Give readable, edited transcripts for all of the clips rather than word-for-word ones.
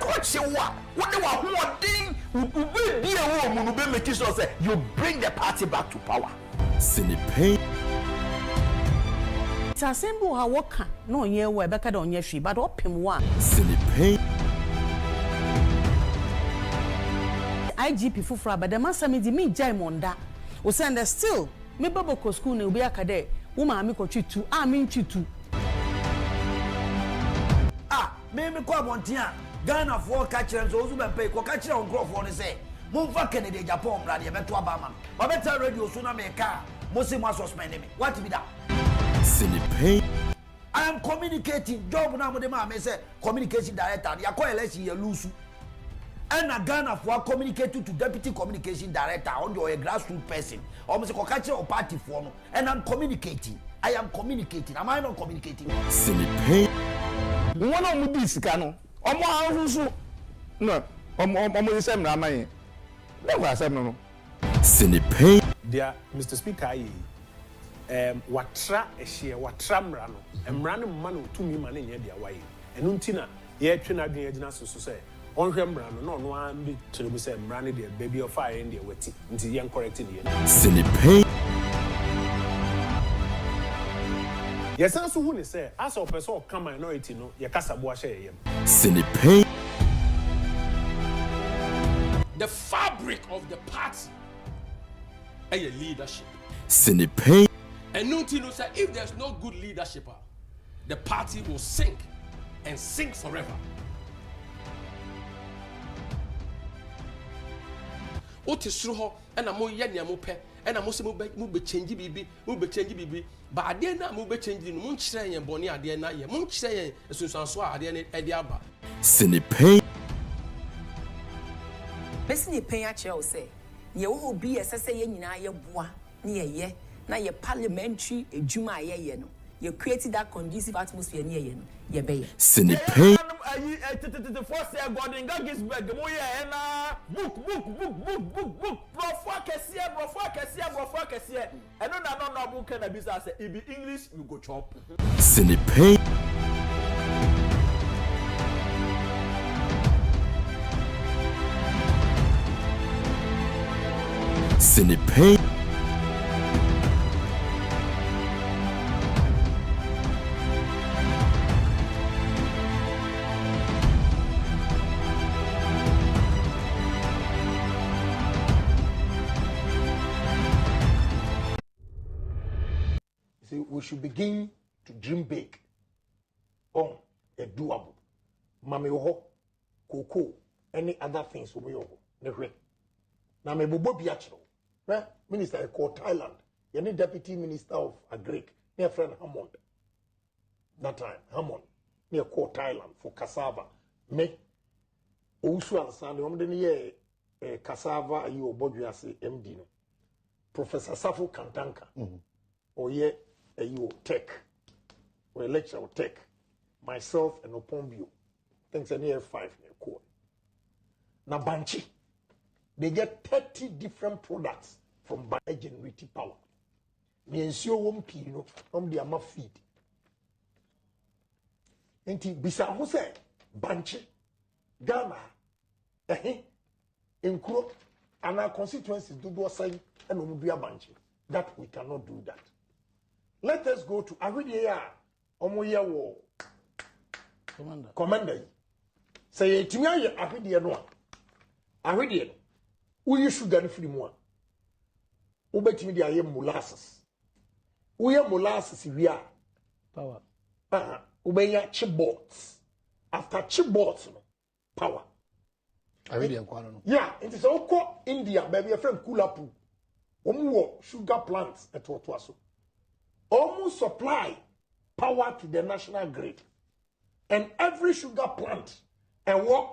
coach what they were thing will be a woman who be making sure say you bring the party back to power. Sinipe. Tasembu ha woka no ye we beka don ye hwi but opem wa. Sinipe. IGP fufura but the masami di mi jai monda. O send still me baboko school ne obi akade wo ma mi ko twitu a mi ntwitu. Me ko abontia Ghana for catch them so be pay ko catch on crop for say Mumfa Kennedy Agyapong brad ye beto abama ba better radio so na me ka mo se mo suspend me what be that Sinipe. I am communicating job na mo de ma me say communication director ya call election ye lose and a Ghana for communicate to deputy communication director on your grassroots person or me say ko catch your party for no and I'm communicating I am communicating am I not communicating Sinipe. One of these cano, no, Sam Ramain. Never said no. Sinipe. Dear Mr. Speaker, what tra a share, what tramrano, and random man to me man in your way. And Untina, yet Trina Diana so say, on Rembrano, no one be to say, Ranny, dear baby of fire in the wetty, until young corrected you. Sinipe. Yes, I'm so who say, as a person come minority, no, your casa boishe. Sinipe. The fabric of the party and your leadership. Sinipe. And Nuntino said, if there's no good leadership, the party will sink and sink forever. Otisruho and a mo yenya mo pe and a mo be change bibi but ade na mo be change no mo nkyere yen boni ade na ye mo nkyere yen esunsanso ade na ade aba. Sinipe. Sinipe a che o say ye wo bi esese ye nyina ye boa na ye na ye parliamentary ejuma ye no ye create that conducive atmosphere na ye no ye be ye Sinipe. Force Gordon Gagisberg mo ye na book profo kese eno na book na bisa say e be English you go chop Sinipe. Sinipe. We should begin to dream big on a doable. Mame ho, cocoa, any other things we ho. Now me bobo biachro. Minister called Thailand. Any deputy minister of Agric, near friend Hammond. That time, Hammond, near called Thailand for cassava. Me also understand the cassava you obojuase MD. Professor Safo Kantanka. Or ye you tech or lecture or tech myself and Opombio thanks an year 5 near court now Banchi they get 30 different products from biogenerative power me ensure one pino the ama feed enti bisa ho say Banchi Ghana Nkum and our constituencies do say and Omudua Banchi that we cannot do that. Let us go to Avidia Omoya War Commander. Say it to me, Avidia no. Avidia, we use sugar free more. Ubet me the molasses. We are molasses, we are power. Ubeya chipboards. After chipboards, power. Avidia, yeah, it is all India, baby, a friend Kulapu. Sugar plants at Watuaso. Almost supply power to the national grid. And every sugar plant and work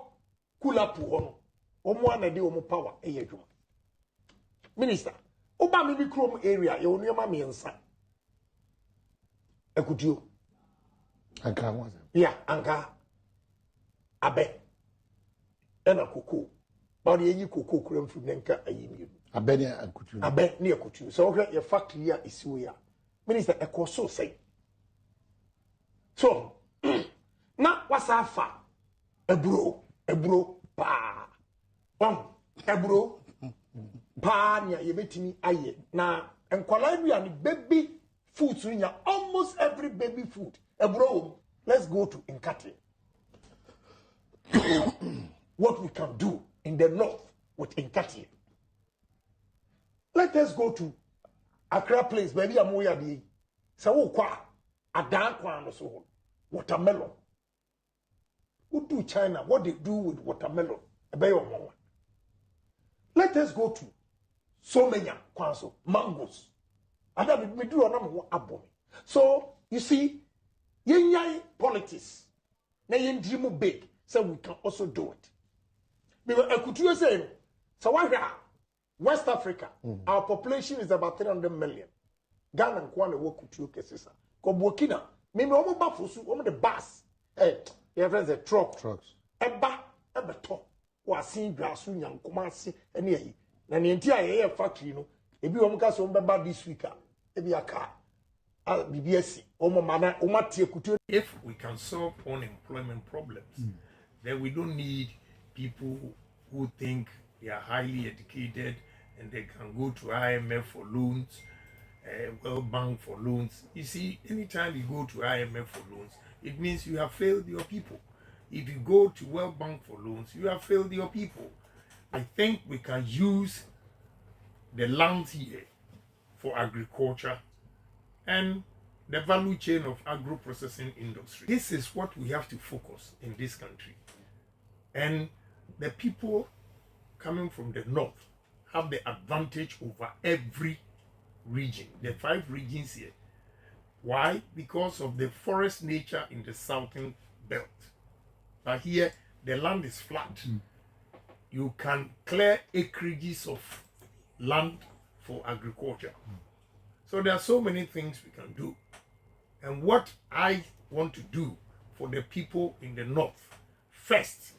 Kulapu one day power Minister, Oba maybe Chrome area, you only mammy and son. Ekudio. Anka was it? Yeah, Anka. Abe. And a cuckoo. But you cocoa cream from Nenka a yimu. Abenia and Couture. Abe near Couture. So your factory here is where Minister Ecoso say. So now what's our fa? A bro. eburo pa eburo pa nya yebetimi aye na enkwala aduane baby food so nya almost every baby food eburo. Let's go to Nkati. What we can do in the north with Nkati. Let us go to Accra place, baby amoya di. So kwa adan kwa no so watermelon. Who do China? What they do with watermelon? Let us go to so many kwanso mangoes. And we do another abome. So you see, yen politics. Na yen dream big, so we can also do it. Because I could say, so why West Africa, our population is about 300 million. Ghana and Kwana work with you, Kesisa. Ko Burkina, maybe almost bafusu, almost the bus. Hey, your friends, the trucks. Eba to. Was seeing grass, young Kumasi, and ye. And the entire factory, if you almost got this week, maybe a car. BBS, if we can solve unemployment problems, then we don't need people who think they are highly educated and they can go to IMF for loans, World Bank for loans. You see, anytime you go to IMF for loans, it means you have failed your people. If you go to World Bank for loans, you have failed your people. I think we can use the land here for agriculture and the value chain of agro-processing industry. This is what we have to focus in this country. And the people coming from the north have the advantage over every region, the 5 regions here. Why? Because of the forest nature in the southern belt. But here, the land is flat. You can clear acreages of land for agriculture. So there are so many things we can do. And what I want to do for the people in the north, first,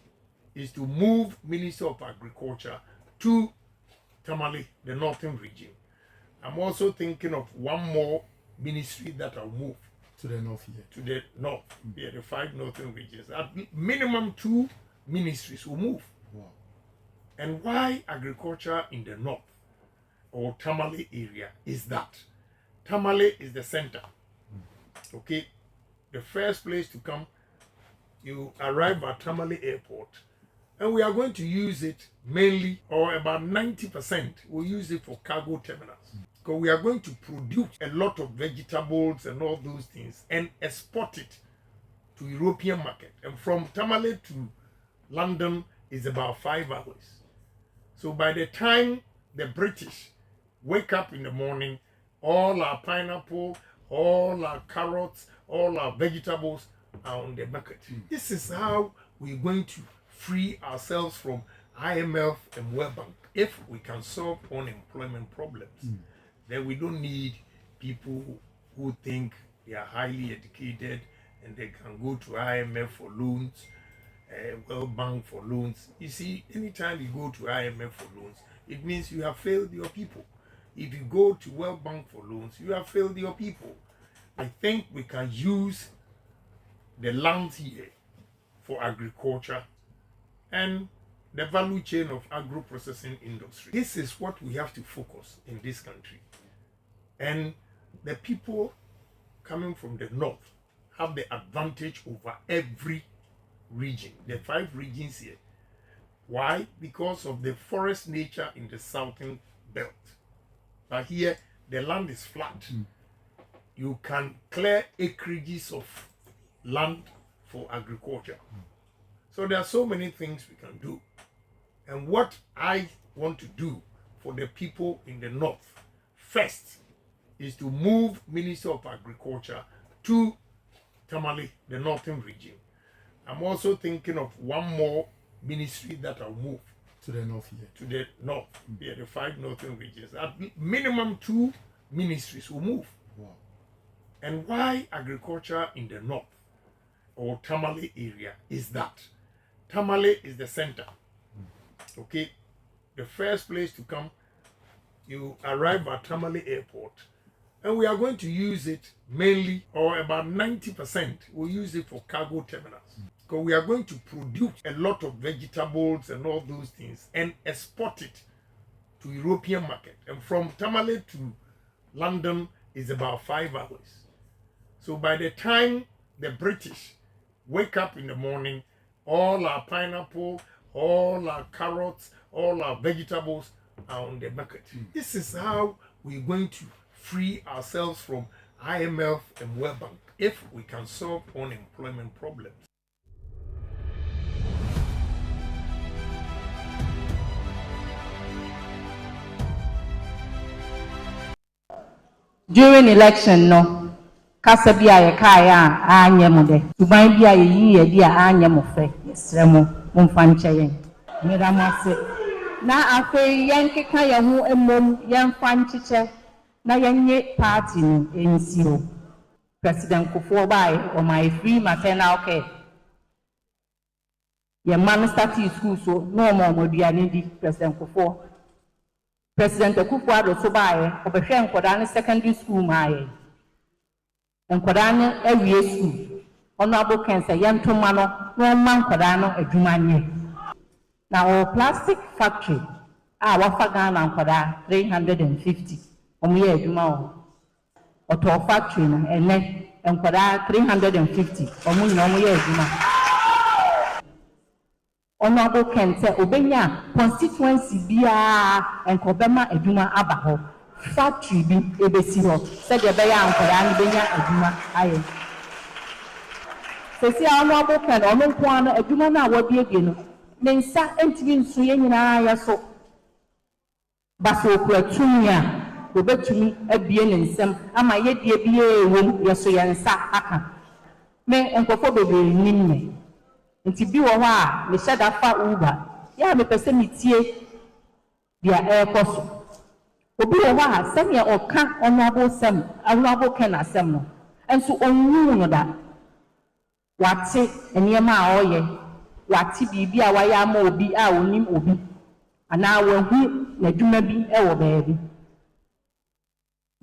is to move Minister of Agriculture to Tamale, the northern region. I'm also thinking of one more ministry that I'll move. To the north here. To the north, yeah, the 5 northern regions. At minimum 2 ministries will move. Wow. And why agriculture in the north or Tamale area is that Tamale is the center. Okay, the first place to come, you arrive at Tamale Airport, and we are going to use it mainly, or about 90%, we'll use it for cargo terminals. Because we are going to produce a lot of vegetables and all those things and export it to European market. And from Tamale to London is about 5 hours. So by the time the British wake up in the morning, all our pineapple, all our carrots, all our vegetables are on the market. This is how we're going to free ourselves from IMF and World Bank. If we can solve unemployment problems, then we don't need people who think they are highly educated and they can go to IMF for loans, World Bank for loans. You see, anytime you go to IMF for loans, it means you have failed your people. If you go to World Bank for loans, you have failed your people. I think we can use the land here for agriculture and the value chain of agro-processing industry. This is what we have to focus in this country. And the people coming from the north have the advantage over every region, the 5 regions here. Why? Because of the forest nature in the southern belt. But here, the land is flat. You can clear acreages of land for agriculture. So there are so many things we can do. And what I want to do for the people in the north, first, is to move Minister of Agriculture to Tamale, the northern region. I'm also thinking of one more ministry that I'll move. To the north here. To the north, yeah, the 5 northern regions. At minimum 2 ministries will move. Wow. And why agriculture in the north or Tamale area is that Tamale is the center. Okay, the first place to come, you arrive at Tamale Airport, and we are going to use it mainly, or about 90%, we'll use it for cargo terminals. Because we are going to produce a lot of vegetables and all those things and export it to European market. And from Tamale to London is about 5 hours. So by the time the British wake up in the morning, all our pineapple, all our carrots, all our vegetables are on the market. This is how we're going to free ourselves from IMF and World Bank if we can solve unemployment problems. During election, no, kasa bi a yɛkaeɛ a anyɛ mo dɛ suban bi a yɛyi yɛdi a anyɛ mo fɛ yɛsrɛ mo momfa nkyɛ yɛn mmeda mo ase na afei yɛnkeka yɛn ho mmom yɛmfa nkyekyɛ na yɛnye party no ɛnsi hɔ President Kufuor bae ɔma free maternal care yɛma no starting school so na ɔma aduane di President Kufuor President akufo-addo so bae ɔbɛhwɛ nkɔdaa ne secondary school maaye nkɔdaa ne awie school ɔno abo kensa yɛntoma no na ɔma nkɔdaa no adwuma nyɛ na ɔwɔ plastic factory a wafa Ghana nkɔdaa 350 ɔmo yɛ adwuma wɔ ɔtɔ factory no ɛnɛ nkɔdaa 350 ɔmo nyina ɔmo yɛ adwuma ɔno abo kente obenya constituency biara nkɔbɛma adwuma aba hɔ factory bi ebesi hɔ sɛdeɛ bɛyɛ nkɔdaa no benya adwuma ayɛ sɛsi a ɔno abo kente ɔno nkoa no adwuma no a wɔbiebie no ne nsa ntumi nso yɛ nyinaa yɛ so basa okura tumi a wɔbɛtumi abie ne nsɛm ama yɛdie biara ɛwom yɛ so yɛn nsa aka me nkɔfo bebree nim me nti bi wɔ hɔ a mehyɛ da fa uber yɛ a mepɛ sɛ metie deɛ ɛrekɔ so obi wɔ hɔ a sɛnea ɔka ɔnoabo kɛ n'asɛm no nso ɔnwuu no da wate nneɛma a ɔyɛ wate biribi a wayɛ ama obi a onim obi anaa wahu n'adwuma bi wɔ baabi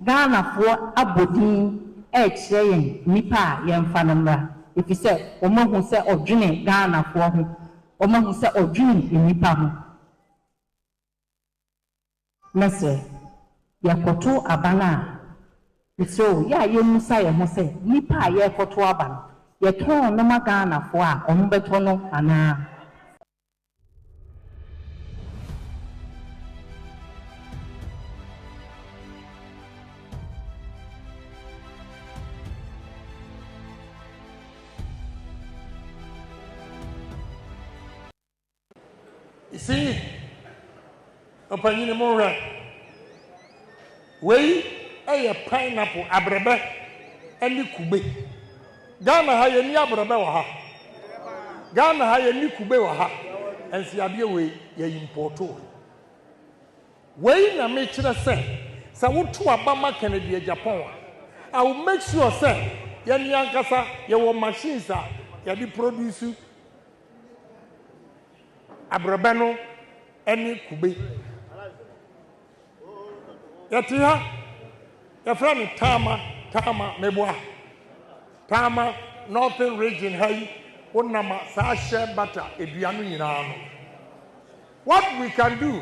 Ghanafoɔ abɔdin ɛrekyerɛ yɛn nnipa a yɛmfa no mmra ɛfiri sɛ ɔmahu sɛ ɔdwene Ghanafoɔ ho ɔmahu sɛ ɔdwene nnipa ho mɛsɛ yɛkɔto aba no a ɛsɛ yɛ a yɛmmusa yɛn ho sɛ nnipa a yɛrekɔto aba no yɛtɔn noma Ghanafoɔ a ɔmo bɛtɔ no anaa See, opinion more way a pineapple abrebe and kube. Ghana ha ye ni abrebe wa ha. Ghana ha ye ni kube wa ha. And see abie way ye importo. Way na me kire say wotu abama Kennedy Agyapong. I will make sure say ye ni ankasa ye wo machines a ye di produce abrabano any kube yati ha ya friend tama meboa tama northern region hai onama sa share butter eduanu nyina no what we can do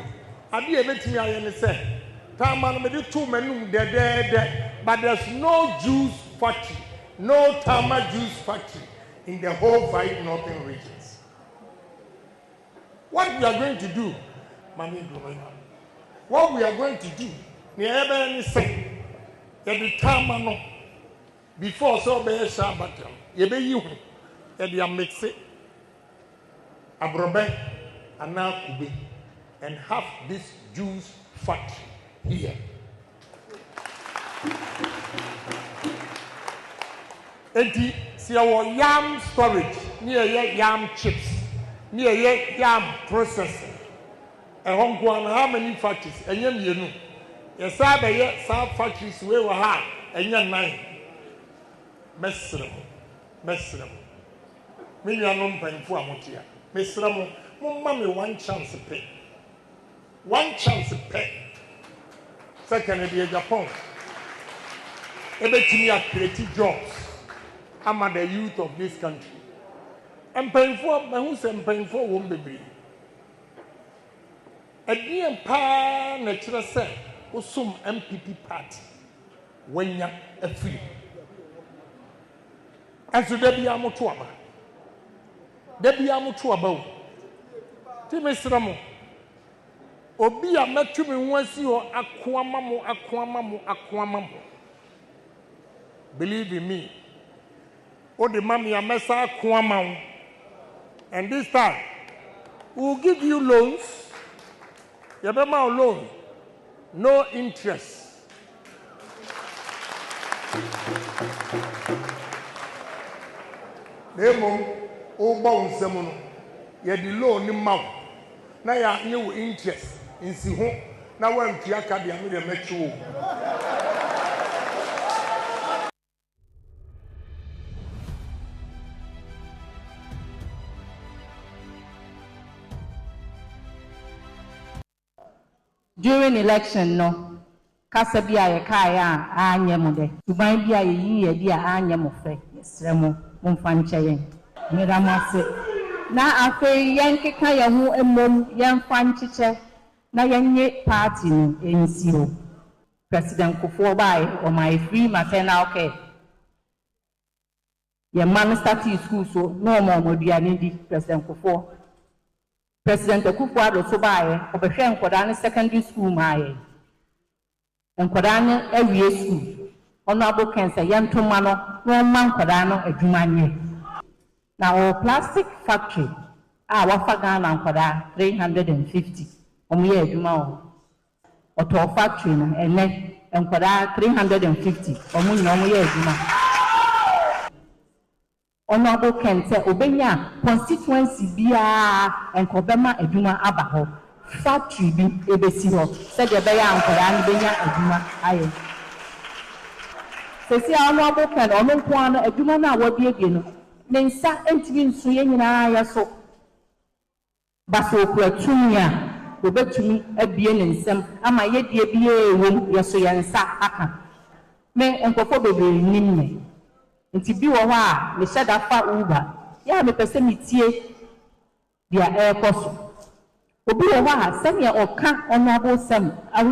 abi ebetimi aye ne say tama no me de two menum de but there's no juice factory no tama juice factory in the whole 5 northern regions. What we are going to do, what we are going to do, every time before so be Shabbat, you be you, and mix it, abrobe, and now kube, and have this juice factory here. And see our yam storage near yam chips. Near yam processing. And Hong Kong, how many factories? And you know, yes, I be some factories we were hard, and you're 9. Mesram. Me, you are not paying for a motia. Mesram, mommy, one chance to pay. One chance to pay. Second, be a Agyapong. Everything are creative jobs. I'm the youth of this country. mpanyinfoɔ mahu sɛ mpanyinfoɔ wɔm bebree ɛdeɛ paa na kyerɛ sɛ wosom MPP party wanya afiri ɛnso da bia moto aba o ti mesrɛ mo obi a mɛtu me ho asi hɔ akoama mo believe in me o de mami a mɛsa akoama wo and this time we will give you loans yɛbɛma wo loan no interest Nkum wobɔ wo nsɛm no yɛde loan ni ma wo na yɛanyɛ wo interest nsi ho na woantua ka deɛ me deɛ mɛkye wo during election no kasa bi a yɛkaeɛ a anyɛ mo dɛ suban bi a yɛyi yɛdi a anyɛ mo fɛ yɛsrɛ mo momfa nkyɛ yɛn mmera mo ase na afei yɛnkeka yɛn ho mmom yɛmfa nkyekyɛ na yɛnyɛ party no ɛnsi hɔ president kufuor bae ɔma free maternal care yɛn ma no start school so na ɔma aduane di president kufuor president akufo-addo so bae ɔbɛhwɛ nkwadaa ne secondary school maayɛ nkwadaa ne awie school ɔno abo kɛnsɛ yɛntoma no na ɔma nkwadaa no adwuma nyɛ na ɔwɔ plastic factory a wafa Ghana nkwadaa 350 ɔmo yɛ adwuma wɔ ɔtɔ factory no ɛnɛ nkwadaa 350 ɔmo nyɛ ɔmo yɛ adwuma ɔno abo kɛnsɛ obenya constituency biara nkɔbɛma adwuma aba hɔ factory bi ebesi hɔ sɛdeɛ ɛbɛyɛ nkwadaa no benya adwuma ayɛ sɛsi a ɔno abo kɛn ɔno nko ano adwuma no a wɔabiebie no ne nsa ntumi nso yɛn nyinaa yɛ so basa okura tumi a wɔbɛtumi abie ne nsam ama yɛdie biara ɛwom yɛso yɛn nsa aka me nkɔfo bebree nim me nti bi wɔ hɔ a mehyɛ da fa uber yɛ a mepɛ sɛ metie deɛ ɛrekɔ so obi wɔ hɔ a sɛnea ɔka ɔno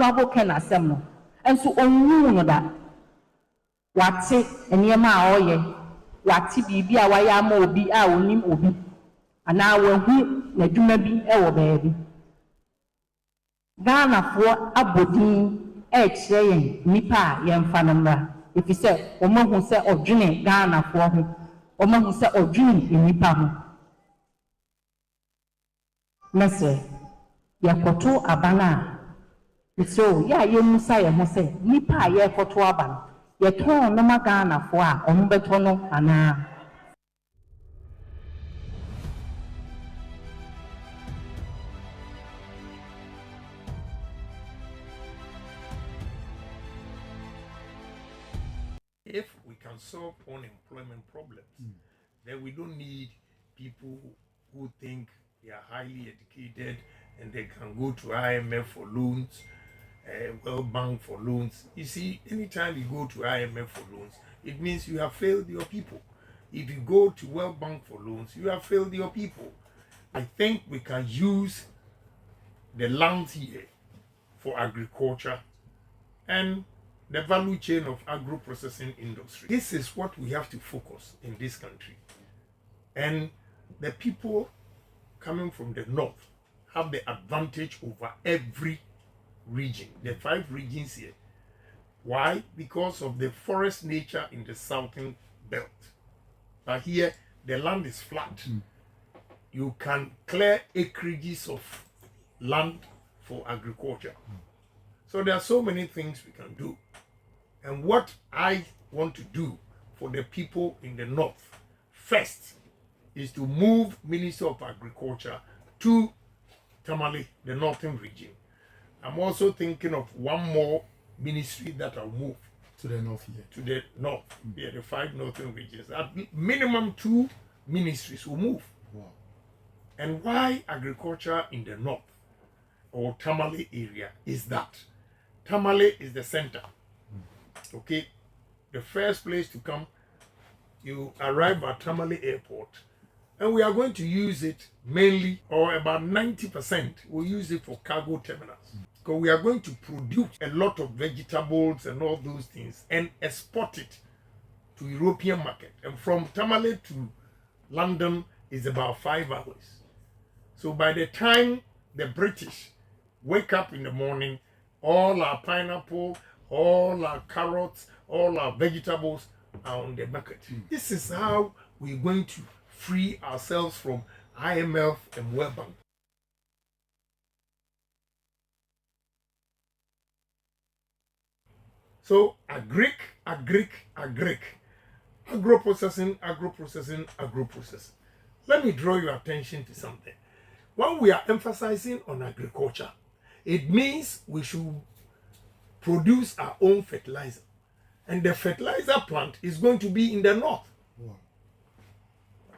abo kɛ n'asɛm no nso ɔnwu no da wate nneɛma a ɔyɛ wate biribi a wayɛ ama obi a onim obi anaa wahu n'adwuma bi wɔ baabi Ghanafoɔ abɔdin ɛrekyerɛ yɛn nnipa a yɛmfa no mmra ɛfiri sɛ ɔmahu sɛ ɔdwene Ghanafoɔ ho ɔmahu sɛ ɔdwene nnipa ho mɛsɛ yɛkɔto aba no a ɛsɛ yɛ a yɛmmusa yɛn ho sɛ nnipa a yɛrekɔto aba no yɛtɔn noma Ghanafoɔ a ɔmo bɛtɔ no anaa if we can solve unemployment problems, then we don't need people who think they are highly educated and they can go to IMF for loans, World Bank for loans. You see, anytime you go to IMF for loans, it means you have failed your people. If you go to World Bank for loans, you have failed your people. I think we can use the land here for agriculture and the value chain of agro-processing industry. This is what we have to focus in this country. And the people coming from the north have the advantage over every region, the 5 regions here. Why? Because of the forest nature in the southern belt. But here, the land is flat. You can clear acreages of land for agriculture. So there are so many things we can do. And what I want to do for the people in the north, first, is to move Minister of Agriculture to Tamale, the northern region. I'm also thinking of one more ministry that I'll move to the north here. To the north, yeah, the 5 northern regions. At minimum 2 ministries will move. Wow. And why agriculture in the north or Tamale area is that Tamale is the center. Okay, the first place to come, you arrive at Tamale Airport, And we are going to use it mainly, or about 90%, we'll use it for cargo terminals. Because we are going to produce a lot of vegetables and all those things and export it to European market. And from Tamale to London is about 5 hours. So by the time the British wake up in the morning, all our pineapple, all our carrots, all our vegetables are on the market. This is how we're going to free ourselves from IMF and World Bank. So agric, agro-processing. Let me draw your attention to something. When we are emphasizing on agriculture, it means we should produce our own fertilizer. And the fertilizer plant is going to be in the north. Wow.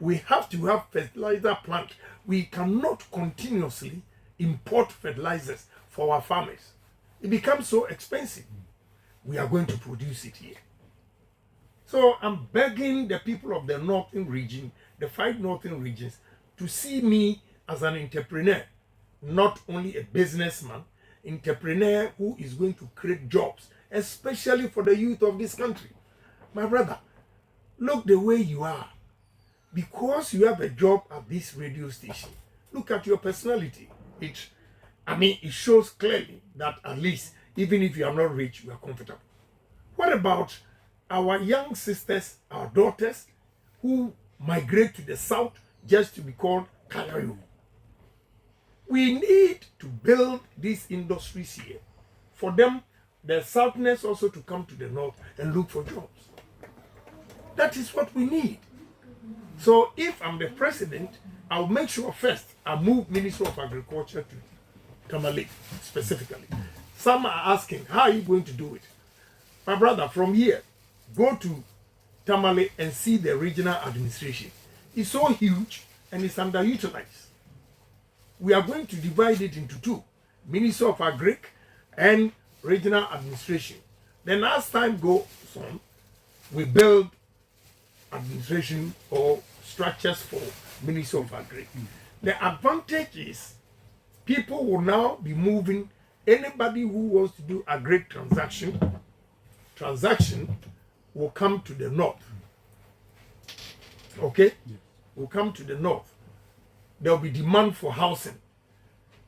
We have to have fertilizer plant. We cannot continuously import fertilizers for our farmers. It becomes so expensive. We are going to produce it here. So I'm begging the people of the northern region, the 5 northern regions, to see me as an entrepreneur, not only a businessman, entrepreneur who is going to create jobs, especially for the youth of this country. My brother, look the way you are. Because you have a job at this radio station, look at your personality. It shows clearly that at least, even if you are not rich, you are comfortable. What about our young sisters, our daughters, who migrate to the south just to be called Kalayo? We need to build these industries here. For them, the southness also to come to the north and look for jobs. That is what we need. So if I'm the president, I'll make sure first I move Minister of Agriculture to Tamale specifically. Some are asking, how are you going to do it? My brother, from here, go to Tamale and see the regional administration. It's so huge and it's underutilized. We are going to divide it into 2, Minister of Agric and regional administration. Then as time goes on, we build administration or structures for Minister of Agric. The advantage is people will now be moving. Anybody who wants to do a great transaction will come to the north. Okay? Yeah. Will come to the north. There will be demand for housing.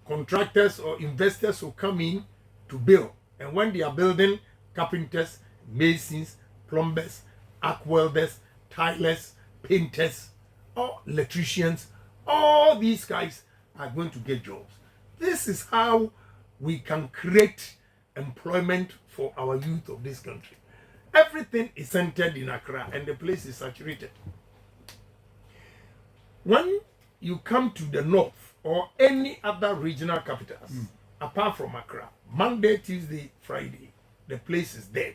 Contractors or investors will come in to build. And when they are building, carpenters, masons, plumbers, arc welders, tilers, painters, or electricians, all these guys are going to get jobs. This is how we can create employment for our youth of this country. Everything is centered in Accra and the place is saturated. When you come to the north or any other regional capitals, apart from Accra, Monday, Tuesday, Friday, the place is dead.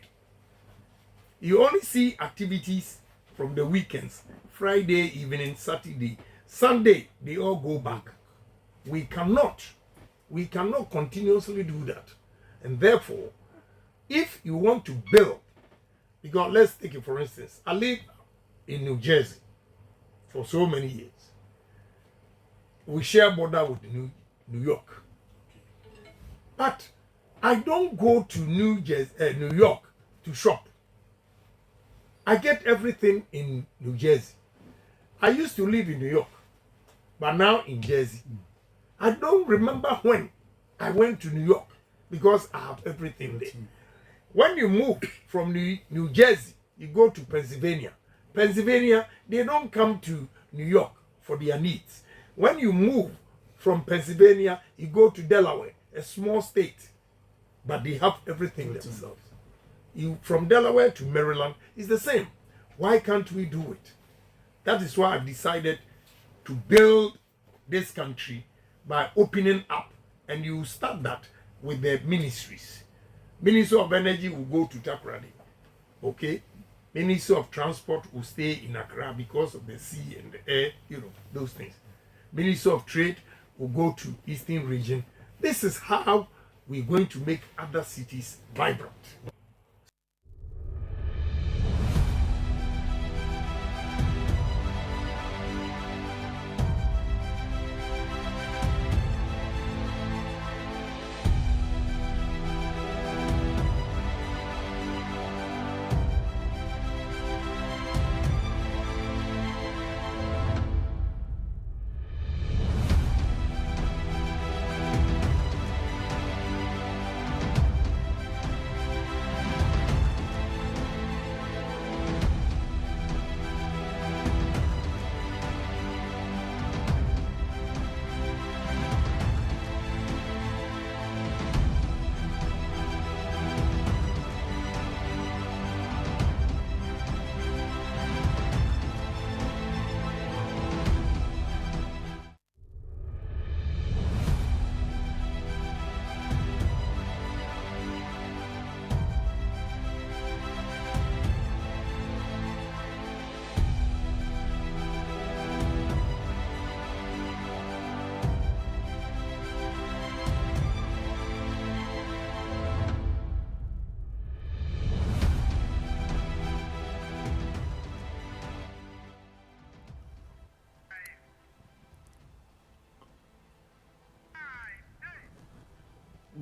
You only see activities from the weekends, Friday evening, Saturday, Sunday, they all go back. We cannot continuously do that. And therefore, if you want to build, because let's take it for instance, I live in New Jersey for so many years. We share border with New York. But I don't go to New York to shop. I get everything in New Jersey. I used to live in New York, but now in Jersey. I don't remember when I went to New York because I have everything there. When you move from New Jersey, you go to Pennsylvania. Pennsylvania, they don't come to New York for their needs. When you move from Pennsylvania, you go to Delaware, a small state, but they have everything themselves. You from Delaware to Maryland is the same. Why can't we do it? That is why I've decided to build this country by opening up, and you start that with the ministries. Minister of Energy will go to Takoradi, okay? Minister of Transport will stay in Accra because of the sea and the air, those things. Minister of Trade will go to Eastern Region. This is how we're going to make other cities vibrant.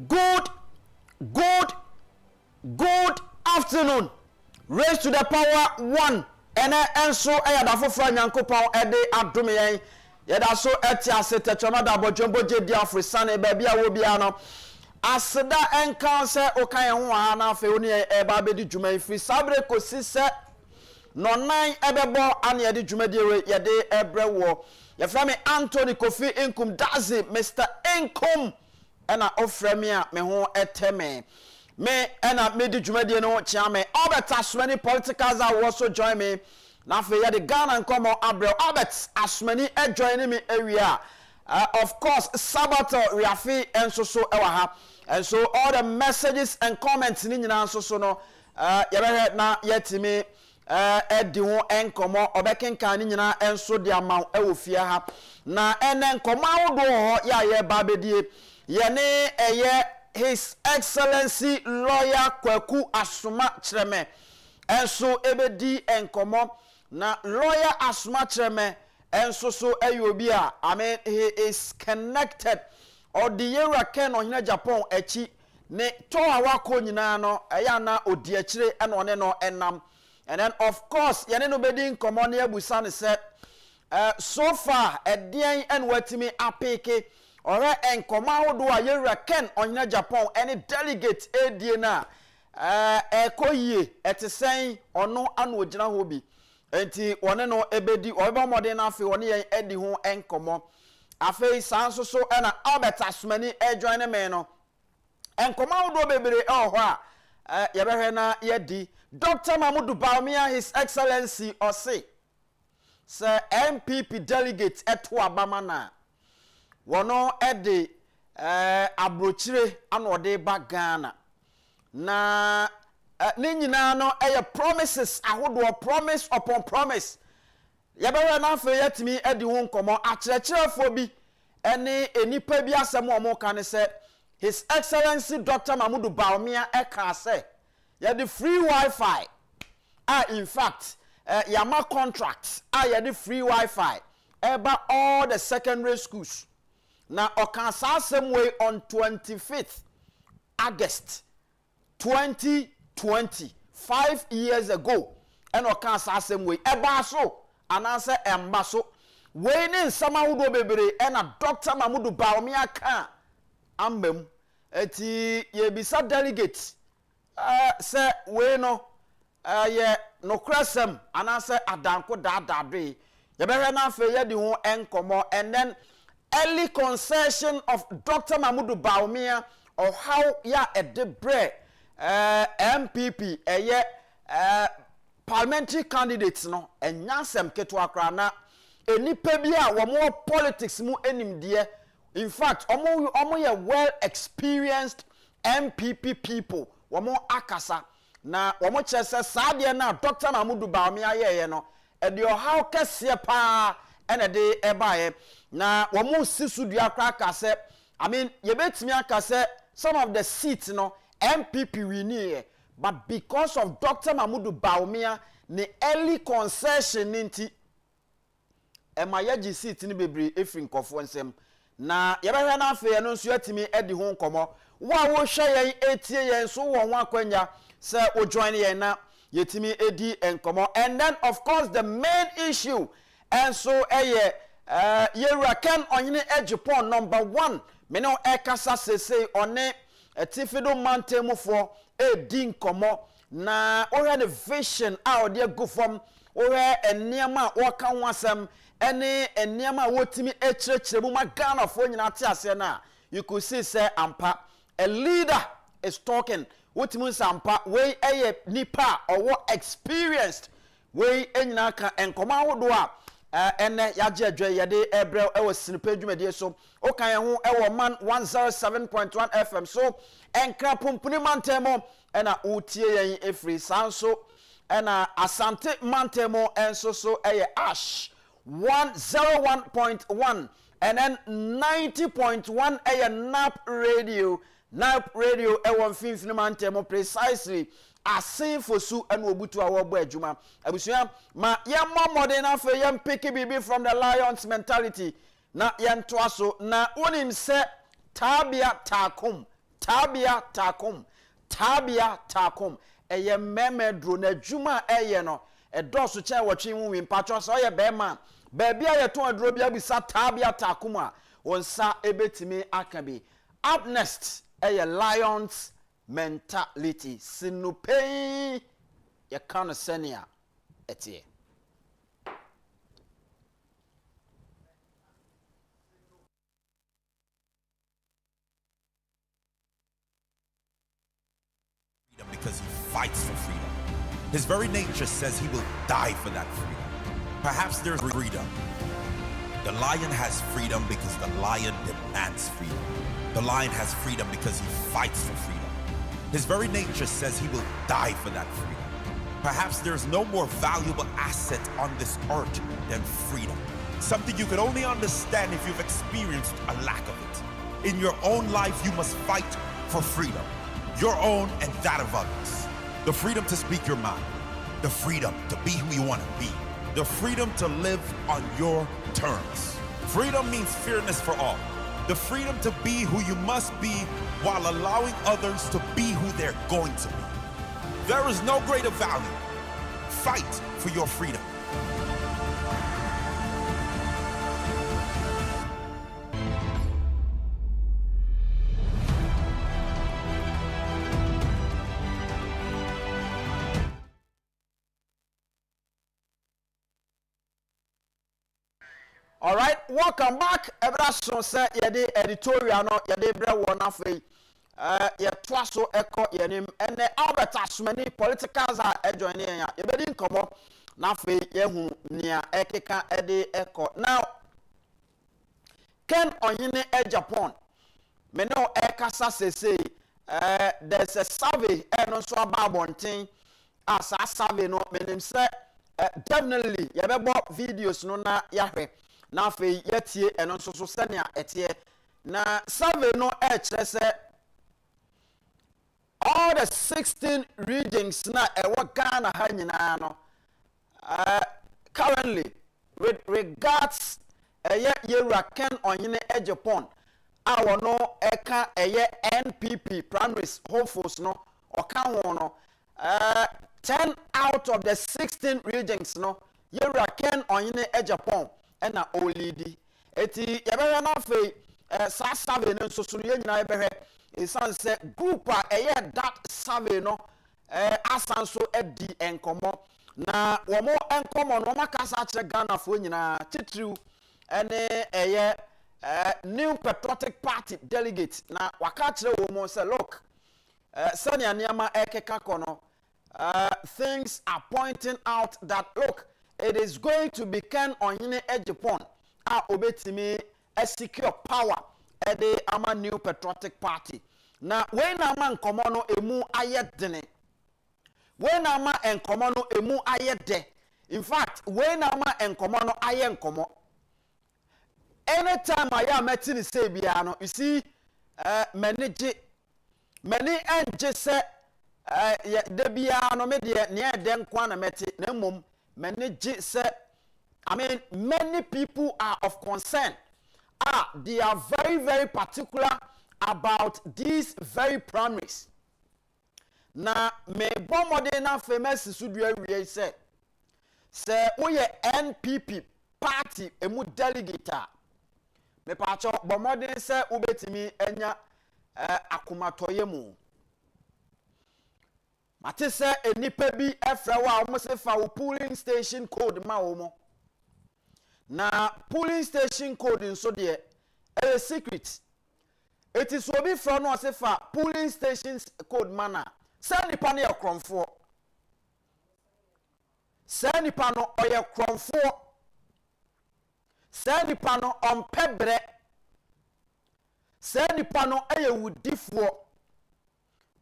Good afternoon. Raise to the power 1. And so I had a for Frank Nkum a day at Dumian. Yet I saw Etias Techamada Bojumbo J. Free Sunny Baby Wobiano. Aseda enkanse Okayan Wana Feonia Ebabedi Jume Free Sabre Cosise. No 9 ebebo and yedi Jumedire Yade Ebrewo. Your family Anthony Kofi Nkum Dazi, Mr. Nkum. And I offer me home eteme. Me and I made the Jumedian no chame. Albert as many politicals are also join me. Now for the Ghana and come on Abrel. Albert as many joining me area. Of course, Sabato, Riafi, and so ewaha. And so all the messages and comments in so no. You heard now yet me. Edi ho enkomo obekenkan ni nyina enso de amaw ewofia ha na enen koma wodo ho ya ye babedie ye ne eye His Excellency Lawyer Kwaku Asuma Chreme enso ebedi enkomo na Lawyer Asuma Chreme enso so eyobi a he is connected or the yera ken on Agyapong echi ne to awako nyina no eya na odi akire eno one no enam. And then, of course, yane no bedin common here busane said, so far, a day and what me apeke, or en command do a year ken on Agyapong, any delegate a diena, koye, at the same or no unwojina hobby. Enti one no ebedi, or about modern after 1 year Eddie home en common. A face so and an Albert as many a join a mano. En command do baby, oh, Yabahena yedi. Dr. Mahmoud Bawumia, His Excellency, or say, Sir MPP delegate at Wabamana. Wono ede abrochire anode ba Ghana. Na ninyina no promises ahodo promise upon promise. Yabere na fe yetimi edi ho nkomo akyerɛkyerɛfo bi ene enipa bi asɛm o mo kan se His Excellency Dr. Mahmoud Bawumia eka se the free Wi-Fi. In fact, yama contracts the free Wi-Fi about all the secondary schools. Now, okan same way on 25th August 2020, 5 years ago, and okan same way. Ebaso, and answer embaso. When sama udo bebere and a Dr. Mahmoud Bawumia kan ambem eti yebisa delegates. Say we no ye no krasem anase adanko dadade ye be na fe ye di ho enkomo and then early concession of Dr. Mahmoud Bawumia or how ya edebre MPP ye parliamentary candidates no enyasem keto akra na enipa bi a wo mo politics mu enimde. In fact omo ye well experienced MPP people womo akasa na womo kyerese saade na Dr. Mahmoud Bawumia ye no e de how kese pa ene de ebaye na womo sisudu akra akase ye betimi akase some of the seats no MPP win but because of Dr. Mahmoud Bawumia ne early concession nti emayaji seat ni bebre efri nkofo nsem na yebehwe na afa no nso atimi edi ho nkomo wa wo hwe yen etie yen so won akwanya say o join yen na yetimi edi enkomo. And then of course the main issue and so yerakan onyine Agyapong #1 me no ekasa sese one etifido mantemufo edi nkomo na o had a vision out there go from o eniama waka wasem ene eniama wotimi ekyerɛkyerɛ ma Ghana fo nyina te ase na you could see say ampa a leader is talking wotimi sampa we nipa or experienced we enyina ka enkoma wodo a ene yaje adwa yade ebrel ewo sinipa dwumade so o kan ho ewo man 107.1 FM so enkra pumpuni mantemo ena utie yen efri sanso ena asante mantemo enso so ash 101.1 and then 90.1 NAP radio ewo mfimfini mantemo precisely asin fosu and obutu awobo adwuma abusua ma yemmo modern afa yem pick bibi from the lions mentality na yentoaso na onim se tabia takum Tabia takum eye memedro na dwuma eye no edoso che wotwe mu wi mpatro so ye be ma ba bia ye to adro bia bisa tabia takum a wonsa ebetimi aka bi. Up next eye lions mentality sinupei ye kan senia etie. Because he fights for freedom. His very nature says he will die for that freedom. Perhaps there's freedom. The lion has freedom because the lion demands freedom. The lion has freedom because he fights for freedom. His very nature says he will die for that freedom. Perhaps there's no more valuable asset on this earth than freedom. Something you can only understand if you've experienced a lack of it. In your own life, you must fight for freedom. Your own and that of others. The freedom to speak your mind. The freedom to be who you want to be. The freedom to live on your terms. Freedom means fairness for all. The freedom to be who you must be while allowing others to be who they're going to be. There is no greater value. Fight for your freedom. All right, welcome back. Everyone say yede editorial no yede bre won afei. Ye twaso eko yenim ene Albert Asmani politicals are joining ya. Ye bedi nkomo na afei ye hu nia ekeka ede eko. Now Ken Onyine Agyapong me no ekasa sese there's a survey eno so ababonten as a survey no menim say definitely ye bebo videos no na yahwe. Na fe yetie eno so senia etie na survey no say all the 16 regions na ewo Ghana ha nyina no currently with regards yewura Ken Onyine Agyapong awo no eka NPP primaries hopefuls no oka ho no 10 out of the 16 regions no yewura Ken Onyine Agyapong ena olidi eti yebere na fe sa survey no so ye nyina yebere isan se group a that survey no asan so edi enkomo na wo mo enkomo no makasa kire Ghana fo nyina titriu ene new patriotic party delegate na waka kire wo mo say look sanya niama ekeka kono things are pointing out that look it is going to be Ken Onyine Agyapong a obetimi secure power at the ama new patriotic party. Na when ama nkomo no emu ayedene. When ama nkomo no emu ayede. In fact, when ama nkomo no aye nkomo. Anytime I am meeting say bia no, you see many enje se de bia no me de ne de nkwa na meti na mom many people are of concern. They are very, very particular about these very primaries. Now, me bomode na famous sudwe we say we NPP party emu delegate. Me pacho bomode say ubetimi enya akumatoye mu. Mate se enipa bi efra wa o se fa polling station code ma wo mo na polling station code nso de a secret it is obi from no se fa polling station code mana se nipa na yekromfo se nipa no oyekromfo se nipa no ompebre se nipa no ayewudifo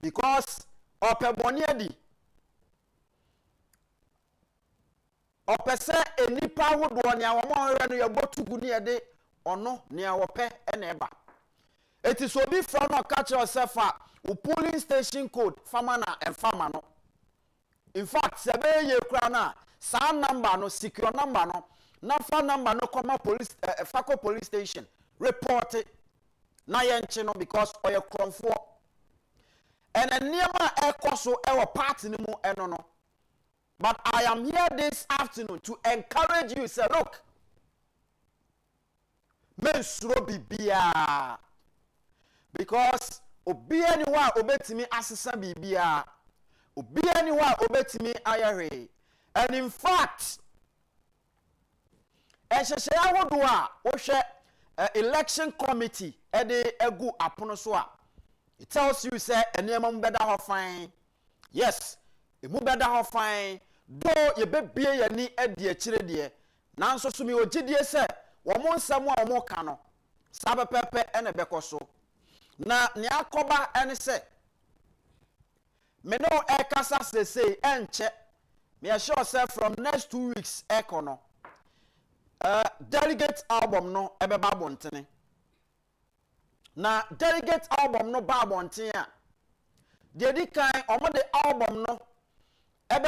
because opeboni adi opese enipa wodo ne awomo hwe no yebotugu ne yede ono ne awope ene eba eti so bi from no catch yourself polling station code famana and famano in fact sebe ye kura na sa number no secure number no na fa number no come police fako police station report it na yenche no because oye kromfo and a niema ekoso ewo party ni mu eno no. But I am here this afternoon to encourage you, say, look, men suro bibia, because obi anywa obetimi asesa bibia, obi anywa obetimi ayare, and in fact, ehye ahodo a ohwe election committee ede egu apono so a, it tells you say enema mbeda ho fine. Yes, emu beda ho fine. Do ye bebie ye ni adi akire de nanso so mi ogidie se wo mo nsam a wo ka no sabepepe ene bekoso na ne akoba ene se me no ekasa sese enche me assure say from next 2 weeks ekono delegate album no ebeba bontene na delegate album no ba bonten a de di kan omo de album no all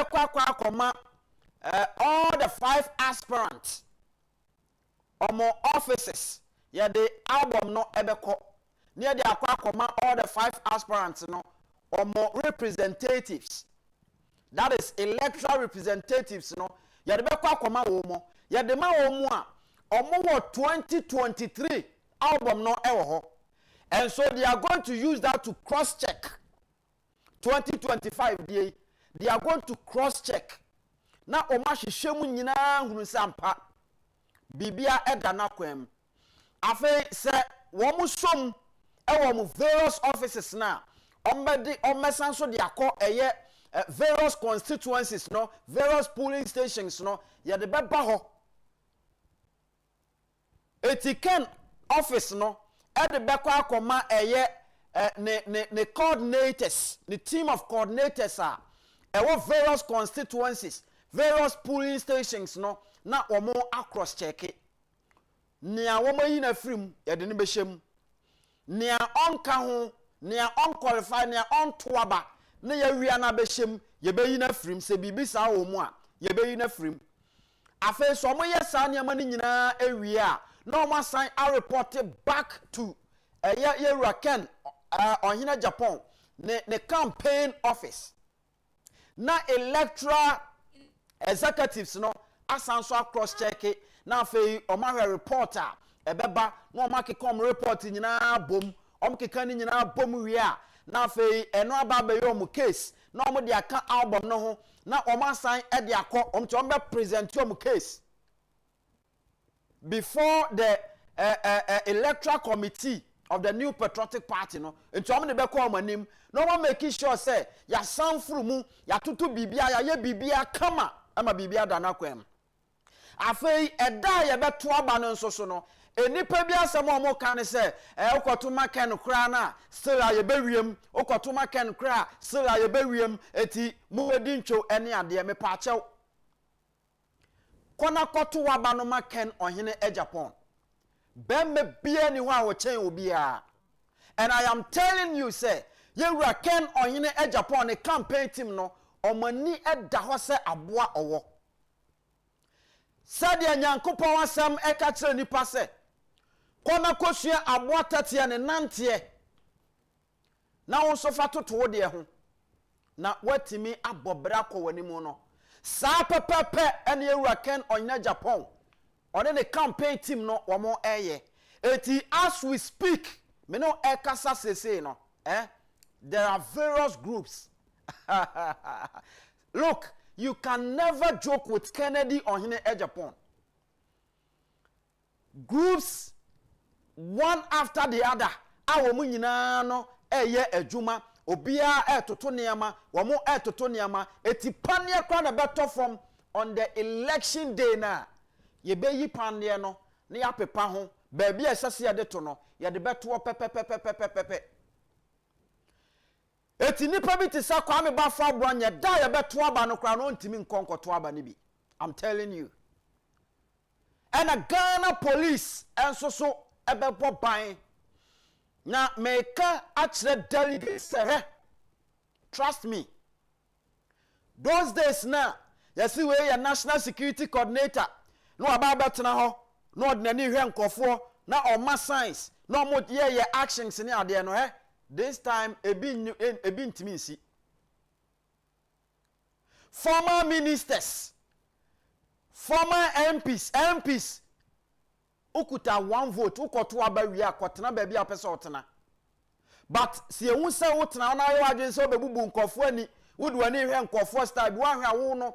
the 5 aspirants omo offices the album no ebeko near the all the 5 aspirants no omo representatives, that is electoral representatives no the beko akoma omo the ma omo a omo 2023 album no ewo ho, and so they are going to use that to cross check 2025 they are going to cross check. Na oma hihwemu nyina hunu sampa bibia edana kwam afi se wo musom e wo various offices na omesan so de akọ eye various constituencies no, various polling stations no, ye de beba ho etiken office no e de bekọ akoma eye ne coordinators, the team of coordinators are various constituencies, various polling stations no na omo across check it. Nia womo yi na frim ye de ne behyem. Nia onka ho, nia unqualified, nia ontoaba na ye wia na behyem ye be yi na frim se bibi sa wo mu a ye be yi na frim. Afa so omo ye sa nia mani nyina ewie a na omo assign a report back to ye Ken on Agyapong ne campaign office. Na electoral executives no asanso cross check it na fe omahwe reporter ebeba na omake come report nyina bom omkeka ni nyina bom wi a na fe eno aba be yo mu case na omo de aka album no ho na omasan e de akọ omche ombe present yo mu case before the electoral committee of the New Patriotic Party no nti omo de be call manim no one making sure say ya sanfuru mu ya tutu bibia ya ye bibia kama ama bibia dana kwem afei eda ye beto aba no nso so no enipa bia asem omo kan say ukoto maken kra na still aye bewiem ukoto maken kra still aye bewiem eti mu edi ntwo ene ade me pa achew kona koto aba no maken ohene Agyapong bemme bia ni ho a wo chen obia. And I am telling you say ye Ken ohene Agyapong ne campaign team no omani eda ho se aboa owo sadia Nyankopon asem eka kire nipa se kona kosua aboa tatia ne nante na won so fa toto de ho na watimi abobra ko wani mu no sa pepepe ene ye Ken ohene Agyapong one ne campaign team no womo eye eti as we speak me no ekasa sese no there are various groups. Look, you can never joke with Kennedy or Agyapong. Groups one after the other awo mu nyina no eye adwuma obia etoto niama womo etoto niama eti pania kwa na better from on the election day na ye be yi pania no na ya pepa ho ba bia esase ya de to no ye de beto pepepepepepepe eti nipa bi ti sa kwa me ba fa bronya da ye beto aba no kra no ntimi nkonkoto aba ne bi. I'm telling you. And a Ghana police enso so ebebo ban na meka actually delegates trust me. Those days now, you see where your national security coordinator no about na ho no ordinary hwe nkofo na o ma signs no mo ye actions ni ade no this time ebi ntimi nsi. Former ministers, former MPs ukuta 1 vote ukoto abawi akotena baabi apesa otena. But si ehun se wotena na ayo adwen se obebubu nkofo ani wudu ani hwe nkofo style bi wahwe awo no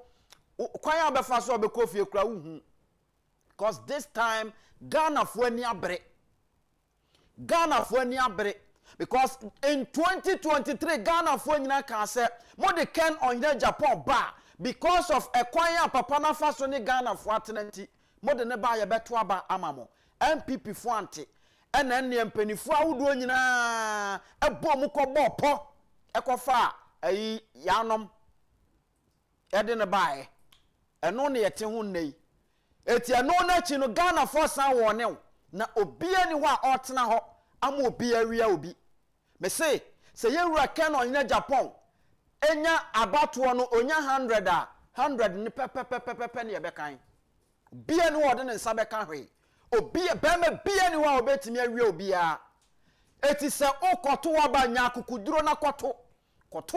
kwan abefa so obekofie kura wuhu. Because this time Ghana fo ani abre. Because in 2023 Ghana fo nyina kan se mo de ken on Agyapong ba because of ekwan papa na fa so ni Ghana fo atenanti mo de ne ba ye beto aba amamo MPP fo ante ena ne mpanifo awodo nyina ebo mu ko bopo ekofa ayi yanom ede ne bae eno ne yete hu nei eti eno na chi no Ghana fo san wo ne na obia ni ho a otena ho ama obia wia obi me say yewura ken on Agyapong enya abato no onya 100 ni pepepepepe ne yebekan bia ni wo de ne nsa beka hwe obia bema bia ni wo obetimi awie obia eti se okoto aba nya akukuduro na koto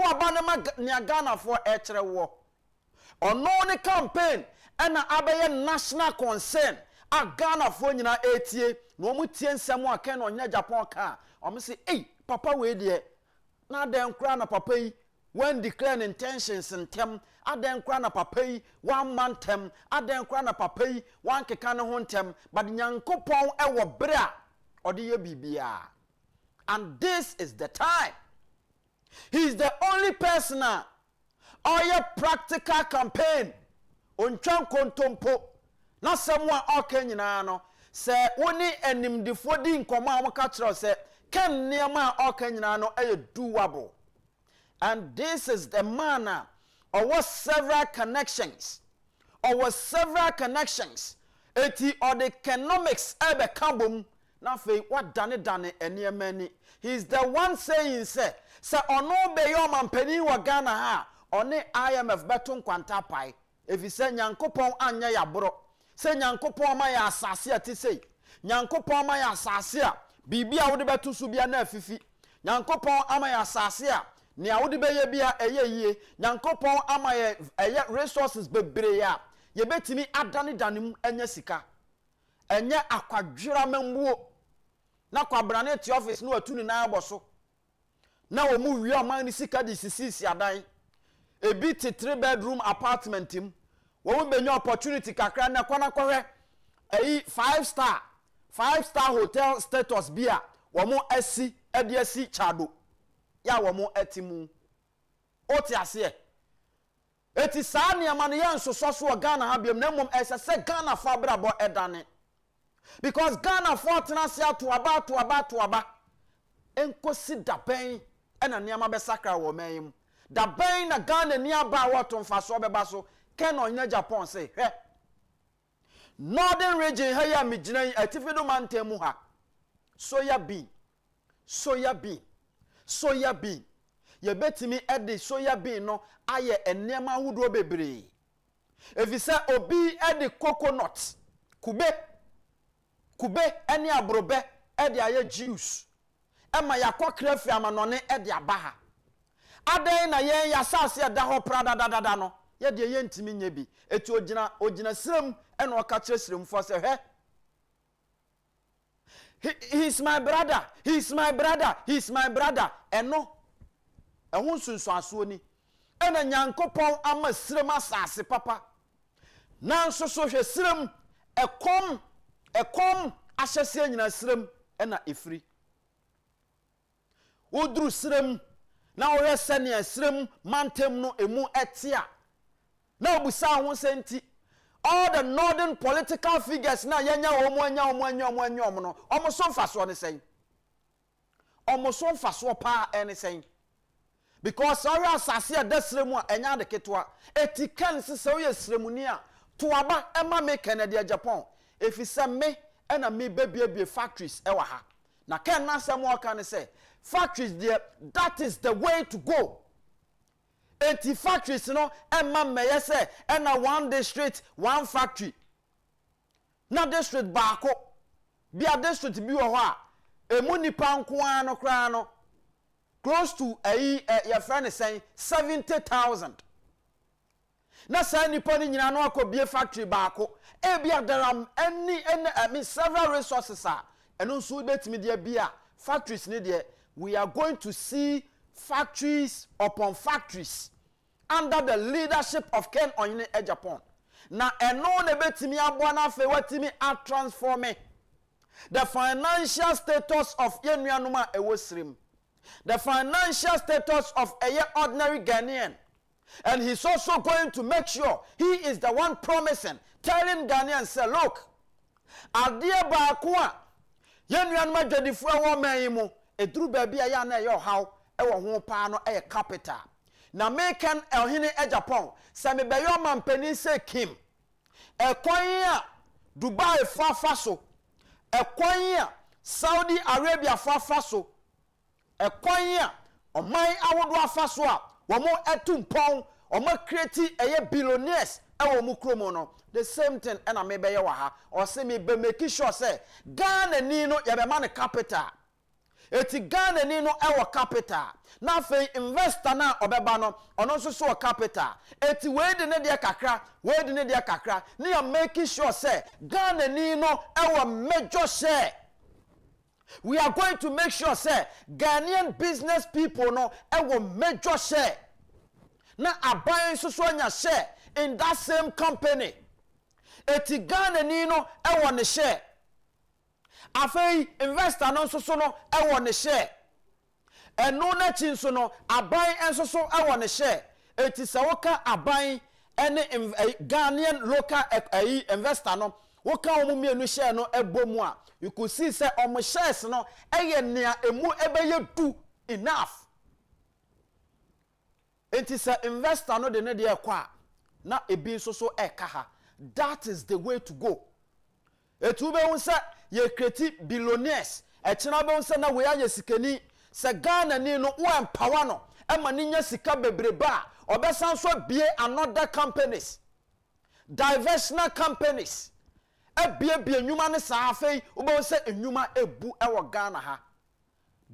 aba ne Ghana fo e kire wo ono ne campaign ena abeye national concern a Ghana fo nyina etie no mu tie nsem a ken on Agyapong ka o me say papa we de na den kra na papa yi when declaring intentions ntem aden kra na papa yi 1 month tem aden kra na papa yi 1 keka ne ho ntem but Nyankopon e wo bere a ode ye bibia. And this is the time. He is the only person or your practical campaign on twan kontompo na semwa oka nyina no se woni enimdifo di nkoma amaka kire se ken niam oka nyina no e doable. And this is the manner or several connections. Eti or the economics ebe kambom na fe what dane eniemani. He is the one saying say ono be yo mampani wa Ghana ha one IMF beton kwanta pai. If he say Nyankopon anya ya boro. Say Nyankopon ma ya asase ati say. Nyankopon ma ya asase a bibia wo de betu so bia na afifi. Nyankopon ama ya asase a ni awudi be ye bia eye Nyankopon ama ye resources bebre ya ye betimi adane mu enya sika enya akwadwira mambuo na kwabrane ti office no atuni na aboso na wo mu wi aman ni sika di sisi adan ebi 3 bedroom apartment im wo benyo opportunity kakra na kwana kwahwe 5 star hotel status bia wo mu asi ade asi chado ya wo mo atimu oti ase eti saa ne ama ne yan soso Ghana ha biem na mom ese Ghana fa brabo edane because Ghana for tenase to aba enkosi daben ena ne ama be sakra wo mayim daben na Ghana ni aba wato mfaso beba so ken on Agyapong say he northern region ha ya miginan atifido mantemu ha soya bean ye betimi ede soya bean no aye enema hudo bebre efise obi ede coconut kube ene abrobe ede aye juice ema yakokra fi amanone ede abaha adan na yen yasase eda ho prada dada no ye de ye ntimi nya bi eti ogina srem ene oka kire srem fo se he He's my brother. Eno. Ehun sunsu aso ni. Ena Nyankopon ama srem asase papa. Na nso so hwe srem ekom ahyese nyina srem ena efri. Wodru srem na wo hwese ne srem mantem no emu etia. Na obusa ho senti all the northern political figures na yenya omo no omo so mfaso ne sen omo so mfaso pa ene sen because all asase a desremu a enya de ketwa etikan sese wo yesremuni a to aba ema me Canada Japan efise me ena me bebie factories ewa ha na ken na asem wo kan say factories there that is the way to go. 80 factories no emma meye say na one district one factory na district baako bia district bi wo ho a emu nipa nko an no kra no close to your friend is saying 70,000. Na say nipa ni nyina no akobie factory baako ebia there are several resources and also betimi dia bia factories ni dia we are going to see factories upon factories under the leadership of Ken Onyine Agyapong. Na eno ne betimi aboa na afa watimi a transform the financial status of yenuanuma ewosrim, the financial status of a ordinary Ghanaian. And he's also going to make sure he is the one promising, telling Ghanaians, say, look, adia baakwa yenuanuma dwadifu awo mayimu eduru baby aya na yo how ewo ho pa no e capital. Na Ken Onyine Agyapong say me be yo mampani say Kim ekwan a Dubai faso, ekwan a Saudi Arabia faso, ekwan a oman awodo afaso a womo etumpon omo create eye billionaires ewo mu kromo no the same thing and me be ye wa ha or say me be make sure say Ghana ni no ye be man capital eti Ghana ni no ewo capital na fe investor na obeba no ono so capital eti we de ne de kakra ni ya make sure say Ghana ni no ewo major share. We are going to make sure say Ghanaian business people no ewo major share. Na abaye so anya share in that same company. Eti Ghana ni no ewo ne share. Afei investor no so no ewo ne share. Eno na chinso no abaye enso so ewo ne share. Eti sawoka abaye ene Ghanaian local investor no woka omumienu share no ebomu a you could see say omo shares no eye nea emu ebeye du enough. Enti say investor no de ne de kwa na ebi so eka ha. That is the way to go. Etu be won say ye create billionaires e chena be won say na we aye sikani say Ghana ni no wo empower no e ma ni nya sika bebreba obesan so bie another companies, diversional companies. Ebie nyuma ne sa afei ubo se enyuma ebu ewo Ghana ha.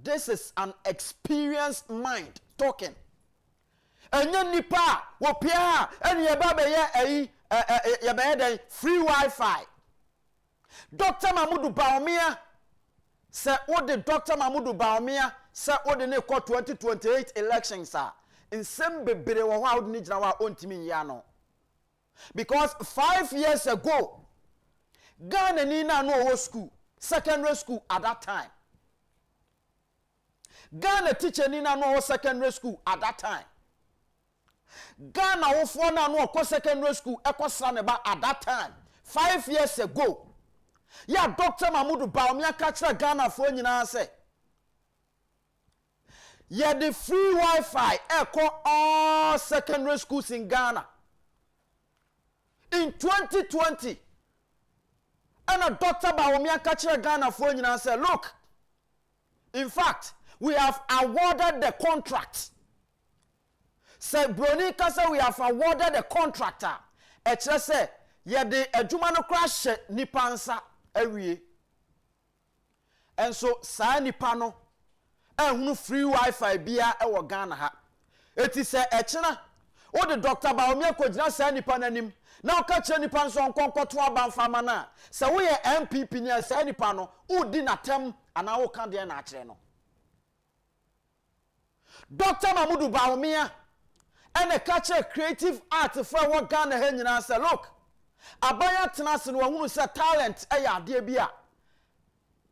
This is an experienced mind talking. Enye nipa wo pia eni ye ba be ye ye be den free Wi-Fi. Dr. Mahmoud Bawumia say what the Dr. Mahmoud Bawumia say what the 2028 elections are. In some bebre wo ha odini gina wa ontimi ya no. Because 5 years ago Ghana ni na no school, secondary school at that time. Ghana teacher ni na no secondary school at that time. Ghana wo na no secondary school ekosaneba at that time. 5 years ago. Ya Dr. Mahmoud Bawumia kachira Ghana fo nyina say. Ya the free Wi-Fi all secondary schools in Ghana. In 2020 and a Dr. Bawumia kachira Ghana for nyina say, look, in fact, we have awarded the contract. Say Broni kasa we have awarded the contractor. Eche say ye de adwuma no crash nipa nsa awie. And so sa nipa no ehunu free Wi-Fi bia e wo Ghana ha. Eti say eche na o de Dr. Bawumia kogina sa nipa nanim. Na o ka che nipa nso nkonkoto abanfama na se wo ye MPP ni sa nipa no udi natem ana wo ka de na akire no. Dr. Mahmoud Bawumia and a catcher creative art for what Ghana Henry say, look, Abaya Tenas and one say talent, dear Bia.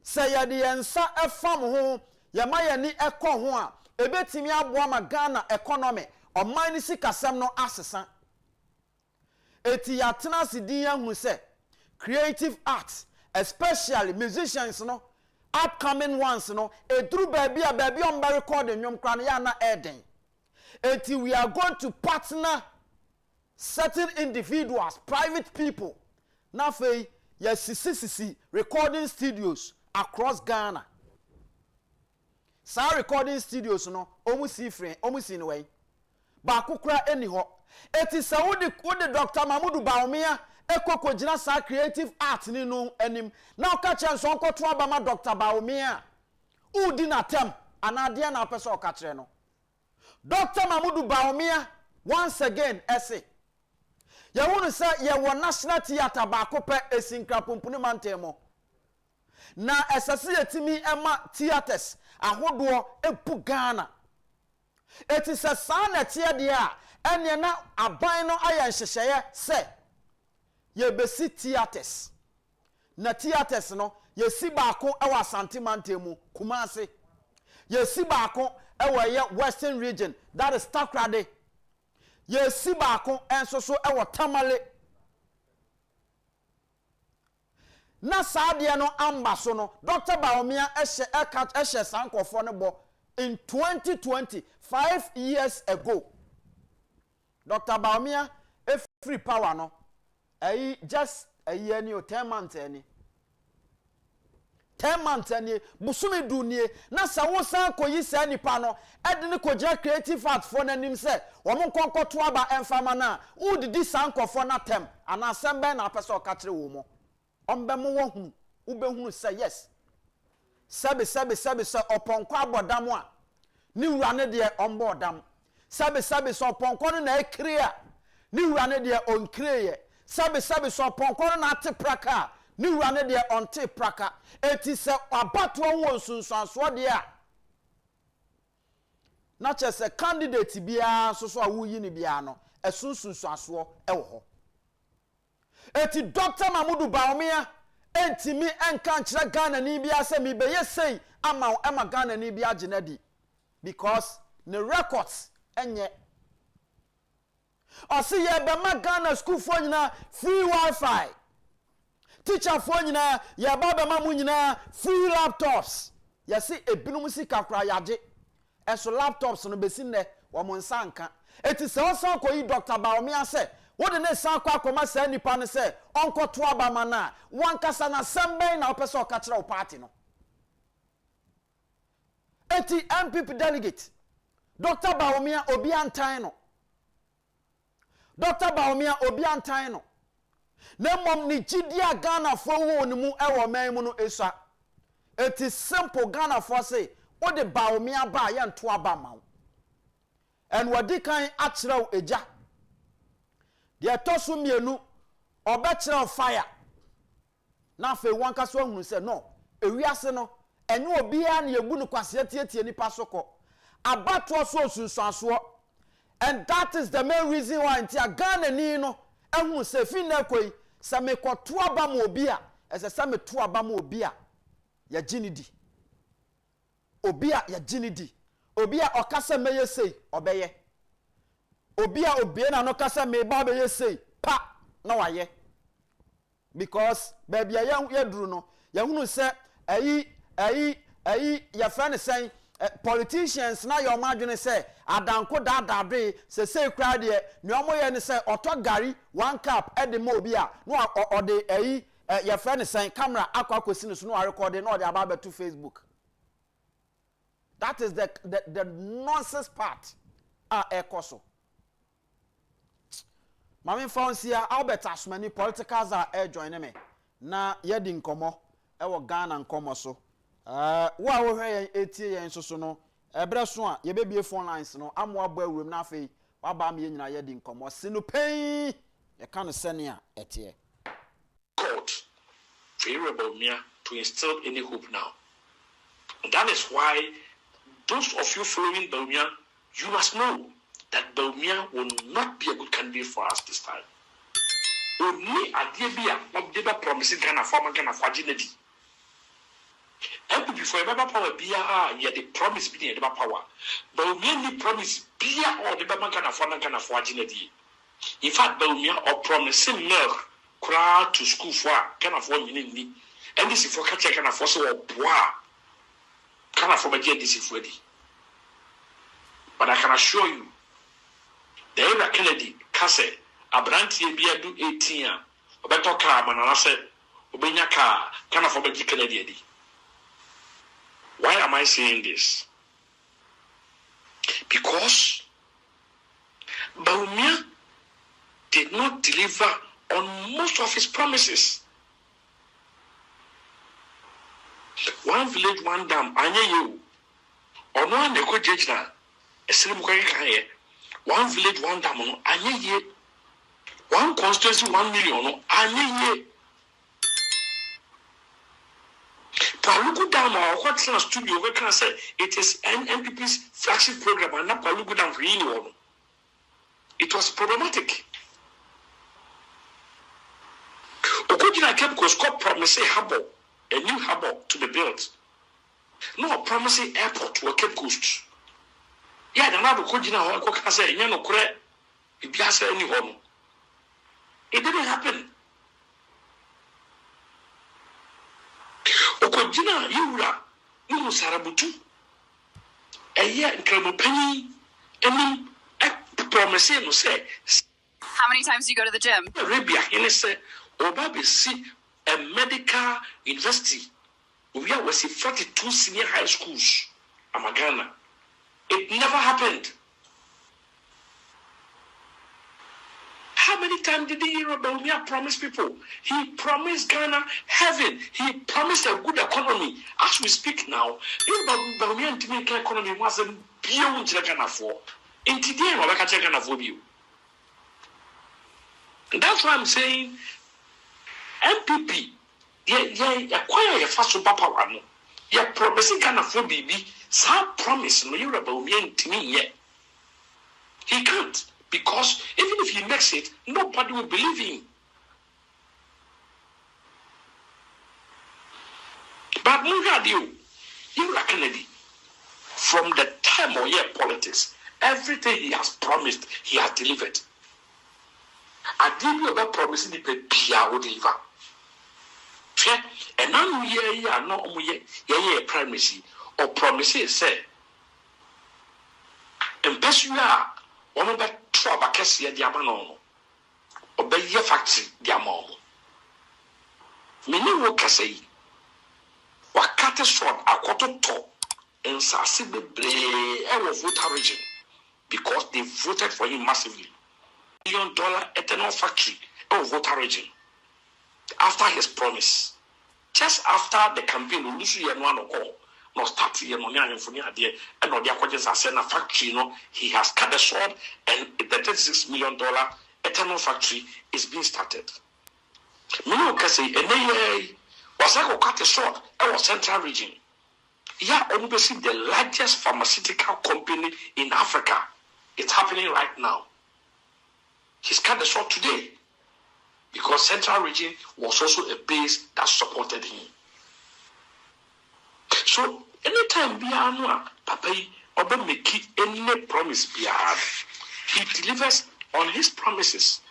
Say ya the answer a farm home, Yamaya ni a conhua, a betimia boama Ghana economy, or minus Kasam no assassin. Etia Tenas Dia who say creative arts, especially musicians, no, upcoming ones, no, a true baby on by recording Yom Kraniana Eden. Until we are going to partner certain individuals, private people. Now, yes, recording studios across Ghana. Some recording studios, no, almost free, almost in a way. Bakukra anyhow. It is a woody Dr. Mahmoud Bawumia, Eko Kojina sa creative art ni no enim. Now catch and sonko to Abama Dr. Bawumia. Who did not attempt anadeɛ na apɛ sɛ ɔka kyerɛ no Dr. Mahmoud Bawumia once again essay yɛwunu sɛ yɛwɔ national theatre baako pɛ esinkra pompuni mantemo na ɛsɛsɛ yɛtimi ɛma theatres ahodoɔ epu Ghana eti sɛ saa na tie deɛ a ɛne na aban no ayɛ nhyehyɛeɛ sɛ yɛbɛsi theatres na theatres no yɛsi baako ɛwɔ Asante Mantemu Kumasi yɛsi baako ɛwɔ yɛ Western region that is Takrade yɛsi baako ɛnso so ɛwɔ Tamale na saa deɛ no amba so no Dr. Bawumia ɛhyɛ sankɔfo no bɔ in 2020 5 years ago Dr. Bawumia free power no just a year ni o 10 months ani 10 months ani busumi dunie na sa wo san koyi sa nipa no ede ne koja creative art for nanim se wo mo konkoto aba emfama na wo didi sankofo na tem ana sembe na apese o ka kire wo mo ombe mo wo hu wo be hu se yes sebe se oponko abodam a ni wura ne de ombo odam sebe se oponko no na ekire a ni wura ne de onkire sebe so oponko no na ate praka ni wura ne de onte praka eti se abato wo nsunsuanso de a na che se candidate bia so a wo yi ni bia no esunsunsuanso e wo ho eti Dr. Mahmoud Bawumia entimi enka nkyere Ghana ni bia se mi beye sei ama Ghana ni bia genedi because the records enye osi ye be ma Ghana school fo nyina free wifi teacher fo nyina ye ba be ma mu nyina free laptops yesi ebinum sika kra yaje eso laptops no besi ne wo mo nsanka eti se osan koyi Dr. Bawumia se wo de ne san kwa akoma sa nipa ne se onkoto abama na wankasa na semben na opese o ka kire o party no eti MPP delegate Dr. Bawumia obi antan no Dr. Bawumia obi antan no na mom ni gidia Ghana fo wo ne mu e wo man mu no esua eti simple Ghana fo say wo de Bawumia ba ye nto abama and wadi kan akire eja de tosu mienu obekire fire na fe wanka so hunu se no ewiase no enye obi a na yebu no kwase tietie nipa soko abato so osunsuanso and that is the main reason why ntia Ghana ni no ehunu se fi na koi se me koto abam obi a ese se me to abam obi a ya ginidi obi a ya ginidi obi a okasa meye sei obeye obi a obie na no kasa me ba be yesei pa na waye because baby ya duru no ya hunu se ya fan sen politicians na your madwene se adanko dadade se sei kra de ne omoye ne se oto gari 1 cup e de mo obi a no ode ya fan sen camera akwakosi no so no record no ode aba to Facebook. That is the nonsense part ekoso. Mami Fonsia Albert Asmani politicals are join me. Na yedi nkomo ewo Ghana nkomo so. Wo a wo hwe etie yen so no ebre so a ye bebie phone lines no amo abo awuram na afei wa ba me nyina yedi nkomo sinu pen ye kan sene a etie. God favorable me to instill any hope now. And that is why those of you following Bawumia, you must know that Bawumia will not be a good candidate for us this time. Only Agyapong not deba promising Ghana for Ginedi. And before Baba power BR, yet the promise being the power. Bawumia ni promise BR or the Baba Ghana for Ginedi. In fact, Bawumia or promising milk crowd to school for Ghana for Minini. And this is for catching Ghana for so bois. Ghana for my this is ready. But I can assure you, the era Kennedy, Kase, Abranti Bia do 18 Obeto car, Manase, Obenya car, Ghana for my Kennedy. Why am I saying this? Because Bawumia did not deliver on most of his promises. One village, one dam, anye you. or no one go judge na a slim here. One village, one dam, and ye one constituency, 1 million, and ye. Palugu Dam or what studio we can say it is NPP's flagship program and not Palugu Dam for anyone. It was problematic. Okojina Cape Coast Corp promising harbour, a new harbour to be built. No promising airport to a Cape Coast. Yeah, the now Okojina or can say, you know, correct. It be anyone. It didn't happen. Okojina Yura, Numu Sarabutu, a year in Krabopeni, and promising to say. How many times do you go to the gym? Arabia, and say, Obabi see a medical university. We are 42 senior high schools. Amagana. It never happened. How many times did the Yoruba promise people? He promised Ghana heaven. He promised a good economy. As we speak now, Yoruba economy wasn't beyond Ghana for. In today, Ghana for you. That's why I'm saying MPP, acquire your first super one. You're promising Ghana for BB. Some promise no Yoruba yet. He can't. Because even if he makes it, nobody will believe him. But you Kennedy, from the time of your politics, everything he has promised, he has delivered. I did you ever promise the Pia would deliver. And now you are not only primacy or promises say, and Pesua. One of the trouble Cassia Diamano or the year factory Diamon. Many will say, what cut a short a quarter top and Sassy ever voter region because they voted for him massively. $1 million ethanol factory or voter region after his promise. Just after the campaign, Lucy and one of all. No start here, no near and no diaquages are sent a factory. No, he has cut the short, and the $36 million ethanol factory is being started. Many can say, and was I cut the short, our central region. Yeah, obviously the largest pharmaceutical company in Africa. It's happening right now. He's cut the short today because central region was also a base that supported him. So anytime Bianwa Papa Oba make any promise Bian, he delivers on his promises.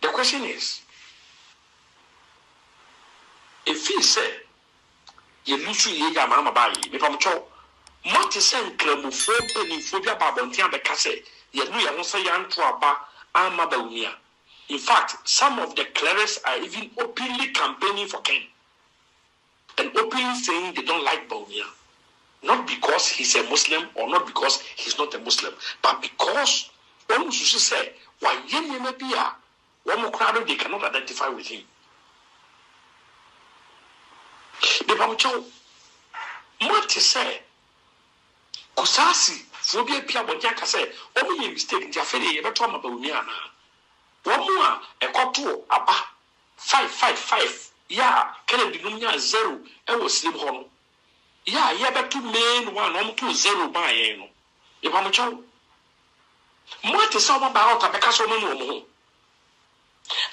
The question is, if he said you lose ye mama bayi, me pamcho, what is saying clamophobia phobia babontia bekase, ye no ya say yan aba ama baunia. In fact, some of the clerics are even openly campaigning for Ken. And openly saying they don't like Baumia. Not because he's a Muslim or not because he's not a Muslim, but because one should say, why one more crowd they cannot identify with him. The Bamucho, what to say? Kusasi, phobia Pia Bonjaka said, only a mistake in Jaffe, ever told about Baumia. One more, a quarto, aba, 555. Yeah, Kennedy Lumia 0, I was slim horn. Yeah, but 2 main 1 2 0 by you. If I'm a child, what is all about a Picasso no?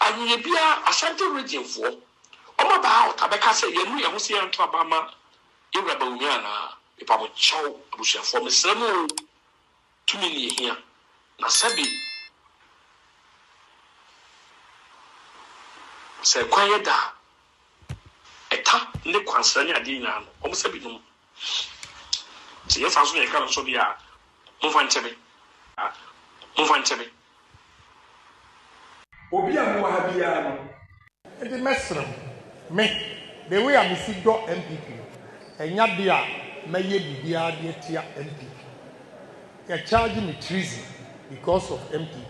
And you be a central region for all about a Picasso, you know, you see on Trabama, you rebel Yana, if I'm a child, I shall form a sermon 2 million here. Nasabi say, quiet da. Eta ne kwansani ade nyina no omo sabi no se yefa so ne ka so bia mo fa ntebe obi a mo ha bia no e di mesrem me the way I see do MPP enya de a maye bibia de tia MPP they charge me treason because of MPP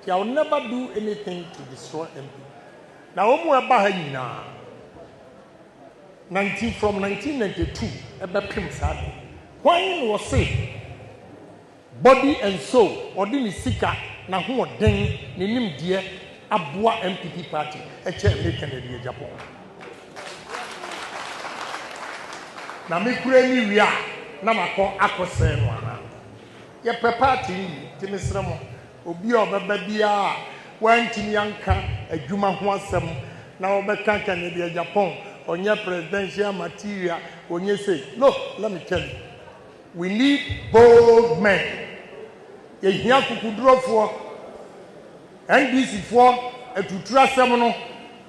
I will never do anything to destroy MPP now omo e ba ha nyina from 1992 ɛbɛpem saa de wɔn wɔ se body and soul ɔde ne sika na hoɔden ne nimdeɛ aboa MPP party ɛkyɛ American ɛdi Agyapong na me kura ni wia na makɔ akɔsɛn no ana yɛpɛ party yi te mesrɛ mo obi a ɔbɛba biara wantimi anka adwuma ho asɛm na ɔbɛka ka ne de Agyapong onye presidential material onye say look let me tell you we need bold men yehia kukudurofo NDC for etutura asɛm no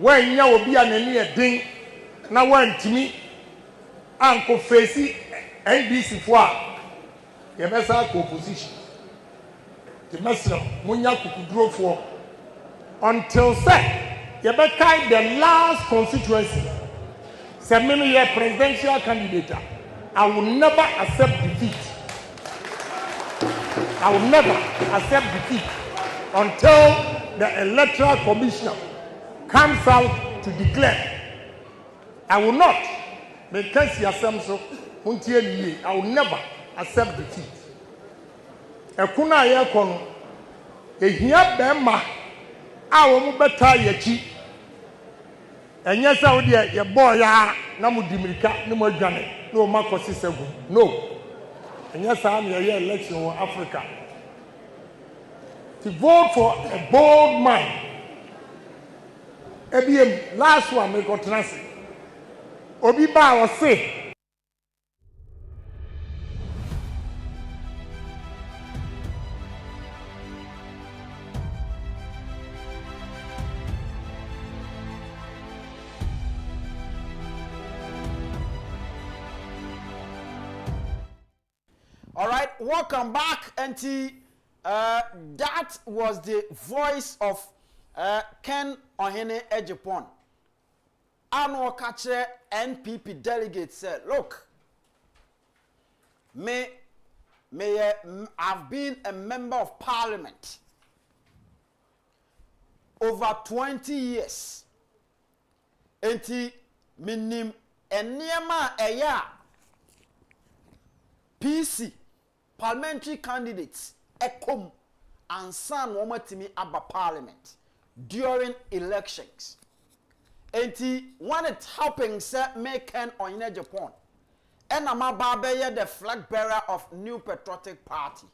wanya obi a nani edin na wantimi anko face NDC for a yebesa ko opposition the mesra munya kukudurofo until say yebeka the last constituency say me a presidential candidate I will never accept defeat. I will never accept defeat until the electoral commissioner comes out to declare. I will not make I will never accept defeat. Ekuna ye kono ehia bema a wo mu beta yachi enye sa wo de ye boy ya na mu dimirika ne mu adwane no makosi segu no enye sa na ye election in Africa to vote for a bold man ebiem last one me go transi obi ba wo say All right, welcome back, Auntie. That was the voice of Ken Ohene Agyapong. Annual catcher NPP delegate said, look, I've been a member of parliament over 20 years. Auntie, minim enyema eya PC parliamentary candidates ekom ansan womatimi aba parliament during elections. Enti when it happens say make Ken Ohene Agyapong and Amababeye the flag bearer of New Patriotic Party.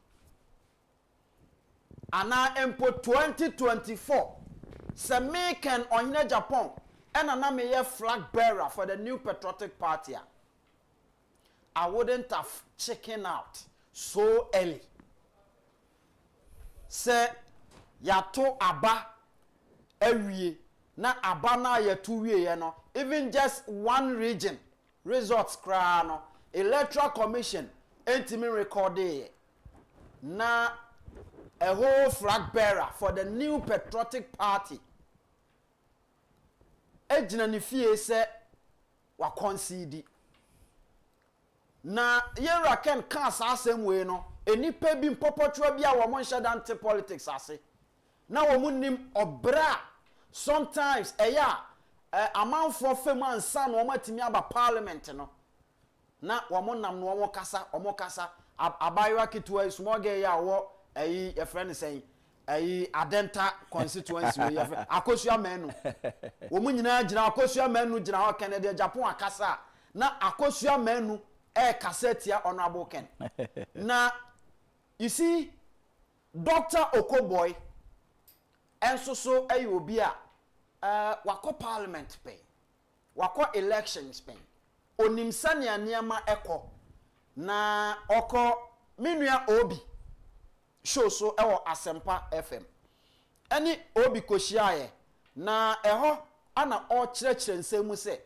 Ana empo 2024 say make Ken Ohene Agyapong and anameye flag bearer for the New Patriotic Party. I wouldn't have checking out so early. Say yato aba ewie na aba na yetu wie no even just one region results kra no electoral commission entimi recorded na a whole flag bearer for the New Patriotic Party ejina ni fie se wa concede na yera ken kan sa asem we no enipa bi mpopotro bia wo mo nhye dante politics ase na wo munim obra sometimes eya amanfo fem ansa no matimi aba parliament no na wo mo nam no wo kasa abayewa kitwa small girl ya wo eyi e friend say eyi adenta constituency we akosua menu wo mu nyina gina akosua menu gina ho Kennedy Agyapong akasa na akosua menu kassetia honorable Ken. Now, you see, Dr. Okoboy, and so ayobia, wako parliament pay, wako elections pay, onimsania niyama eko, na oko minua obi, show so ewo Asempa FM. Any obi koshiaye, na eho, ana o chire nsemu se,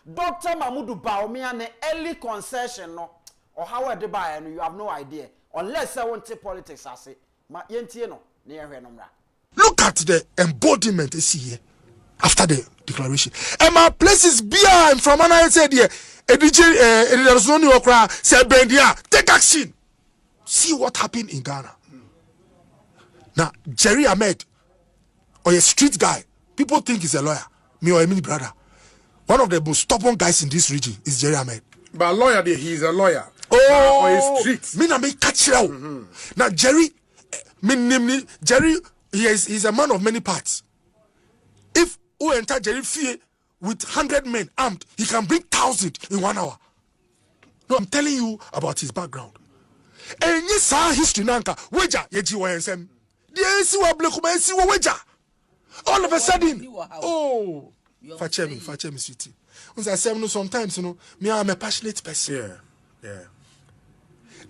Dr. Mahmudu Bawumia ne early concession no or how de buy and you have no idea unless I want to politics I say ma yentie no ne yehwe no mra. Look at the embodiment is here after the declaration. And my places beer from an I said here edizoni okra say bendia take action. See what happened in Ghana. Now Jerry Ahmed or a street guy, people think he's a lawyer, me or Emily brother. one of the most stubborn guys in this region is Jerry Ahmed. But lawyer, he's a lawyer. Oh, or he's strict. Me na me catch you. Now Jerry, Jerry, he's a man of many parts. If we enter Jerry Fie with 100 men armed, he can bring 1,000 in 1 hour. No, I'm telling you about his background. And yes, our history nanka weja yeji wansem. The NC wa bleku ma NC wa weja. All of a sudden, oh, fache me sweetie. Unza say no sometimes you know, me I'm a passionate person. Yeah.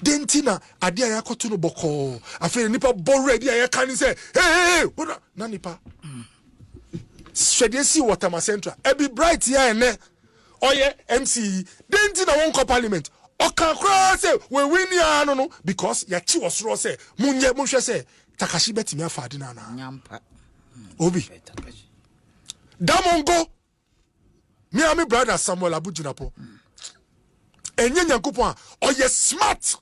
Dentina ade aya koto no boko. Afere nipa borre ade aya kan say, hey, what na nipa. Swede si Waterma Central. Ebi bright here ene. Oye MC. Dentina won ko parliament. Okan kra say we win ya no because ya chi osoro say munhwe say Takashi betimi afade na na. Nyampa. Obi. Damongo. Me and my brother Samuel Abujinapo. Enye Nyankopon oye smart.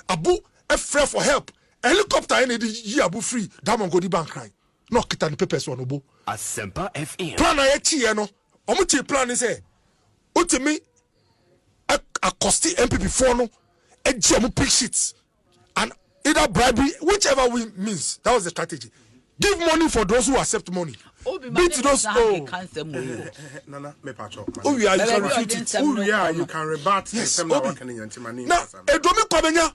Abu afraid for help. Helicopter any di Abu free. Damongo di bank cry. No kita ni papers one obo. Asempa FM. Plan na ye no. Omo ti plan ni say utimi acosti MPP for no eji omo pick sheets and either bribery, whichever we means. That was the strategy. Give money for those who accept money. Beat those. Nana, me pacho. Oh, yeah, you can refute it. Oh, yeah, you can rebut. Yes, Now, Edomi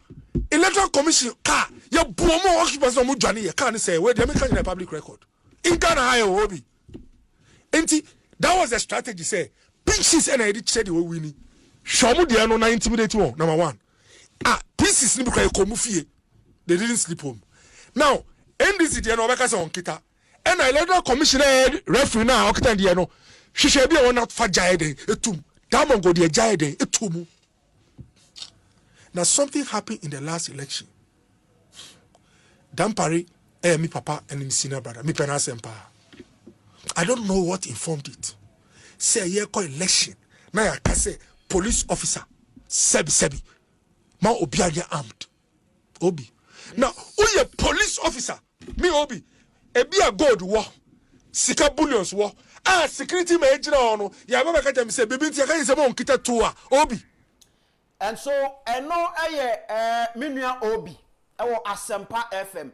Electoral Commission car. Ya buomo occupants no mujani. Ya can't say where they make a public record. In Ghana, high Obi. That was the strategy. Say pieces and I did say they were winning. Shamu they are no intimidate one. Number one. Pieces ni buka komufie. They didn't sleep home. Now, NDC they no beka say on kita. And I electoral commissioner referee now okita dey no. Hwehwe bi won fa jae den etum. Damon go dey jae den etum. Now something happened in the last election. Dampari me papa and my senior brother, me penasempa. I don't know what informed it. Say ye ko election. Na ya ka say police officer sebi. Ma obi are armed. Obi. Now, who a police officer? Me Obi. Ebi a gold war. Sika bullions war. Security may no. Ya baba ka dem say bibi ntia ka say mo nkita toa. Obi. And so eno minua Obi. Ewo Asempa FM.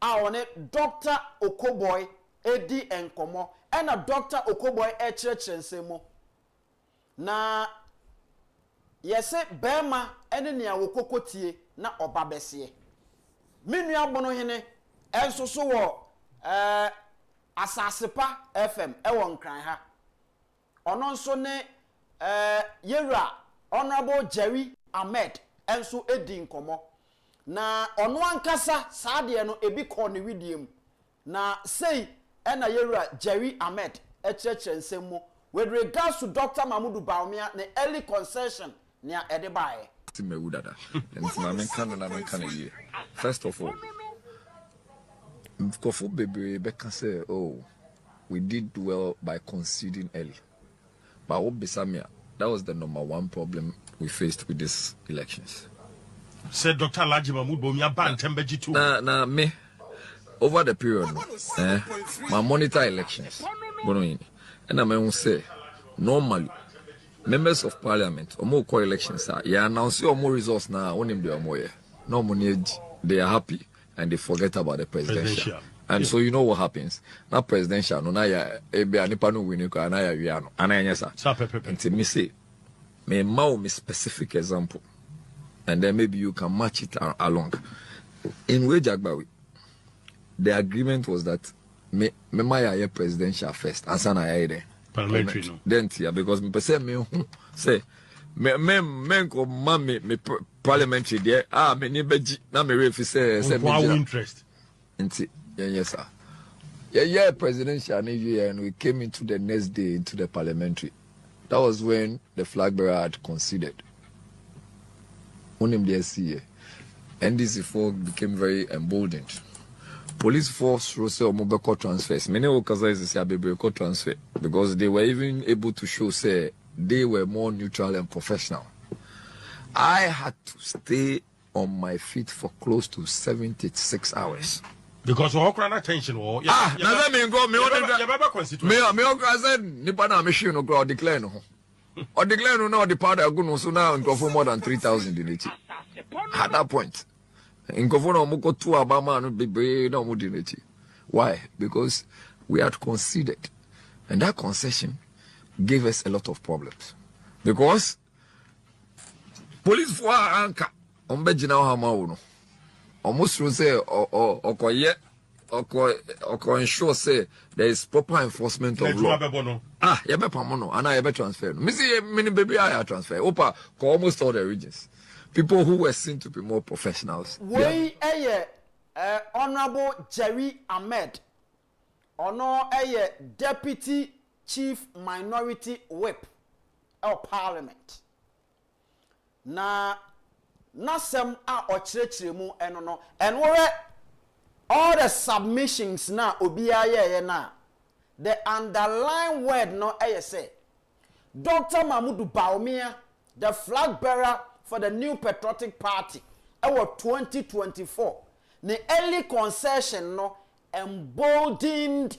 On it Dr. Okoboy Edi Nkomo. And a Dr. Okoboy nsemo. Na yese bema ene nia wokokotie na obabesie. Minua bono hene enso so wo Asasepa FM ewo nkran ha. Ono nso ne Yera Honorable Jerry Ahmed enso edi nkomo. Na ono ankasa saade no ebi ko ne widiem. Na sei ena Yera Jerry Ahmed nsemo with regards to Dr. Mahmoud Bawumia ne early concession near Edebaye. First of all, Kofu Baby Becca say, oh, we did well by conceding early. But Obisamia, that was the number one problem we faced with these elections. Said Dr. Laji Mahmoud Bawumia ban Tembeji too. Nah, me over the period, my monitor elections, and I may say normally. Members of Parliament, or more co-elections, announce your more results now. No money, they are happy and they forget about the presidential. And so you know what happens. Now presidential, no, now nipanu winiko, anaya wiano, anaya sa. And me say, me specific example, and then maybe you can match it along. In Wejagbawi, the agreement was that me my presidential first, and sana there. Parliamentary no. Then because me say me say me ko me parliamentary there me ni beji na me refi say me interest. Yes sir. Yeah presidential and we came into the next day into the parliamentary. That was when the flag bearer had conceded. Unim DSC NDC4 became very emboldened. Police force Rose Omobeko transfers. Many occasions say Abebeko transfer because they were even able to show say they were more neutral and professional. I had to stay on my feet for close to 76 hours. Because we all attention. Now let me go. Me said nipa na me share no go declare no. Or declare no now the powder go no so now in for more than 3,000 in it. At that point, in go no mo go to Abama no be no mo in it. Why? Because we had conceded, and that concession gave us a lot of problems. Because police for anchor on Bejina Hamauno. Almost to say or ensure say there is proper enforcement of law. Pamono, and I transfer. Missy many baby I transfer. Opa almost all the regions. People who were seen to be more professionals. We Honorable Jerry Ahmed, Deputy Chief Minority Whip of Parliament. Na Nasem a ochirechire mu eno no and all the submissions na obiya ye na the underlying word no say Dr. Mahmoud Bawumia, the flag bearer for the New Patriotic Party, our 2024. The early concession no emboldened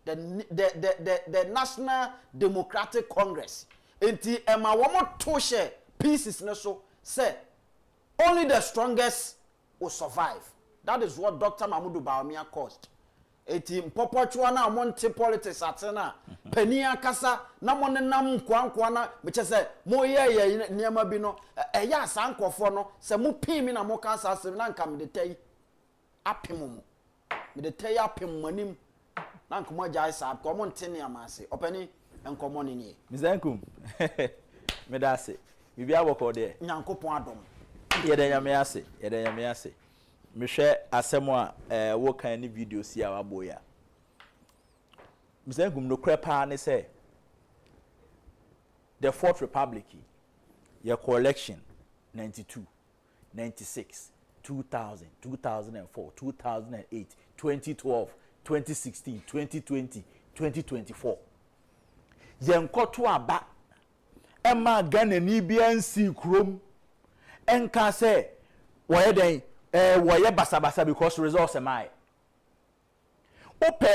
the National Democratic Congress. Inti ema womo toshe pieces no so say only the strongest will survive. That is what Dr. Mahmoud Bawumia caused. Eti mpopotwa na monte politics atena penia kasa na monne nam kwankwa na meche se mo ye niema bi no eya asankofo no se mo pin mi na mo kansa se na nka me de tai apem mo me de tai apem manim na nka mo jai sa ko mo ntene amase opani enkomo ne nie Nkum me da se bibi aboko de nyankopon adom yede nyame ase me hwe asemo a wo kan ni video si a waboya Nkum no krepa ne say the Fourth Republic your collection 92 96 2000 2004 2008 2012 2016 2020 2024 yenkoto aba ema Ghana ni bia nsi krom enka say woye den woye basabasa because results am I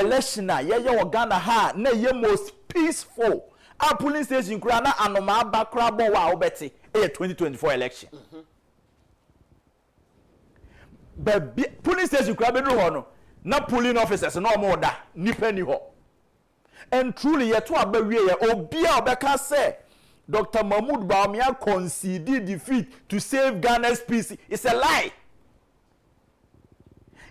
election na ye Ghana ha na ye most peaceful a polling station kura na anoma bakra bo wa obeti 2024 election but polling station kura be do ho no na polling officers no mo da nipa ni ho and truly ye to abawie ye obi a obeka say Dr. Mahmoud Bawumia conceded defeat to save Ghana's peace. It's a lie.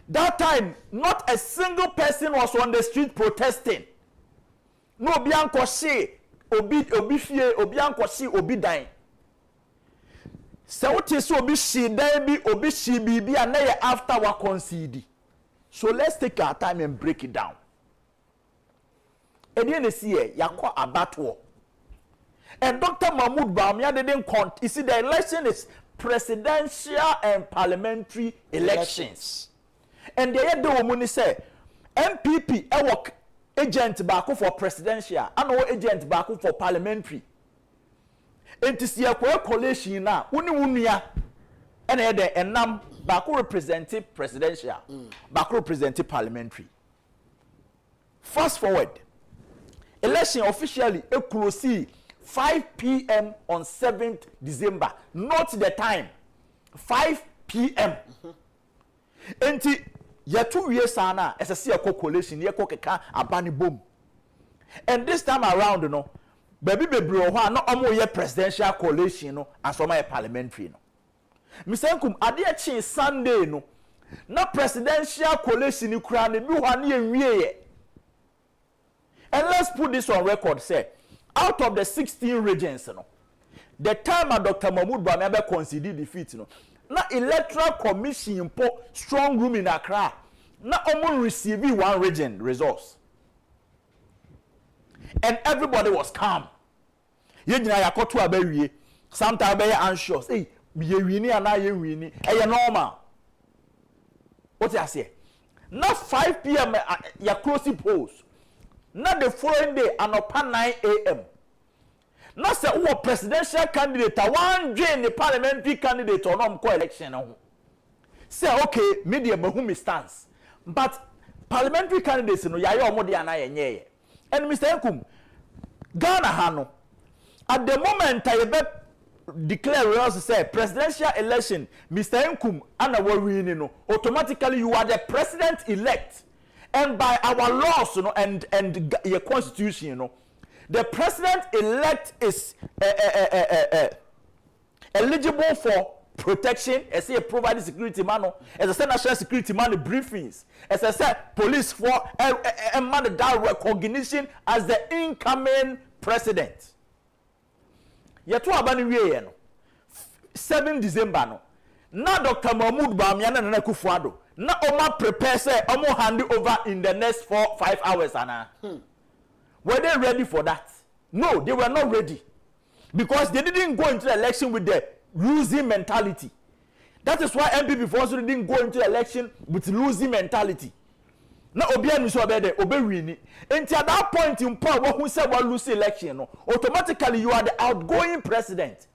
That time, not a single person was on the street protesting. No bianco she, obi fie, obianco she, obi dying. So what is obi she dying be obi she be and after we concede. So let's take our time and break it down. And then you see yakwa abatwo. And Dr. Mahmoud Bawumia didn't count. You see, the election is presidential and parliamentary elections. And the head of the say, MPP, I work agent back for presidential, and no agent back for parliamentary. And to see a coalition now, unia, and and nam back represented presidential, back represented parliamentary. Fast forward, election officially a close 5 p.m. on 7th December. Not the time. 5 p.m. Enti ya 2 years sana as a see a coalition ye keka abani boom. And this time around no baby bro no omo ye presidential coalition no and some parliamentary no. Nkum ade chin Sunday no na presidential coalition ni kura ne bi ho na ye. And let's put this on record say out of the 16 regions, the time Dr. Mahmoud Bawumia conceded defeat, na electoral commission po strong room in Accra, na almost receiving one region results, and everybody was calm. You know, I got to a very sometimes very anxious. Hey, ye winning and I winning. Hey, normal. What I say? Now 5 p.m. You close the polls. Not the following day and upon 9 a.m. Not say who presidential candidate, one drain the parliamentary candidate or no election. Say okay, media mahumi stance. but parliamentary candidates no yaye omo de ana yenye. And Mr. Nkum, Ghana hano at the moment I declare results say presidential election, Mr. Nkum and our winning no, automatically you are the president elect. And by our laws, you know, and your constitution, you know, the president elect is eligible for protection, as a provided security man, as a national security man briefings, as I said, police for a man that recognition as the incoming president. Yetu abani wiye no 7 December no na Dr. Mahmoud Bawumia na akufo-addo na oma prepare say omo hand over in the next 4-5 hours ana. Were they ready for that? No, they were not ready, because they didn't go into the election with the losing mentality. That is why MPP also didn't go into the election with losing mentality. Na obianu so obede obewini. Until at that point in power who said we lose election no, automatically you are the outgoing president.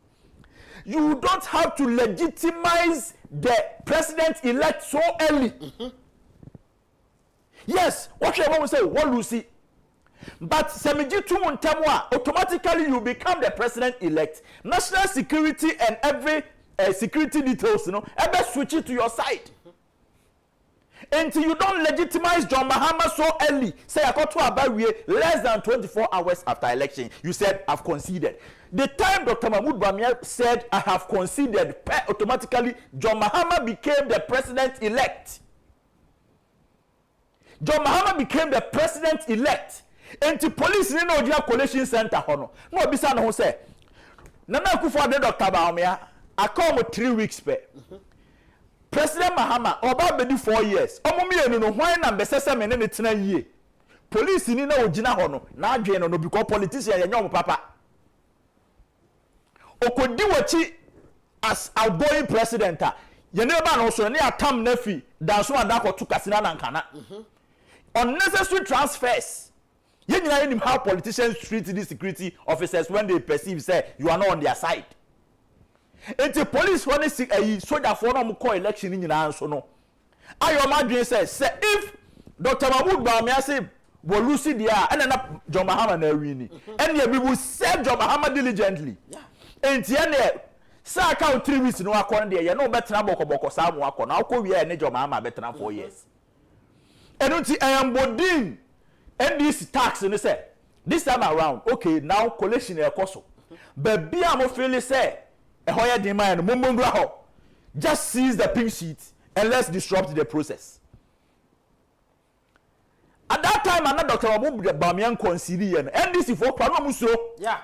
You don't have to legitimize the president elect so early. Yes, what you want to say what Lucy. But automatically you become the president elect. National security and every security details, you know, ever switch it to your side. Until you don't legitimize John Mahama so early, say I got to about less than 24 hours after election, you said I've conceded. The time Dr. Mahmoud Bawumia said I have conceded, automatically John Mahama became the president elect. John Mahama became the president elect. And the police in the collation center hono. No bisa no say. Nana akufo-addo Dr. Bawumia, I come with 3 weeks pe. President Mahama oba bedi 4 years. Omo mienu no hwan na mbesese me ne tena yie. Police ni na ogina hono na adwen no because politician ye nyom papa. Okodi wachi as outgoing president ye ne ba no so ne atam na fi danso adako to kasina na nkana. Unnecessary transfers. You know how politicians treat these security officers when they perceive say you are not on their side. It's the police when they soldier for no call election in answer no. I imagine say if Dr. Mahmoud Bawumia say we lose there and then John Mahama na win and we will serve John Mahama diligently. Yeah. And the say account 3 weeks no akon there you no better na boko sa mo akon na akọ wi e ne John Mahama better na 4 years. And until I am bodin and this tax and they say this time around okay now collection e koso but be am feel say e hoya demand mumbungra ho just seize the pink sheet and let's disrupt the process. At that time another Dr. Bawumia consider and this for kwa no musro yeah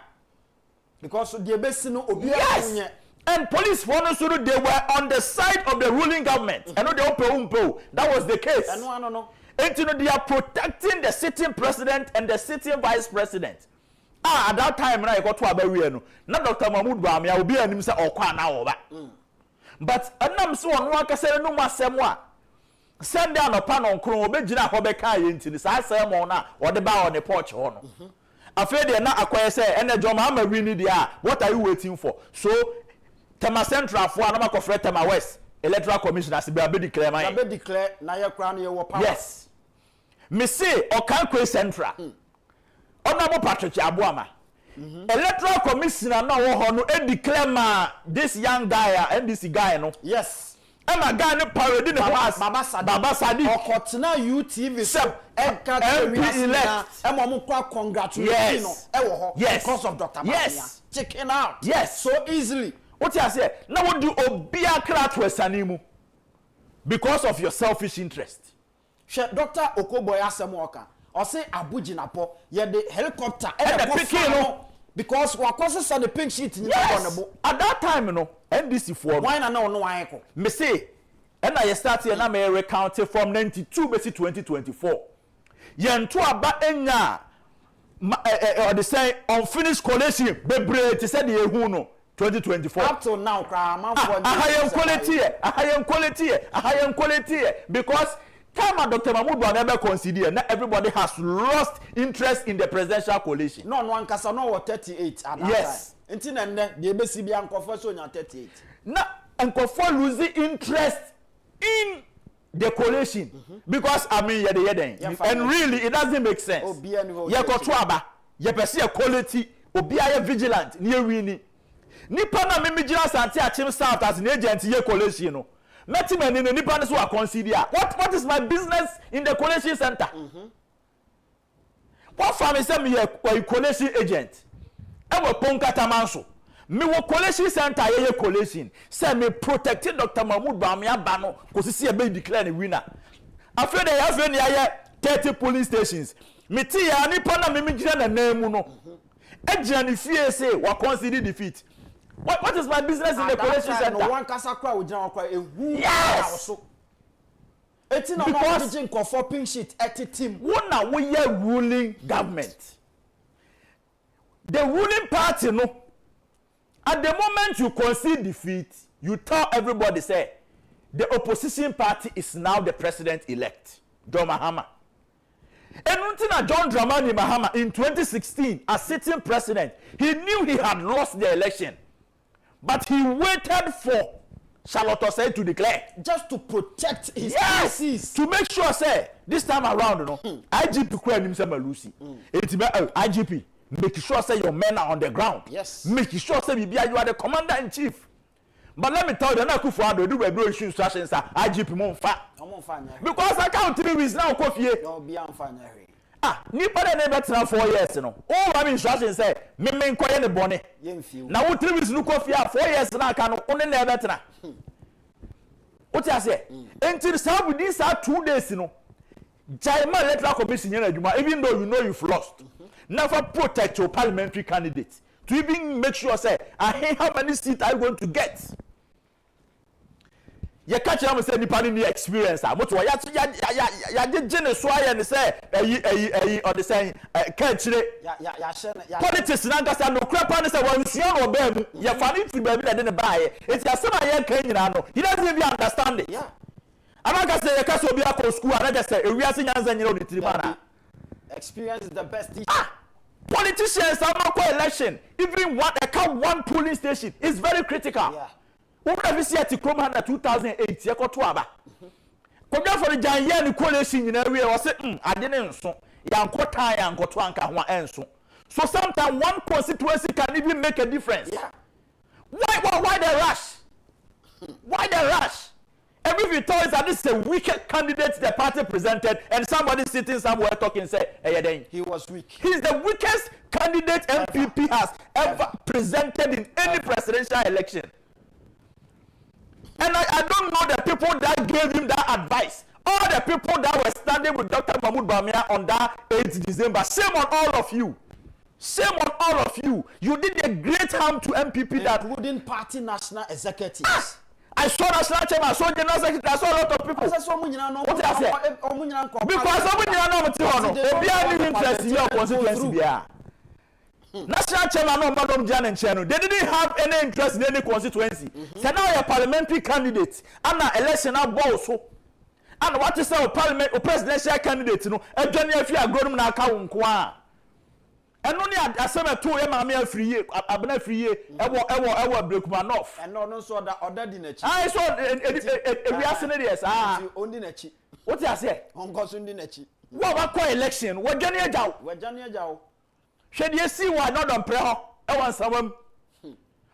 because the best no obi yes. And police for no so they were on the side of the ruling government and no they umpo that was the case. No. And you know they are protecting the sitting president and the sitting vice president. At that time na I got to abawi no. Na Dr. Mahmoud Bawumia obi anim say okwa na oba. But anam so ono akase no masem a send down upon on kron obegina ho beka ye ntini sa asem on na ode ba on the porch ho no. Afraid they na akoye say ene John Mahama win there. What are you waiting for? So Tema Central for na makofre Tema West Electoral Commission as be declare my be declare na ye kra na ye wo power. Yes. Me say Okankwe Central. Honorable Patrick Abuama. Electoral Commissioner na wo ho no e declare ma this young guy and this guy no. Yes. E ma guy no parade ne house. Baba Sadi. Okotena UTV so MP elect. E mo kwa congratulate no e wo ho because of Dr. Bawumia. Yes. Chicken out. Yes. So easily. What you say? Now what do obia kra to esanimu? Because of your selfish interest. Dr. Okoboy Asemoka or say Abujinapo, ye the helicopter and the picking no because what causes on the pink sheet in yes. At that time, you know, NDC for why no echo. Me say, and I start here now may recount from 92 to 2024. Yen to aba enya or the say unfinished collation bebre to say the ehuno 2024 up to now high quality because time Dr. Mahmoud Bawumia consider now everybody has lost interest in the presidential coalition. No one kasa no 38 at that yes. time. Until then the BCB and confession 38. Now and losing interest in the coalition because I mean and really it doesn't make sense. Yeah, kotuaba. Yeah, perceive a quality. Obiya vigilant. Near winning. Nipa na me vigilance anti achim South as an agent ye coalition no. Metimen in the Nipa so are consider. What is my business in the coalition center? What family say me a coalition agent? I will ponkata manso. Me wo coalition center ye coalition. Say me protecting Dr. Mahmoud Bawumia Bano because see a be declare a winner. After they have any 30 police stations. Me ti ya nipa na me vigilance na name no. Agent if you say we consider defeat. What is my business in the coalition center? No one kasakwa ujina kwa yes. Eti na ma origin for pink sheet team. One na we ruling government. The ruling party no. At the moment you concede defeat, you tell everybody say the opposition party is now the president-elect, John Mahama. And until John Dramani Mahama in 2016 as sitting president, he knew he had lost the election. But he waited for Charlotte Osei to declare. Just to protect his policies. To make sure, say, this time around, you know, IGP Kwen himself Lucy. IGP, make sure, say, your men are on the ground. Yes. Make sure, say, you are the commander-in-chief. But let me tell you, akufo-addo do we issue instructions, IGP Monfa. Because I can't 3 weeks now, Kofi. Nipa de never tell 4 years, you know. All my instructions say, me nkoye ne bone. Now 3 weeks no Kofi 4 years na can only never tell. What you say? Until some within 2 days, you know. Jaima electoral commission even though you know you've lost. Never protect your parliamentary candidate. To even make sure, say, how many seats are you going to get? You catch them and say, you need experience. But what you did, Jenny Swire and say, or the saying, Kencity politics, and understand no crap on this one, you or them, you're funny to be that didn't buy it. It's just some young Kenyan, he doesn't even understand it. Yeah. I'm not going to say, a castle be a school, and I just say, we are seeing as you know the Tribana. Experience is the best teacher. Politicians are not for election. Even one polling station is very critical. Yeah. What have you seen at Chroma 2008? You got to have. Come down for the giant coalition in area. I said, I didn't so. Young Kota and Kotwanka one enso. So sometimes one constituency can even make a difference. Yeah. Why the rush? Why the rush? Every thought that this is a wicked candidate the party presented, and somebody sitting somewhere talking say, hey, he was weak. He's the weakest candidate MPP has ever presented in any presidential election. And I don't know the people that gave him that advice. All the people that were standing with Dr. Mahmoud Bawumia on that 8th December. Shame on all of you. Shame on all of you. You did a great harm to MPP that including party national executives. I saw national chairman, I saw general secretary, I saw a lot of people. What did I say? Because someone no interest in your constituency. National chairman no Madam Jan and Cheno. They didn't have any interest in any constituency. So now you're a parliamentary candidate and an election now so. And what is our parliament or presidential candidate? You know, a Johnny if you are grown na account kwa. And only I said to him, I'm free, I'm not free, I will break my off. And no, so that other dinner. I saw a reaction. Yes, only nechi. What I say? Uncle Sundinechi. What election? What Johnny Jow? What Johnny Jow? Should you see why not on prayer? I want someone.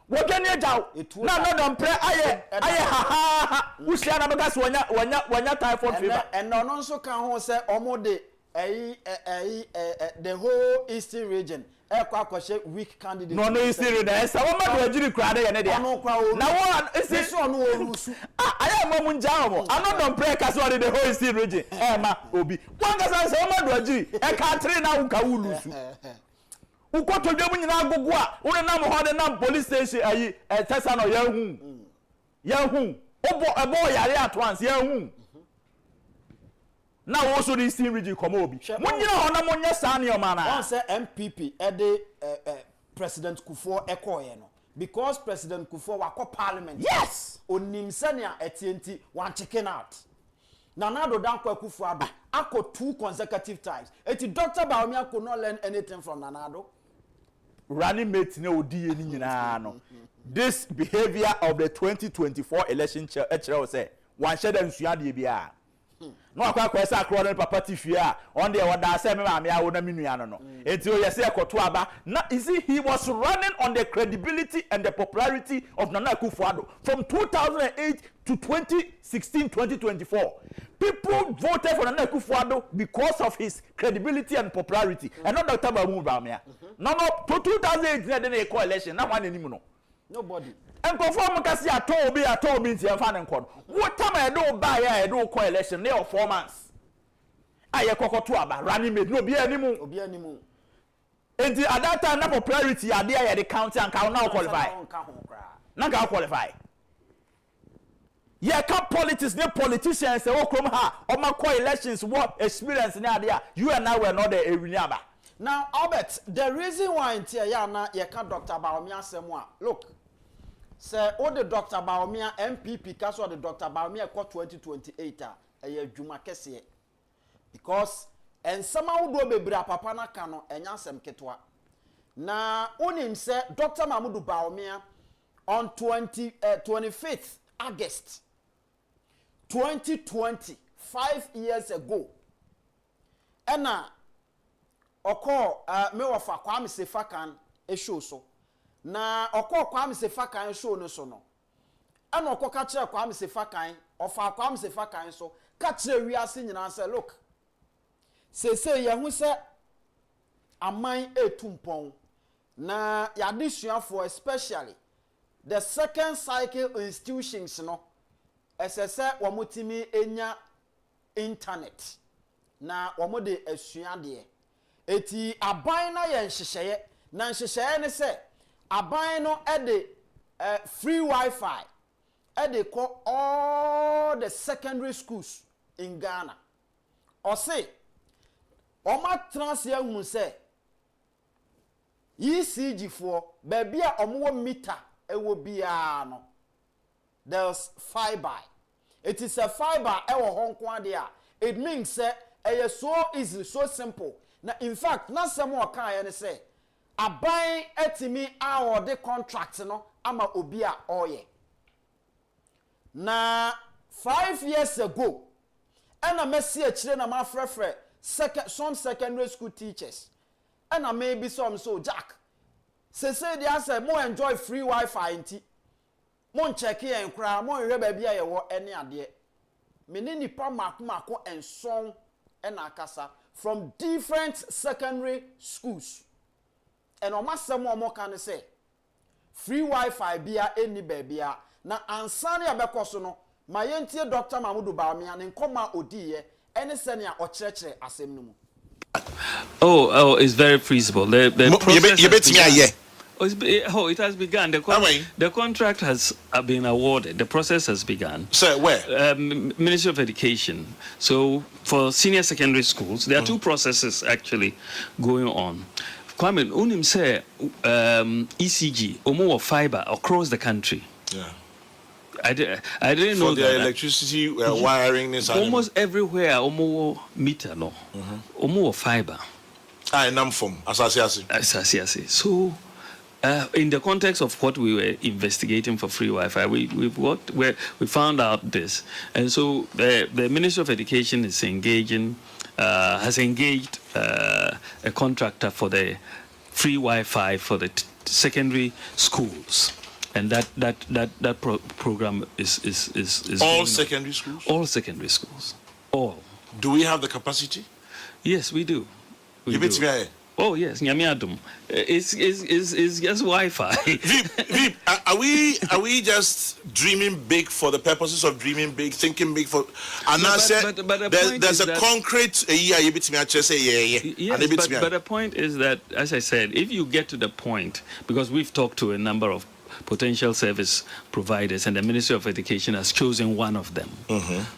What Johnny Jow? Not on prayer. I who shall not pass when you typhoid fever. And no, also can say almost the whole eastern region. Weak candidate. No, eastern region. Someone might be crowded and now one is this one who I am a Munjamo. I'm not on prayer because the whole eastern region. Emma Obi. One can say, I can't train now. Kaulu. Who got to do in Agua? Who the number of the police station? A Tessan or Yahoo. A boy at once. Yahoo. Now also the Eastern region come over. When you know how much son your man. I say MPP ede President Kufuor ekoyeno because President Kufuor wako parliament. Yes. Onim senia etienti one chicken out. Nanado danko Akufo-Addo ako 2 consecutive times. Eti Dr. Bawumia could not learn anything from Nanado. Running mate no di no. This behavior of the 2024 election say one share them suya di bia. no akwa kwesa akro no papa tifia on the wada say me maame awo na menua no no enti o yesi ekoto aba na is he was running on the credibility and the popularity of Nana Akufo-Addo from 2008 to 2016-2024 people voted for Nana Akufo-Addo because of his credibility and popularity and not Dr. Mahmoud Bawumia no to 2008 na dey election na one anim no nobody and conform kasi ato bi nti emfa ne nkɔ what time I do buy ya do call election near 4 months aye kokoto aba running mate no obi animu enti at that time na popularity ade ya the county and can now qualify na can qualify yeah can politics ne politicians say okrom ha o ma call elections what experience ne ade you and I were not the ewini aba now Albert the reason why ntia ya na ye ka Dr. Bawumia asem a look say all the Dr. Bawumia MPP kaso the Dr. Bawumia ko 2028 a ye adwuma kese because ensama wodo bebra papa na ka no enya asem ketwa na onim say Dr. Mahmoud Bawumia on 25th August 2020 5 years ago ena oko me wafa Kwame Sefakan e show so na okọ Kwame Sefakan show no so no ana okọ ka kire Kwame Sefakan ofa Kwame Sefakan so ka kire wiase nyina say look say ye hu say aman etumpon na yade suafo especially the second cycle institutions no esese womotimi enya internet na womode asua de eti aban na ye nhyehyeye na nhyehyeye ne say aban no ede free Wi-Fi ede call all the secondary schools in Ghana or say oma transia hu say ECG for baby a omo meter ewo bia no there's fiber it is a fiber ewo honko ade a it means say e so easy so simple na in fact na some o kan ye ne say aban etimi a the contract no ama obi a oye na 5 years ago ena mesi a chire na ma frefre some secondary school teachers ena maybe some so Jack say they say mo enjoy free Wi-Fi nti mo check here nkra mo hwe ba bia ye wo ene ade meni nipa mako enson ena akasa from different secondary schools and o masem o mo kan say free Wi-Fi bia eni ba bia na ansane abekoso no ma yentie Dr. Mahmoud Bawumia ne nkoma odiye ene sene a o kirekire asem no mu. Oh, it's very feasible. The it has begun. The contract has been awarded. The process has begun. So where? Ministry of Education. So for senior secondary schools, there are two processes actually going on. Kwame, unim say ECG, omo fiber across the country. Yeah. I didn't know for the electricity wiring is almost everywhere omo meter no omo fiber Nkum asasiasi so in the context of what we were investigating for free Wi-Fi we found out this, and so the Ministry of Education is has engaged a contractor for the free Wi-Fi for the secondary schools. And that program is all secondary schools. All secondary schools. All. Do we have the capacity? Yes, we do. Oh yes, Nyamiadum. It's just Wi-Fi. Veep, are we just dreaming big for the purposes of dreaming big, thinking big for? And I said there's a concrete. Yes, but the point is that, as I said, if you get to the point, because we've talked to a number of potential service providers, and the Ministry of Education has chosen one of them,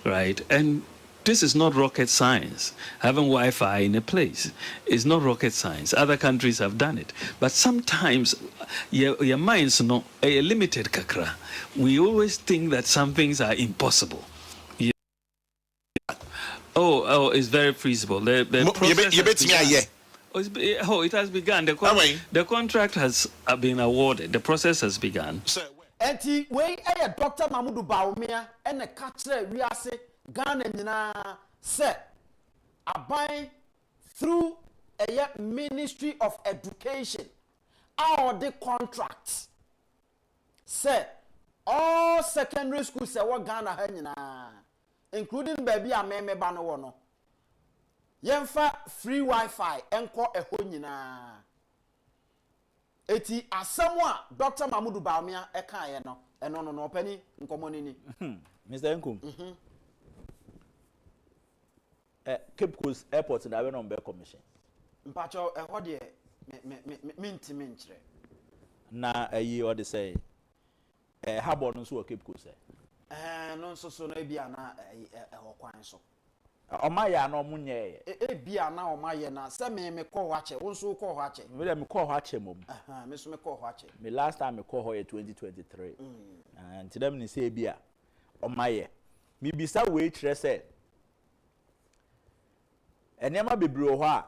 right? And this is not rocket science. Having Wi-Fi in a place is not rocket science. Other countries have done it. But sometimes your minds not a limited kakra. We always think that some things are impossible. Oh, it's very feasible. The process it has begun. The contract has been awarded. The process has begun. Enti we Dr. Mahmoud Bawumia ene ka kire wiase Ghana nyina say aban through a Ministry of Education all the contracts say all secondary schools say what Ghana ha nyina including baby ameme ba no wo no yemfa free Wi-Fi enko eho nyina eti asamwa Dr. Mamudu Bawumia eka ye no eno no opani nkomo ni Mr. Nkum Cape Coast Airport na we no be commission mpacho eho de me nchire na ayi o de say habo no so Cape Coast no so no bia na eho kwan so omaya na omunye bia na omaye na se me ko ho ache wonso ko ho ache me ko ho ache mom me so me ko ho ache me last time me ko ho 2023 and them ni say bia omaye me bisa we kire say enema bebre ho a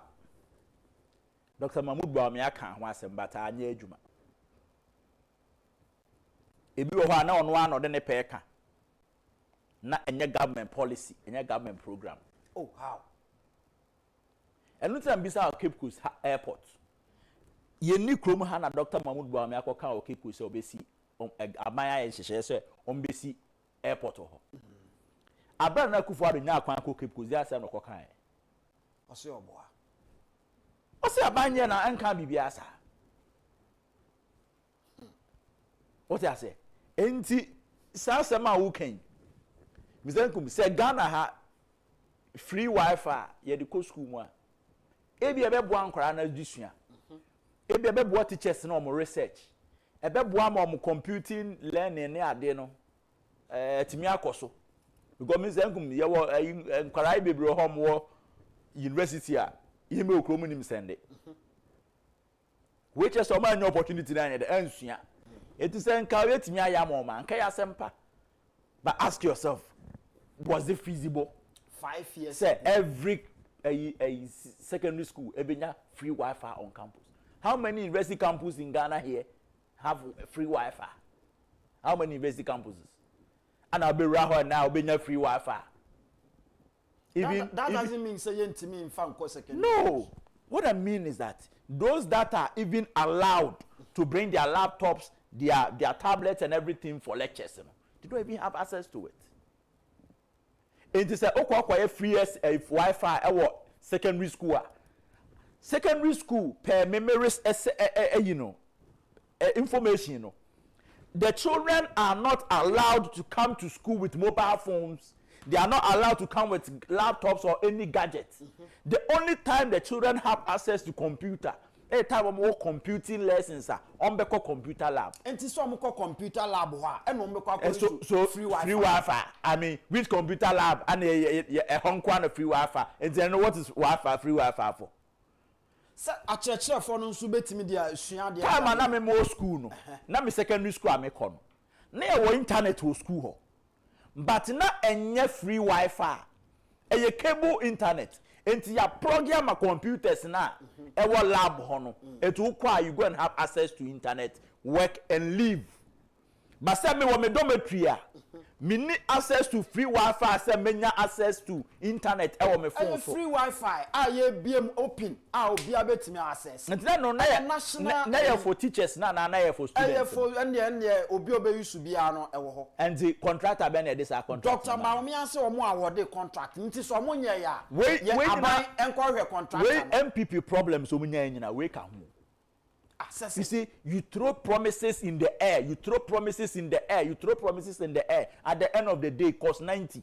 Dr. Mamudu Bawumia kan ho asembata anya adwuma ebi ho a na ono ano de ne peka na enye government policy enye government program. Oh how? Enu time bisa Cape Coast Airport ye ni krom ha na Dr. Mamudu Bawumia ko kan o Cape Coast obesi amaya ye hyehyɛ sɛ ombesi airport ho abra na akufo-addo nya akwan ko Cape Coast ya sɛ no ko kan ɔse ɔboa ɔse abanye na anka bibia sa what you say enti sa sema wo kan Mr. Nkum say Ghana ha free Wi-Fi ye de ko school mu a ebi ebeboa nkora na disua ebi ebeboa teachers na omo research ebeboa ma omo computing learning ne ade no timi akoso because Mr. Nkum ye wo nkora bebre ho mo university a yeme okromu nim sende which is some opportunity na ye de ansua it is encourage timi ayama ma nka ya sempa but ask yourself, was it feasible? 5 years. Say every a secondary school ebenya free Wi-Fi on campus. How many university campuses in Ghana here have free Wi-Fi? How many university campuses? And I'll be right now ebenya free Wi-Fi. Even that doesn't mean say to me in Fanko secondary. No. What I mean is that those that are even allowed to bring their laptops, their tablets and everything for lectures, you know, they don't even have access to it. It is a free Wi-Fi secondary school. Secondary school per memories, you know, information, you know. The children are not allowed to come to school with mobile phones. They are not allowed to come with laptops or any gadgets. The only time the children have access to computer, any time of more computing lessons are on the computer lab. And this one call computer lab and so free Wi-Fi. I mean, which computer lab and a Hong Kong free Wi-Fi. And then what is Wi-Fi free Wi-Fi for? Sir, a church for no subet media. Time and I'm more school no. Now me secondary school I make on. Now internet to school ho. But na enye free Wi-Fi. Eye cable internet. Enti ya program a computers na ewo lab ho no. Etu kwa you go and have access to internet, work and live. But say me wo me dormitory a me need access to free Wi-Fi, say me nya access to internet ewo me phone so. Free Wi-Fi a ye biem open a obi abetimi access. Enti no na ye for teachers na ye for students. Ye for ene obi obeyisu bia no ewo ho. And the contractor be na this contract. Dr. Bawumia say omo award contract. Nti so omo nye ya. We aban enko contract. We MPP problems omo nya nyina we ka ho. You see, you throw promises in the air, you throw promises in the air, you throw promises in the air. At the end of the day, it costs 90.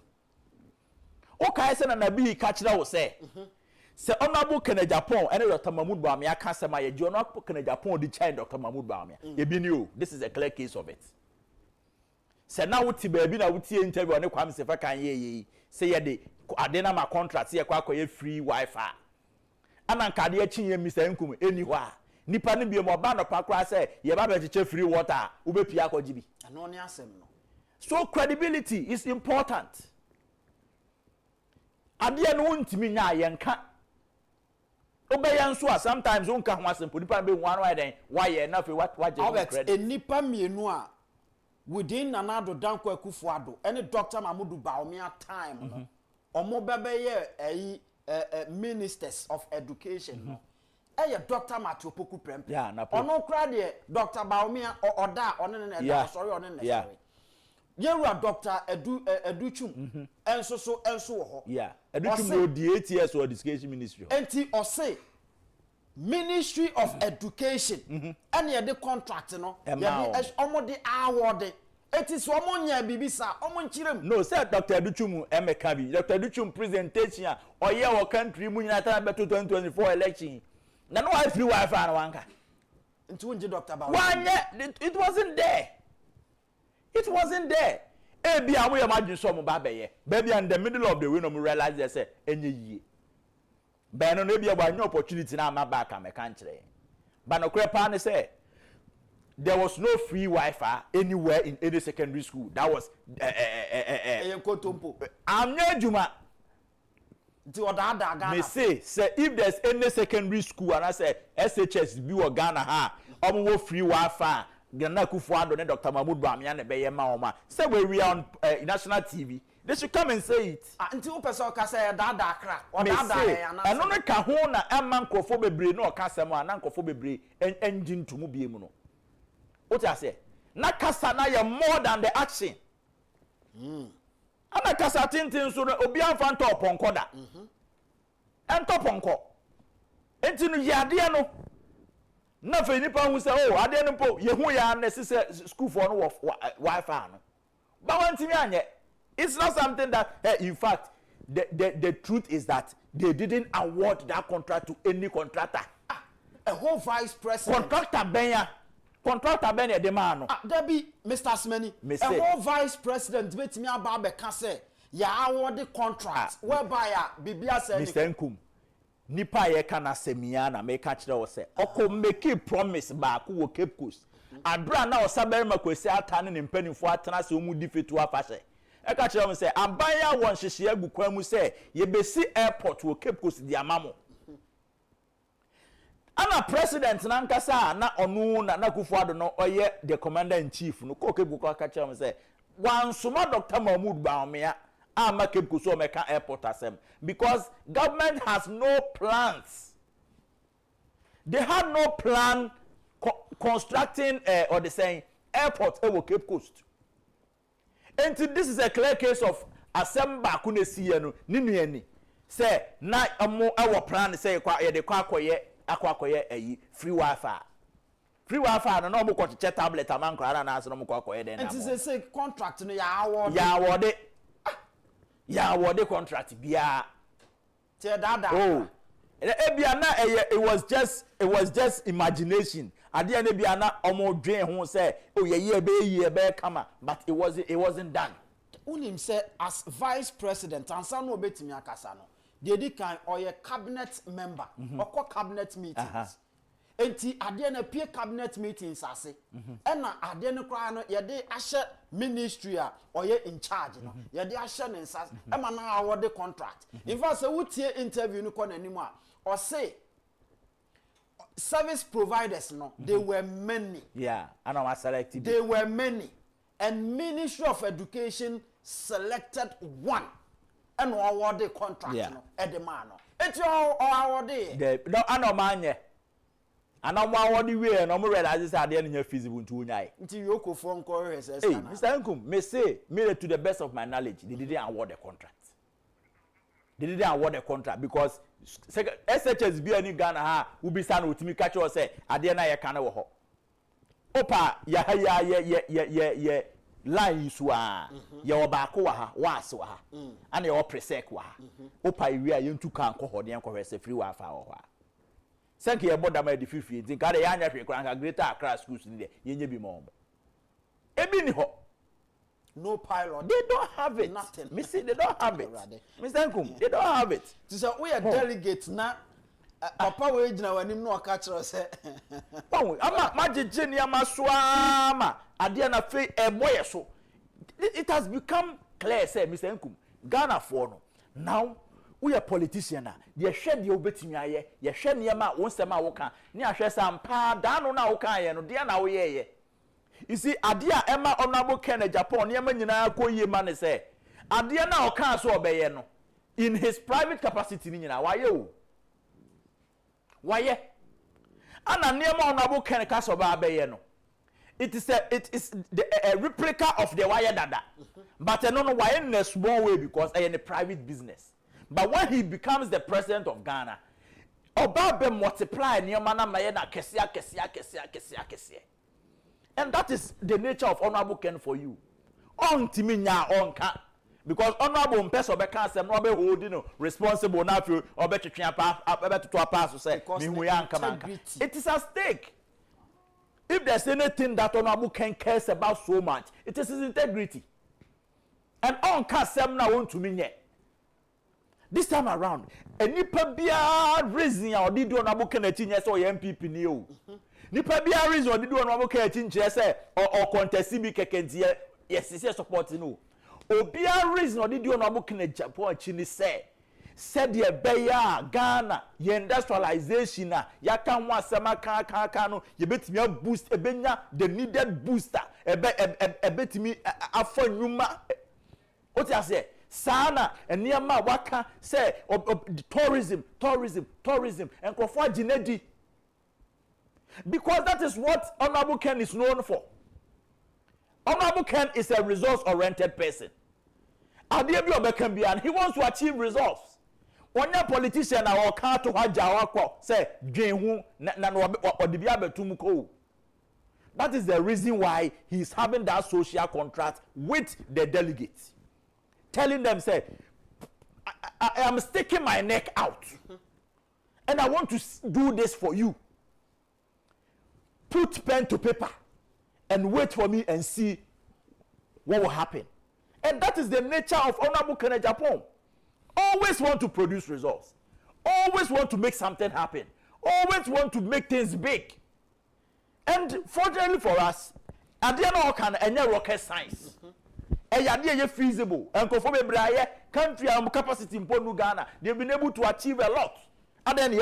Okay, say na nabi kachira wo say. Say honorable Agyapong, and Dr. Mamudu Bawumia can say my honorable Agyapong the child Dr. Mamudu Bawumia. You be new. This is a clear case of it. Say now wuti baby na wuti interview on Kwame Sefa kan ye say ye de adena ma contract ye kwa free Wi-Fi. Ananka de chinye Mr. Nkum anywhere. Nipa ni biemo ba no pakra say ye ba be free water ube pia akwaji bi ano ne asem no. So credibility is important. Ade no ntimi nya yenka obeyan so sometimes unka ho asem nipa be wan why den why ye na fe what Albert nipa mienu a within Nanado Danko Akufo-Addo any Dr. Mahmoud Bawumia time omo bebe ministers of education Dr. Matthew Poku Prem ono kra de Dr. Bawumia oda ono ne sorry ono ne sorry Yeru Dr. Educhum enso ho Educhum no the 8 years or education ministry enti o say Ministry of Education and the contract no omo de award it is omo nya bibisa omo nchirem no say Dr. Educhum emeka bi Dr. Educhum presentation oye our country mu nyina ta beto 2024 election na no why free wifi na wanka nti wonje Dr. Bawo it wasn't there ebi amu ya madwin so mo ba beye baby in the middle of the way no mo realize they say enye yie Ben no be about new opportunity now my back and country. But no crepa say there was no free Wi-Fi anywhere in any secondary school. That was I'm near Juma. Me say if there's any secondary school and I say SHS be or Ghana ha free Wi-Fi. Ghana Akufo-Addo and Dr. Mahmoud Bawumia ne beye ma oma. Say we are on national TV. They should come and say it. Until person can say dada crack or dada and no ka ho na emman krofo bebre no kasa mo na krofo bebre engine to mu bie mu no. What I say? Na kasa na ye more than the action. Ana kasa tintin so no obi amfa ntop ponko da. Ntop ponko. Enti no yade no. Na fe nipa hu say oh ade no po ye hu ya na say school for no Wi-Fi no. Ba wantimi anye. It's not something that, in fact, the truth is that they didn't award that contract to any contractor. A whole vice president. Contractor Benya the man. There be Mr. Smeni. A whole vice president with me about the case. Ya award the contract whereby Bibia said. Mr. Nkum. Nipa ye kana semia na me catch that say. Oko make promise back wo Cape Coast. Abra na osabere makwesi atane ne mpanifo atana se omu difetu afahye. Eka chere me say abaya won hyehye agukwa mu say ye besi airport wo Cape Coast di amamo. Ana president na nkasa na onu na Akufo-Addo no oye the commander in chief no ko Cape Coast aka chere me say wansoma Dr. Mahmoud Bawumia ama Cape Coast o meka airport asem because government has no plans. They had no plan constructing or they saying airport e wo Cape Coast. And this is a clear case of assemble kunesi no ninuani say na amo our plan say kwa ye de kwa akoye free Wi-Fi no mo ko che tablet amanko ara na aso mo ko akoye den na. And say contract no ya award contract bia te dada. Oh ebia na it was just imagination. Ade na bia na omo dwen ho say oh ye be kama but it wasn't done. Unim say as vice president ansa no obetimi akasa no dey di kan oye cabinet member okọ cabinet meetings. Enti ade na pie cabinet meetings ase na ade no kra no ye de ahye ministry a oye in charge no ye de ahye ne nsa e ma na award contract. In fact say wutie interview no ko nanim a or say service providers no they were many. Yeah, and I selected. They were many, and Ministry of Education selected one and awarded contract no at the man no. It's all awarded. No, I know man. And I'm awarded we and I'm realize that they are feasible to unite. Until you go for encore. Hey, Mr. Nkum, may say, to the best of my knowledge, they didn't award the contract. They didn't award the contract because SHS be any Ghana ha will be stand with me catch or say adena ye kana wo ho. Opa ya line swa ye obaako wa ha was wa ha and ye opresek wa ha. Opa wi a yentu kan ko ho de enko hwese free wa fa ho ha. Senke ye boda ma di fifi ntin ka de ya anya hwe kran ka Greater Accra schools ni de yenye bi mo. Ebi ni ho. No pilot. They don't have it. Nothing. Me see, they don't have it. Mr. Nkum, they don't have it. So we are delegates now. Papa we jina wanim no catch us. Pawu, ama majije ni ama swama. Ade na fe eboye so. It has become clear say Mr. Nkum, Ghana for no. Now we are politician na. Ye hwe de obetimi aye, ye hwe niam a wonsem a wo kan. Ni ahwe sampa da no na wo kan ye no, de na wo ye ye. You see, Adia Emma Honorable Ken Agyapong, Niema nyina ko yie man say, Adia na oka so obeye no in his private capacity nyina why you? Why? Ana Niema Honorable Ken ka so ba abeye no. It is a replica of the wire dada. But no why in a small way because in a private business. But when he becomes the president of Ghana, Obabe multiply Niema na maye na kesia. And that is the nature of Honorable Ken for you. On timinya onka. Because Honorable Mpeso beka asem no be holding responsible na fi obetwetwe to pass say me hu ya nka. It is at stake. If there's anything that Honorable Ken cares about so much, it is his integrity. And onka asem na won tumi nye. This time around, enipa bia reason or did Honorable Ken atinye so MPP ni o. Nipa bia reason did Honorable Ken atinye say or contest bi kekentie yes support no. Obia reason did Honorable Ken Agyapong chini say said ye beya Ghana ye industrialization na yaka ho asema kan no ye betimi boost ebenya the needed booster ebetimi afa nyuma what you say sana eniama waka say tourism and crofo ginedi because that is what Honorable Ken is known for. Honorable Ken is a results-oriented person. And he wants to achieve results. When a politician or can't to Hajawa say, that is the reason why he is having that social contract with the delegates. Telling them, say, I am sticking my neck out. And I want to do this for you. Put pen to paper. And wait for me and see what will happen. And that is the nature of Honorable Ken Agyapong. Always want to produce results. Always want to make something happen. Always want to make things big. And fortunately for us, at the end of any rocket science, and feasible, and country and capacity in Ghana, they've been able to achieve a lot. And then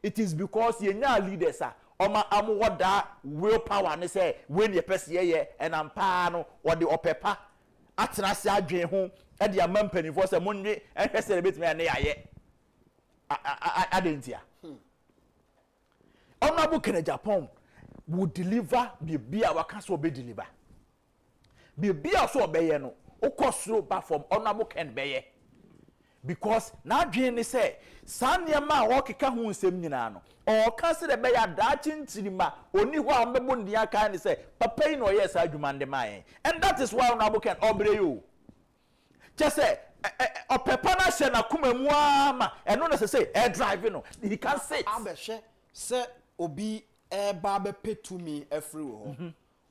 it is because you're now leaders are. Oma amu wada willpower ne say when ye pese ye and ampa no or the opepa atena se adwen ho e de amampani for say monwe e hwese betimi ane aye adentia Honorable Ken Agyapong will deliver bibia waka so be deliver bibia so obeye no ukosuro ba from Honorable Ken beye because na adwen ne say saniema wo keka hu nsem nyina no or consider be ya dachinchirima oni ho ambebo ndia kan say papa no yes adwumande mai and that is why Honorable Ken obre you just say opepa na she na kuma mu ama eno na say air drive no he can sit abehwe say obi ba be petumi afri wo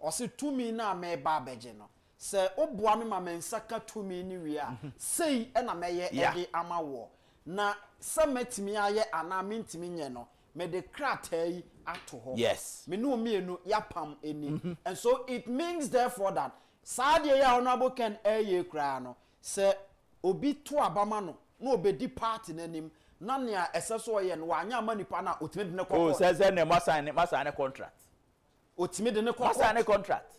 o say tumi na me ba beje no say oboa me ma mensaka tumi ni wi a sei na meye ede amawo na say metimi aye ana mentimi nye no me de kratai ato ho yes me no mienu yapam eni and so it means therefore that saade ya Honorable Ken eye kra no say obi to abama no na obedi party nanim na nea eseso ye no wanya manipa na otime de ne kokko oh say ne masa contract otime de ne kokko masa contract.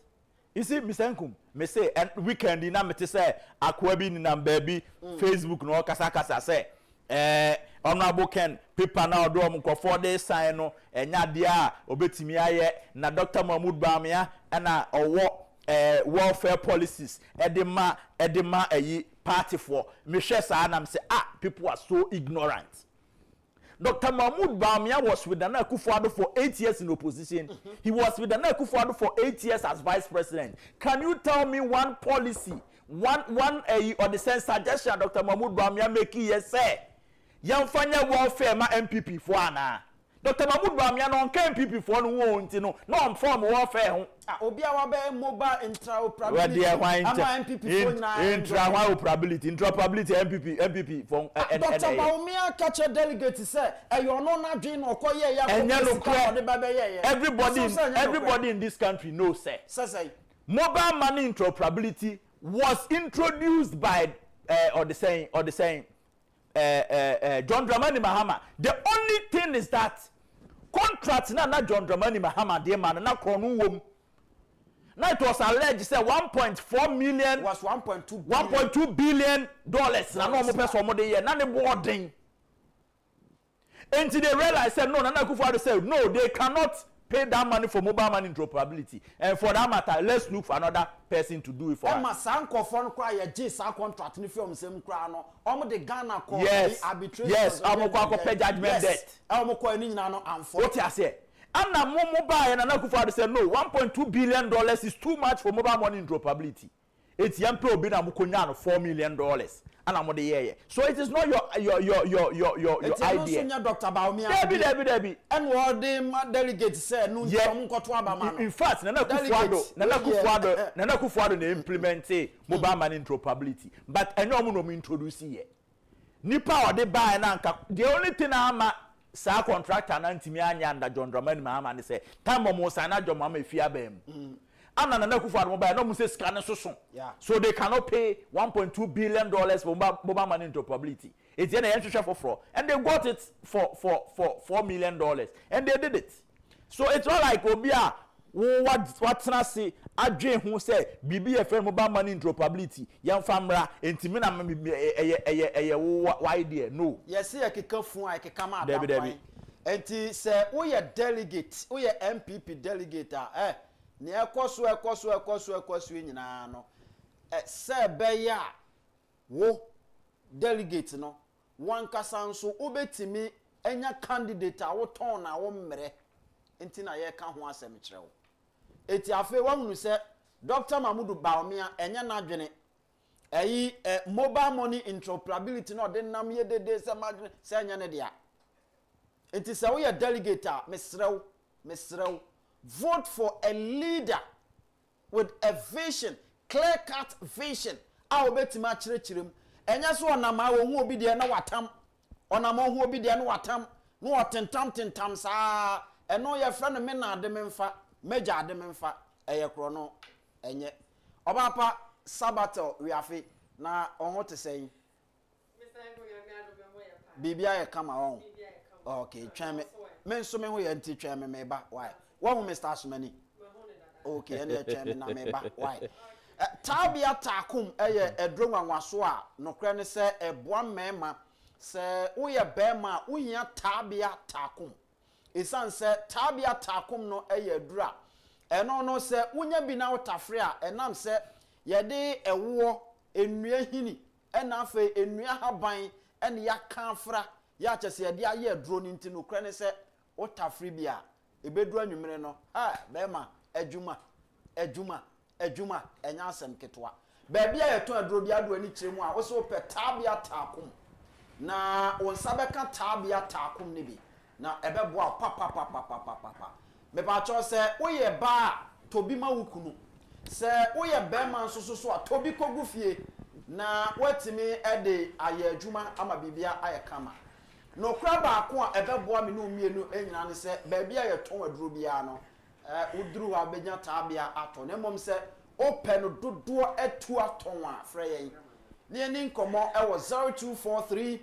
You see, Mr. Nkum, me say, and weekend in me say, akwabi ni number bi Facebook no kasa say, Honorable Ken paper na odo mko 4 days sign no, enya dia obetimi aye na Dr. Mahmoud Bawumia na owo welfare policies edema party for me share sa na me say people are so ignorant. Dr. Mahmoud Bawumia was with Nana Akufo-Addo for 8 years in opposition. He was with Nana Akufo-Addo for 8 years as vice president. Can you tell me one policy, one or the sense suggestion Dr. Mahmoud Bawumia making yes say, Yamfanya welfare ma MPP for ana. Dr. Mahmoud Bawumia no nka MPP for no wonti no form welfare ho. Obi a wabe mobile interoperability. Ama MPP for na interoperability MPP for Dr. Bawumia catch a delegate say you no na dream okoye ya everybody in this country knows say mobile money interoperability was introduced by John Dramani Mahama. The only thing is that contract na John Dramani Mahama de man na kronu wom Now it was alleged say 1.4 million was 1.2 $1.2 billion. Na no mo person mo de ye na ne boarding. Until they realize said no, Nana Akufo-Addo said no, they cannot pay that money for mobile money interoperability. And for that matter, let's look for another person to do it for us. Emma Sanko phone cry a J contract ni film same cry no. Omo de Ghana call arbitration. Yes, omo kwa pay judgment debt. Omo kwa ni nyina no amfo. What you say? And na mobile Nana Akufo-Addo said no, $1.2 billion is too much for mobile money interoperability. It's yampe obi na mukonya no $4 million. And I'm the year. So it is not your idea. It's Dr. Baumia. Debbie. And what the delegate said, no, in fact, Nana Akufo-Addo they implement mobile money interoperability. But I know no introduce here. Nipa or they buy nanka. The only thing I'm sa contractor na ntimi anya under John Dramani Mahama ne say time mo sana John Mahama efia bam. And Nana Akufo-Addo mobile no say scan so. So they cannot pay $1.2 billion for mobile money interoperability. It's in the for and they got it for $4 million and they did it. So it's not like Obia what can I say? Adrian who say BBFM mobile money interoperability. Young famra intimina why there no. Yes, I can come from I can come out. Debbie. And say we are delegate, we are MPP delegate ne ekoso nyina no se be ya wo delegate no wan kasa nso obetimi enya candidate a wo ton na wo mmere enti na ye ka ho asem kire wo eti afi wonu se Dr. Mahmoud Baumia enya na adwene eyi mobile money interoperability no de nam ye dede se madwene se enya ne dia enti se wo ye delegate a mesrew vote for a leader with a vision, clear-cut vision. I will bet much richer. And yes, one of my own will be there no watam. On a more who will be there no watam. No tentam. And no your friend of men are the menfa, major the menfa, a chrono, and yet. Obapa Sabato, we are fit. Now, on what to say? BBI come on. Okay, chairman. Men so many and teacher me back. Why? What will Mr. Asmani? Okay, and the chairman na me back. Why? Tabia takum a drum and waswa. No cranny say a one mema say we a bema we ya tabia takum. Isan say tabia takum no a dra. And no say unya be now tafria and nam say ye de a war in hini and afe in habain and ya canfra ya just ya dear drone into no cranny say o tafribia. Ebedru anwumre no bema adwuma enya asem ketwa ba bia yeto aduro bia do ani kiremu a wo so pe tabia takum na won sabeka tabia takum ne bi na ebebo a papa me ba cho se wo ye ba tobi ma wukunu se wo ye bema nsoso so a tobi kogu fie na watimi ede aye adwuma ama bibia aye kama no kraba ko a ebeboa me no mienu enyina ne se ba bia ye ton aduro bia no uduru wa benya tabia ato ne mom se open dodo etu aton a frɛ yɛn ne ni nkomo e wo 0243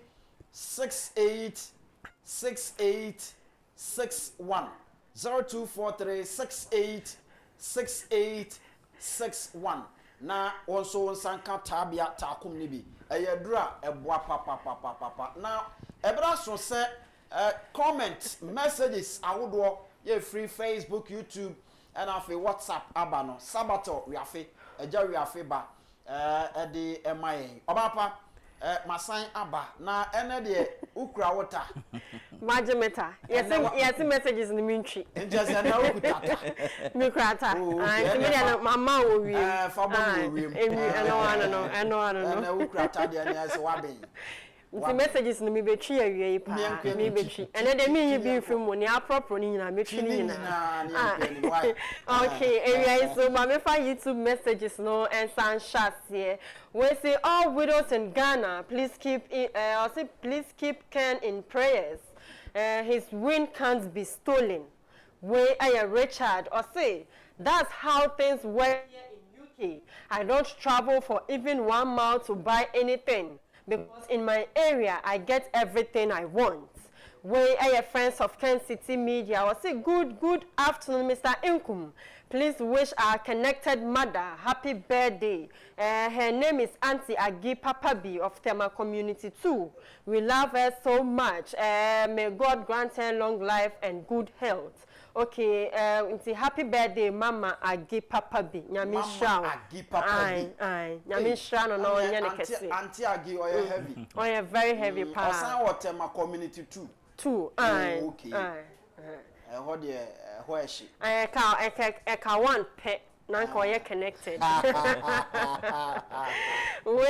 686861 0243 686861 na wonso sanka tabia takum ni bi eyadura eboa papa na ebra so se comment messages awodo ye free Facebook, YouTube, and afi WhatsApp abano sabato riafe eja riafe ba the MIA obapa masan aba na ene de ukura water majemeta yes messages ni mintri just na ukutata mikrata and me na mama wo wi fa bo wo wi eno na ukura de na se waben the messages no me betri awie pa me betri and then me yi bi film ni apropro ni nyina metri ni nyina okay area so ma me fa YouTube messages no and san shots here we say all widows in Ghana please keep please keep Ken in prayers his win can't be stolen we are Richard or say that's how things work here in UK I don't travel for even 1 mile to buy anything because in my area, I get everything I want. We are friends of Kencity Media. I say good afternoon, Mr. Nkum. Please wish our connected mother happy birthday. Her name is Auntie Agyapong of Tema Community 2. We love her so much. May God grant her long life and good health. Okay, happy birthday, Mama Agyapong. Nyami shao. Aye. Nyami shao no nyane kese. Auntie Agi or heavy. Oh, yeah, very heavy pa. Osan what Tema Community 2. 2. Aye. Okay. What the where is she? I can one pet. Nanko ye connected. We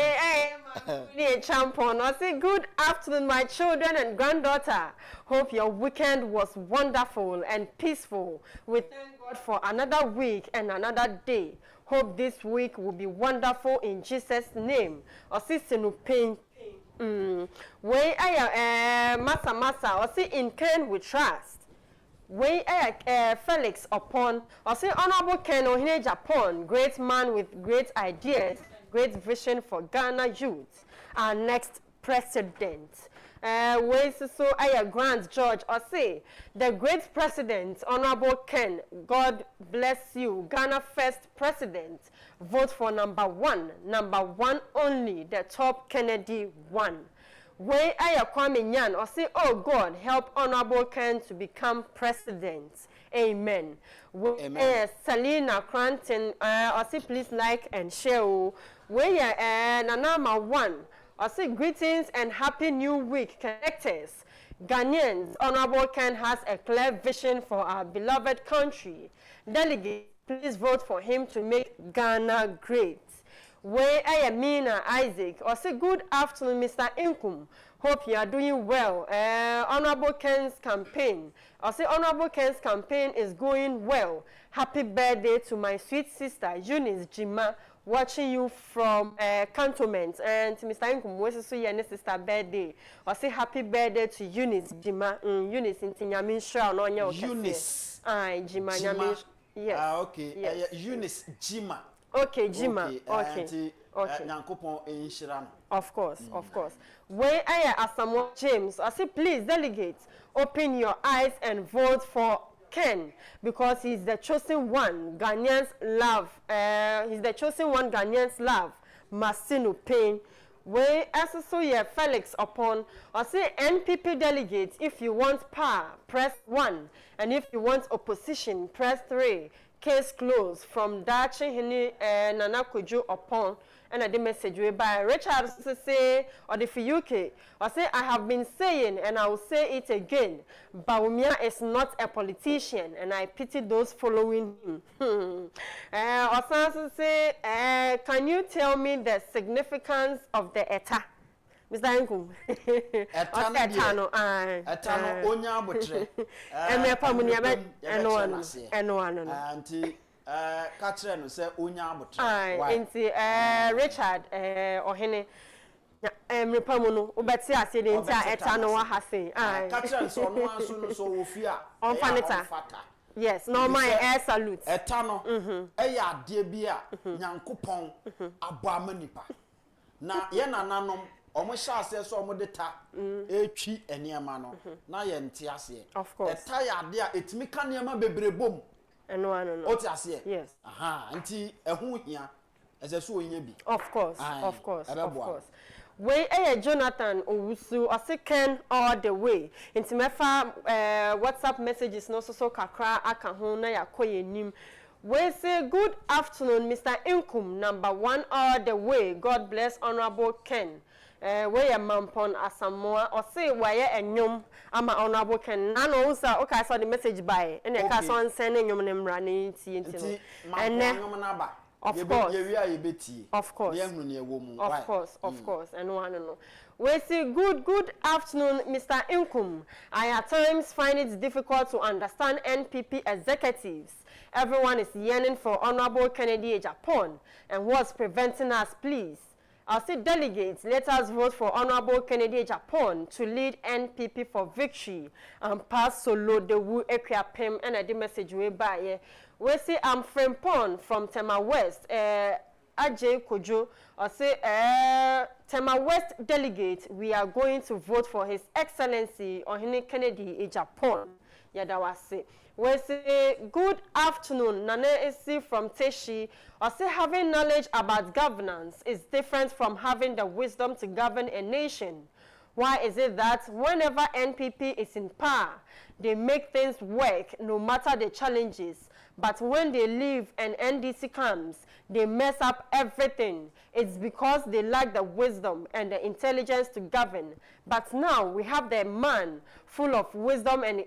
am champion. I say good afternoon, my children and granddaughter. Hope your weekend was wonderful and peaceful. We thank God for another week and another day. Hope this week will be wonderful in Jesus' name. I see no pain. We are massa. I see in Ken we trust. We Felix upon, or say Honorable Ken Ohene Agyapong, great man with great ideas, great vision for Ghana youth, our next president. We so Grant George, or say the great president, Honorable Ken, God bless you, Ghana first president. Vote for number one only, the top Kennedy one. When Kwame Nyan or say, oh God, help Honorable Ken to become president. Amen. Amen. Selena Cranton, or say please like and share. Where Nanama 1, or say greetings and happy new week connectors. Ghanaians, Honorable Ken has a clear vision for our beloved country. Delegates, please vote for him to make Ghana great. Where I am Mina Isaac, or say good afternoon, Mr. Nkum. Hope you are doing well. Honorable Ken's campaign, or say Honorable Ken's campaign is going well. Happy birthday to my sweet sister Eunice Jima, watching you from Cantonment. And Mr. Nkum, what's so your sister birthday? Or say happy birthday to Eunice Jima. Eunice in Tinyamin Shao no nya. Eunice. Jima Nyamin. Yes. Okay. Yes. Eunice Jima. Okay, Jima. Okay. Of course. When I am Samuel James, I say please delegates, open your eyes and vote for Ken because he's the chosen one Ghanaians love. He's the chosen one Ghanaians love. Masinu Pain. When so Felix upon, I say NPP delegates, if you want power, press 1, and if you want opposition, press 3. Case closed from Dachi Hini Nana Kojo upon and the message we by Richard say or the UK or say I have been saying and I will say it again. Bawumia is not a politician and I pity those following him. Or say can you tell me the significance of the ETA? Mr. Nkum. Etano onya abotre. Pamunia eno Auntie Catherine no say onya abotre. Auntie Richard Ohene Pamuno obeti ase de ntia etano wa hase. Catherine so no anso so ofia. On fanita. Yes, no my air salute. Etano eya ade bia Nyankopon abo amanipa. Na ye nananom omo sha ase so omo de ta etwi eniema no na ye nte ase. Of course. Eta ya ade a etimi ka niema bebrebom. No. Oti ase. Yes. Nti ehu hia ese so onya bi. Of course. We Jonathan Owusu ase Ken all the way. Nti mefa WhatsApp messages no so kakra aka ho na yakoye nim. We say good afternoon, Mr. Nkum, number 1 all the way. God bless Honorable Ken. We are Mampon Asamoah or say why enyum ama Honorable Ken. I know sir. Okay, I saw the message by and the person sending you name running TNT. And of course, and one no. We say good afternoon, Mr. Nkum. I at times find it difficult to understand NPP executives. Everyone is yearning for Honorable Kencity Agyapong, and what's preventing us, please? I'll say delegates, let us vote for Honorable Kencity Agyapong to lead NPP for victory and pass solo the Wu Equiapem and the message we buy. We say I'm Frempon from Tema West. Ajay Kojo, or say, Tema West delegate, we are going to vote for His Excellency Ohene Kennedy Agyapong. Yadawase. We say, good afternoon, Nane Esi from Teshi. Or say, having knowledge about governance is different from having the wisdom to govern a nation. Why is it that whenever NPP is in power, they make things work no matter the challenges, but when they leave and NDC comes, they mess up everything? It's because they lack the wisdom and the intelligence to govern. But now we have the man full of wisdom and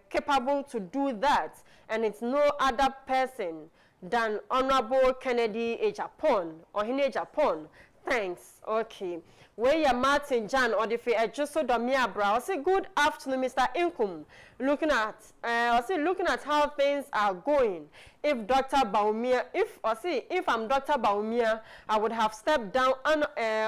capable to do that, and it's no other person than Honorable Kennedy Agyapong, Ohene Agyapong. Thanks. Okay. Where you Martin Jan or the Juso Domia Bra. I say good afternoon, Mr. Nkum. Looking at how things are going. If Dr. Baumia, if I'm Dr. Baumia, I would have stepped down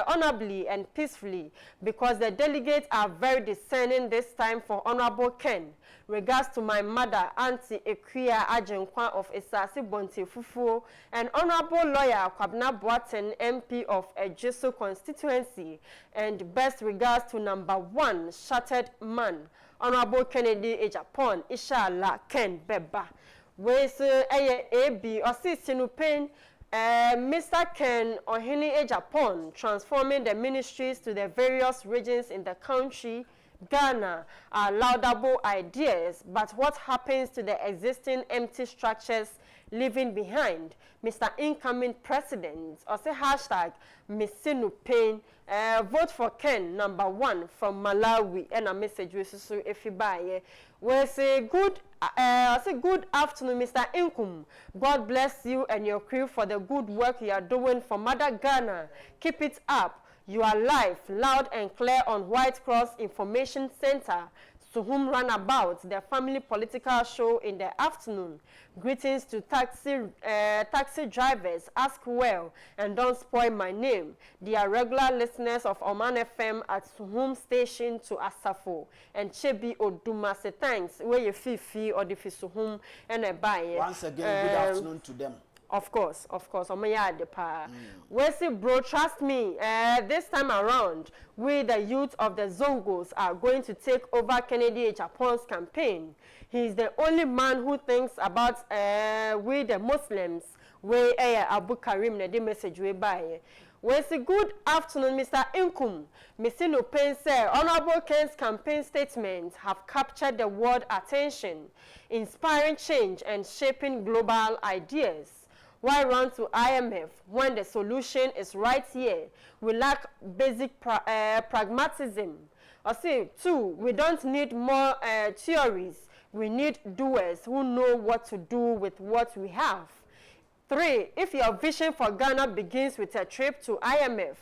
honorably and peacefully, because the delegates are very discerning this time for Honorable Ken. Regards to my mother, Auntie Ekuya Ajenkwa of Esasi Bonte Fufu, and Honorable Lawyer Kwabna Boaten, MP of Ejiso constituency, and best regards to number 1 shattered man, Honorable Kennedy Agyapong, Inshallah Ken Beba. Where's AB or Sinupen, Mr. Ken Ohene Agyapong, transforming the ministries to the various regions in the country. Ghana are laudable ideas, but what happens to the existing empty structures leaving behind? Mr. Incoming President, or say hashtag Missinu Pain, vote for Ken number 1 from Malawi, and a message we so if you buy. We say good afternoon, Mr. Nkum. God bless you and your crew for the good work you are doing for Mother Ghana. Keep it up. You are live, loud and clear on White Cross Information Center, to whom runabout the family political show in the afternoon. Greetings to taxi drivers. Ask well and don't spoil my name. They are regular listeners of Oman FM at Suhum Station to Asafo and Chebi Oduma. Say thanks. Where you feel or the Suhum and a buy. Once again, good afternoon to them. Of course. Wesley bro, trust me, this time around, we the youth of the Zongos are going to take over Kennedy Agyapong's campaign. He is the only man who thinks about we the Muslims. We Abu Karim na the message we buy. Wesley, good afternoon, Mr. Nkum. Mr. Lupin said, Honorable Ken's campaign statements have captured the world attention, inspiring change and shaping global ideas. Why run to IMF when the solution is right here? We lack basic pragmatism. I say, 2, we don't need more theories. We need doers who know what to do with what we have. 3, if your vision for Ghana begins with a trip to IMF,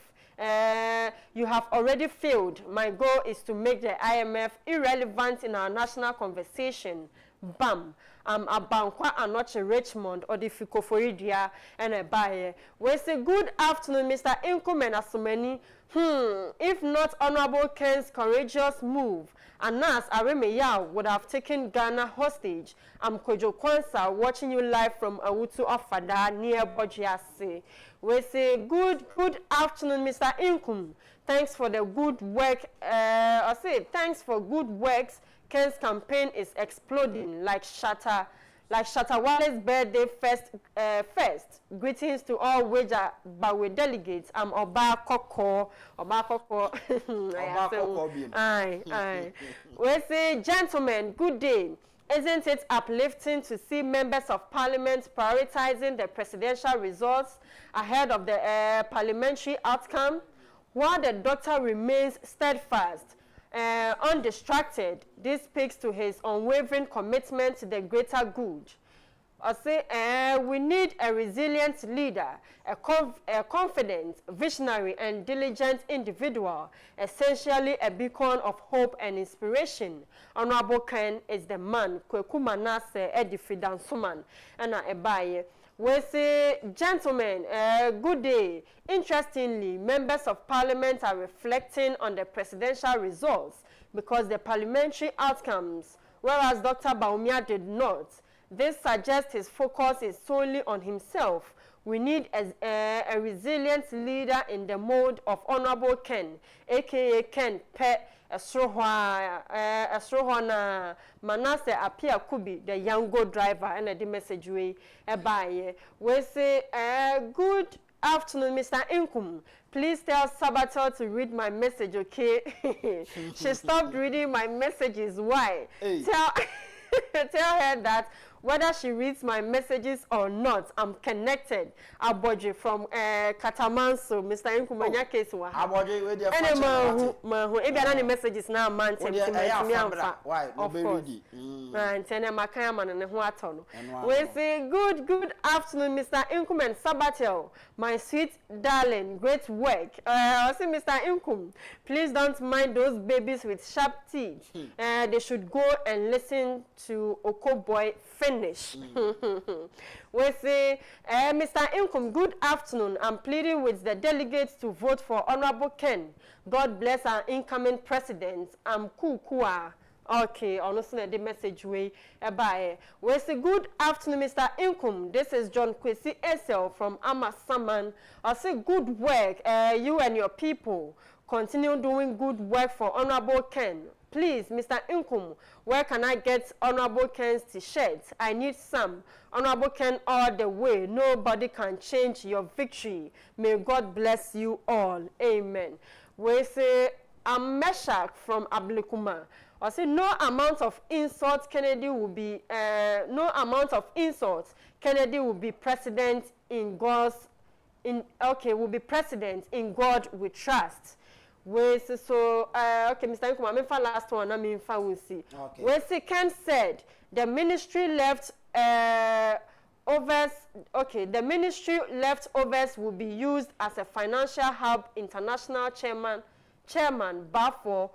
you have already failed. My goal is to make the IMF irrelevant in our national conversation. Bam. Abankwa Anoche Richmond or the Fikoforidia and a buyer. We say good afternoon, Mr. Nkum and Asumeni. If not Honorable Ken's courageous move, Anas Aremeya would have taken Ghana hostage. I'm Kojo Kwanza watching you live from Awutu Ofada near Bojiase. We say good afternoon, Mr. Nkum. Thanks for the good work. Thanks for good works. Ken's campaign is exploding like Shatawale's birthday first. Greetings to all Weja Bawe delegates. I'm Oba Koko. Aye. We say, gentlemen, good day. Isn't it uplifting to see members of parliament prioritizing the presidential results ahead of the parliamentary outcome? While the doctor remains steadfast, undistracted, this speaks to his unwavering commitment to the greater good. I say, we need a resilient leader, a confident, visionary, and diligent individual, essentially a beacon of hope and inspiration. Honorable Ken is the man. Kweku Manase Edifidan Suman and Ebaye. We say, gentlemen, good day. Interestingly, members of parliament are reflecting on the presidential results because the parliamentary outcomes, whereas Dr. Baumia did not. This suggests his focus is solely on himself. We need a resilient leader in the mode of Honorable Ken, aka Ken Pet Esrohana Manasseh Apia Kubi, the Yango driver, and the message we say good afternoon, Mr. Nkum. Please tell Sabato to read my message, okay? She stopped reading my messages. Why? Hey. Tell her that whether she reads my messages or not, I'm connected. Aboje from Katamanso, Mr. Nkum, anya case wa. Aboje we dey find mahu e bia na messages na man tem to me amfa. Why? No be ready. And tene makaya man ne ho ato no. We say good afternoon, Mr. Nkum and Sabatel, my sweet darling, great work. I say Mr. Nkum, please don't mind those babies with sharp teeth. They should go and listen to Oko Boy finish. We say, Mr. Nkum, good afternoon. I'm pleading with the delegates to vote for Honorable Ken. God bless our incoming president. I'm Kukua. Okay, honestly, the message we bye. We say, good afternoon, Mr. Nkum. This is John Kwesi Esel from Amasaman. I say, good work. You and your people continue doing good work for Honorable Ken. Please, Mr. Nkum, where can I get Honorable Ken's t-shirts? I need some. Honorable Ken all the way. Nobody can change your victory. May God bless you all. Amen. We say, I'm Meshach from Ablikuma. I say, no amount of insults Kennedy will be, Kennedy will be president in God's, will be president in God we trust. We say so okay, Mr. Nkum, I'm for last one, I mean for we see. Okay. We see Ken said the ministry left the ministry leftovers will be used as a financial hub. International chairman Bafo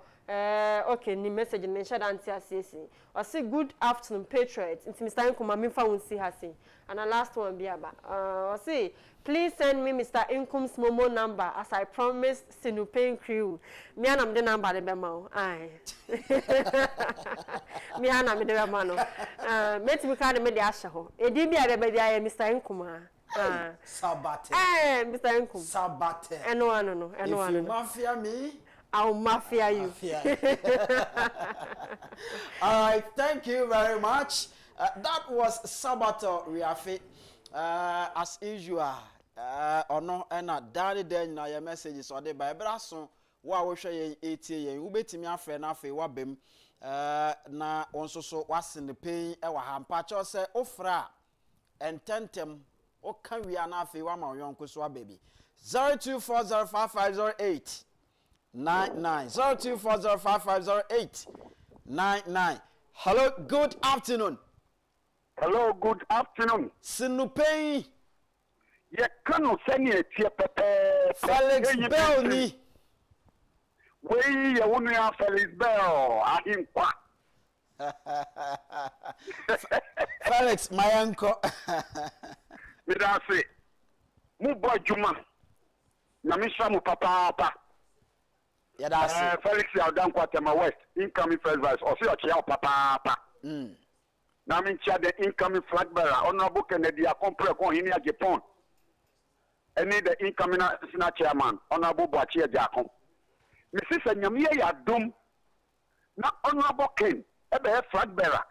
ni message in the anti assessing. I say good afternoon, patriots. It's Mr. Nkum, I'm for we see hasi. And the last one be about I say please send me Mr. Nkum's Momo number as I promised Sinupane crew. Me anam the number the bema. Aye. Me anam the bema no. Met me card me the asha ho. E di bia be dia Mr. Nkum Sabate. Mr. Nkum. Sabate. No. If you mafia me, I'll mafia you. All right, thank you very much. That was Sabato Riafe. As usual, no, and daddy then na your messages or the Bible so wa we share 80 yen ubetimi afre na afi wa bem na onso so was in the pain e wa hampa cho se ofra ententem o kan wi na afi wa ma yonko so baby 02405508 99 02405508 Hello, good afternoon. Hello, good afternoon. Sinupei. Ye kanu seni etie pepe. Felix Bell ni. Wey ye wonu ya Felix Bell ahinkwa. Felix my uncle. Me da say. Mu boy juma. Na mi sha mu papa. Ya da say. Felix ya dan kwatema West. Incoming first vice. O se o che ya papa. Na min chia the incoming flag bearer Honorable Kennedy Akompre kon hini Agyapong. Any the incoming national chairman Honorable Agyapong. Mrs. Nyamiye ya dum na Honorable Ken ebe flag bearer.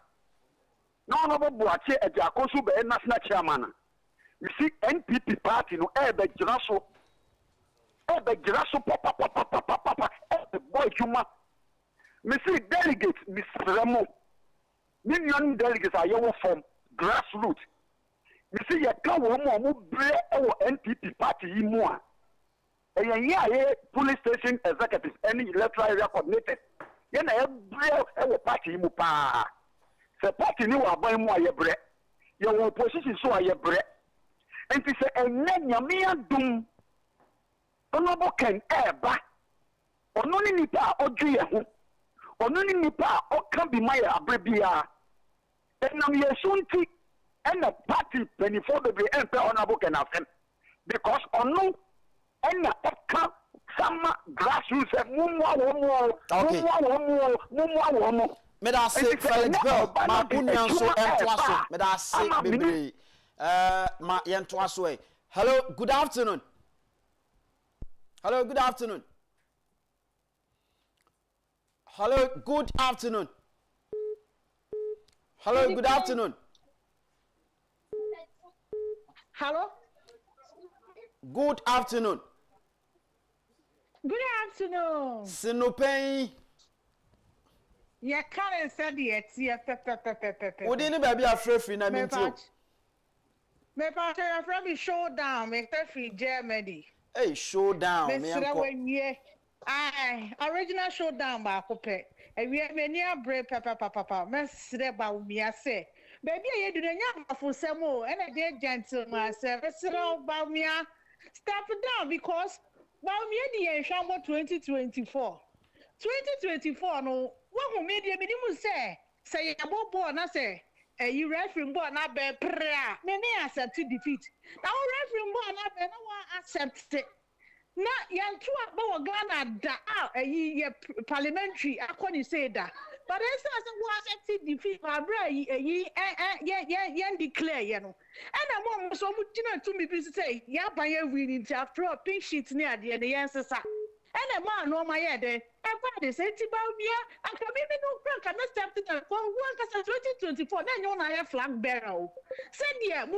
Na Honorable Agyapong so be national chairman. You see NPP party no ebe giraso papa ebe boy juma. Mrs. Delegate Mr. Remo. Million delegates are your from grassroots. You see, you can't break our NPP party more. And police station executives, any electoral area coordinated. You know, our party mupa. The party new are buying more your bread. Your opposition so are your bread. And to say, and then your mere doom. Honorable Ken Eba. Only nipa or Juya. Only nipa or can be my abrabia. And I'm here soon to end the party 24 baby and Honorable Ken Afem. Because on no and the some grassroots have one more. Me da say Felix Bell ma bunyan so entwaso. Me da say baby. Ma yentwaso e. Hello, good afternoon. Hello, good afternoon. Hello, good afternoon. Hello, good afternoon. Hello. Good afternoon. Good afternoon. Sinopay. Yeah, can't say the Would anybody be afraid for na me too? Me part your friend be showdown, me free Germany. Hey, showdown, me uncle. Aye, original showdown ba kope. E wi me ni abre papa. Me sire ba umi ase. Baby ye do nya afosem o, e na dey gentleman say me sire ba umi step down because ba umi di yen hwambo 2024. 2024 no, wo media me mu say ye bobo na say you referee board na be pra. Me accept defeat. Now referee board na be no one accept it. Na yantu aba Ghana da ye parliamentary akoni say da. But they say we accept defeat abra ye declare ye no. And am so mu tina to me be say ya ban ye winning after a pink sheet near the answer. And a man no my head everybody say tibabia and come me no crack and step to the for 2024 then you na flag bearer said yeah mu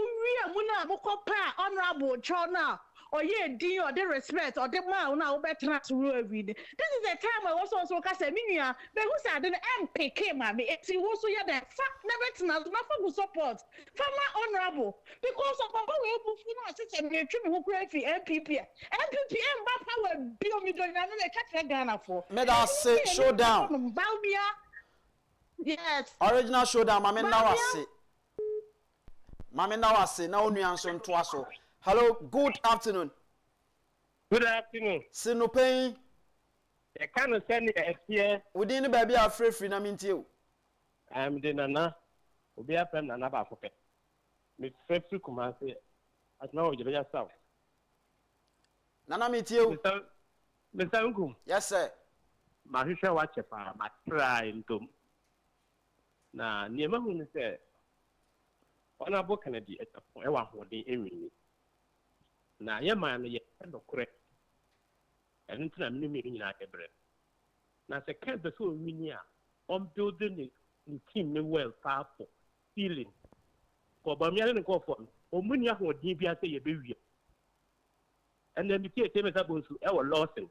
na mo kopa honorable chona or ye din or the respect or the man na obetra to rule every day. This is the time I also ka say minua be who say the MPK ma me eti wo so ya the fact never na for support former honorable because of papa we able to system me twi me ho kura fi MPP mba power bi o mi do na me ka Ghana for me da say showdown yes original showdown mama na wase na onu anso nto aso. Hello, good afternoon. Good afternoon. Sinopay. I can't send you here. Within the baby are free na minti o. I'm the nana. Obi afem nana ba fope. Me fefu kuma say at now you better south. Nana minti o. Mr. Nkum. Yes sir. Ma hwehwe wa chefa ma try ntom. Na niema hu ni say ona bo Kennedy Agyapong e wa hode enwini. Na ye man no ye no kore enu tena minu mi nyina ebre na se kan be so wini a on building the team me well powerful feeling ko ba mi ale ne ko for o muni ahodin bia se ye be wi and then the tie me sabonsu e wo lawson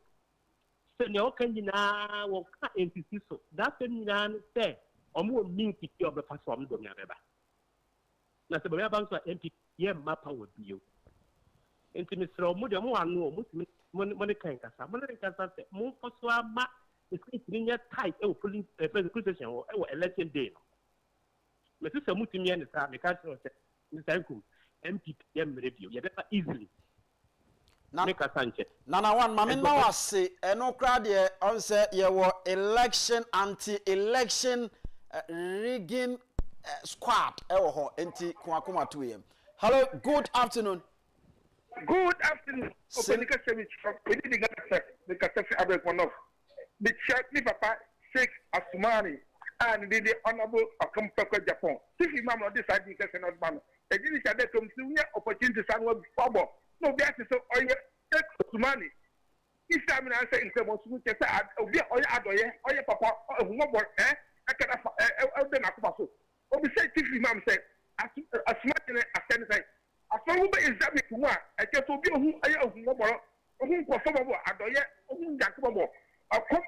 se ne o kan nyina wo ka entity so that nyina no se o mo mean tiki of the platform do nya beba na se ba ya bank so MP ye mapa wo bio enti misro mu de mo anu mo mo ne kan kasa mo ne kasa se mo foso ama iskrinya tight e o police presentation wo e wo election day no me se mu timi ne sa me ka se Mr. Nkum MPP ye mrebio ye better easily na kasa nche nana one mama na wase eno kra de on say ye wo election anti-election rigging squad e wo ho enti kwakoma to yem. Hello, good afternoon. Good afternoon. Openica service from Penny the Cafe Abekonof. The check me papa Sheikh Asumani and the honorable Agyapong Agyapong. If you mamma decide you can not ban. A didn't say that come to opportunity to someone bubble. No, that's so or Sheikh Asumani. If I'm an answer in terms of what you papa or I can open a passo. Or be said, if you mam said, Asumani ascended. Afawu be examine kuma e ke so bi ohun aye ohun gboro ohun ko so bobo adoye ohun jank bobo akom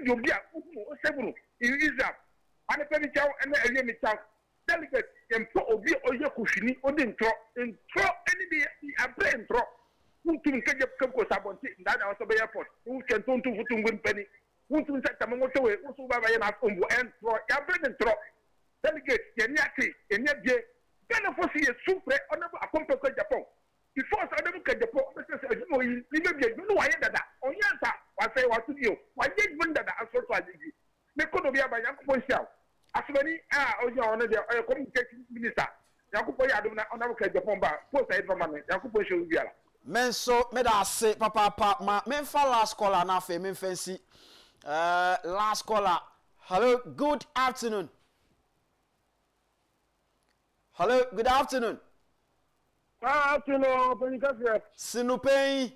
di obi a ohun o seburu in Israel ane pe bi chaw ene elie mi chaw delegate empo obi oye kushini odi ntro eni bi abre ntro untum keje ko sabonti ndana so be airport un kento untum futu ngwen peni untum sa tamango towe usu baba ye na ombo entro ya abre ntro delegate ye ni ati eni bie Ghana for see a super honorable Agyapong Agyapong. Before honorable Agyapong, you know why that. On Yanta, I say what to you. Why did you that as well as you? They could be by Yakupo Shell. As many are on the communication minister. Yakupo honorable Agyapong bar, post aid for money. Yakupo Shell. Men so me da say papa ma men fa last caller na fe men fancy. Last caller. Hello, good afternoon. Hello, good afternoon. Sino Penicassia. Sinupay.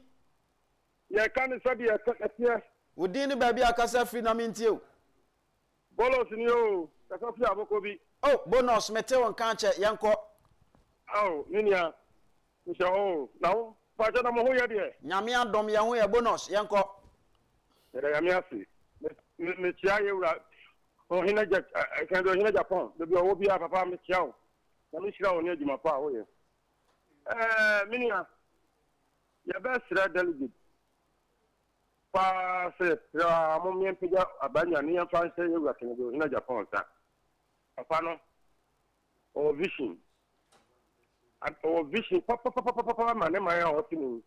Ya can't study a year. Within baby a casa free namintil. Bolos in you, Casafia Bokobi. Oh, bonus meteo and cancher, Yanko. Oh, Ninia. Oh, now, Pajana Mohoya dear. Yamia dom Yahoya bonus, Yanko. Yamiasi. Michia, or Hinaja, I can do Agyapong. The Biobia Papa Michao. Namishra near Jimapa. Minia, your best delegate. Pa se Mommy and Pija, Abanya, near France, you can do in Agyapong. Apano or vision. Or vision, Papa, my name, my opinion.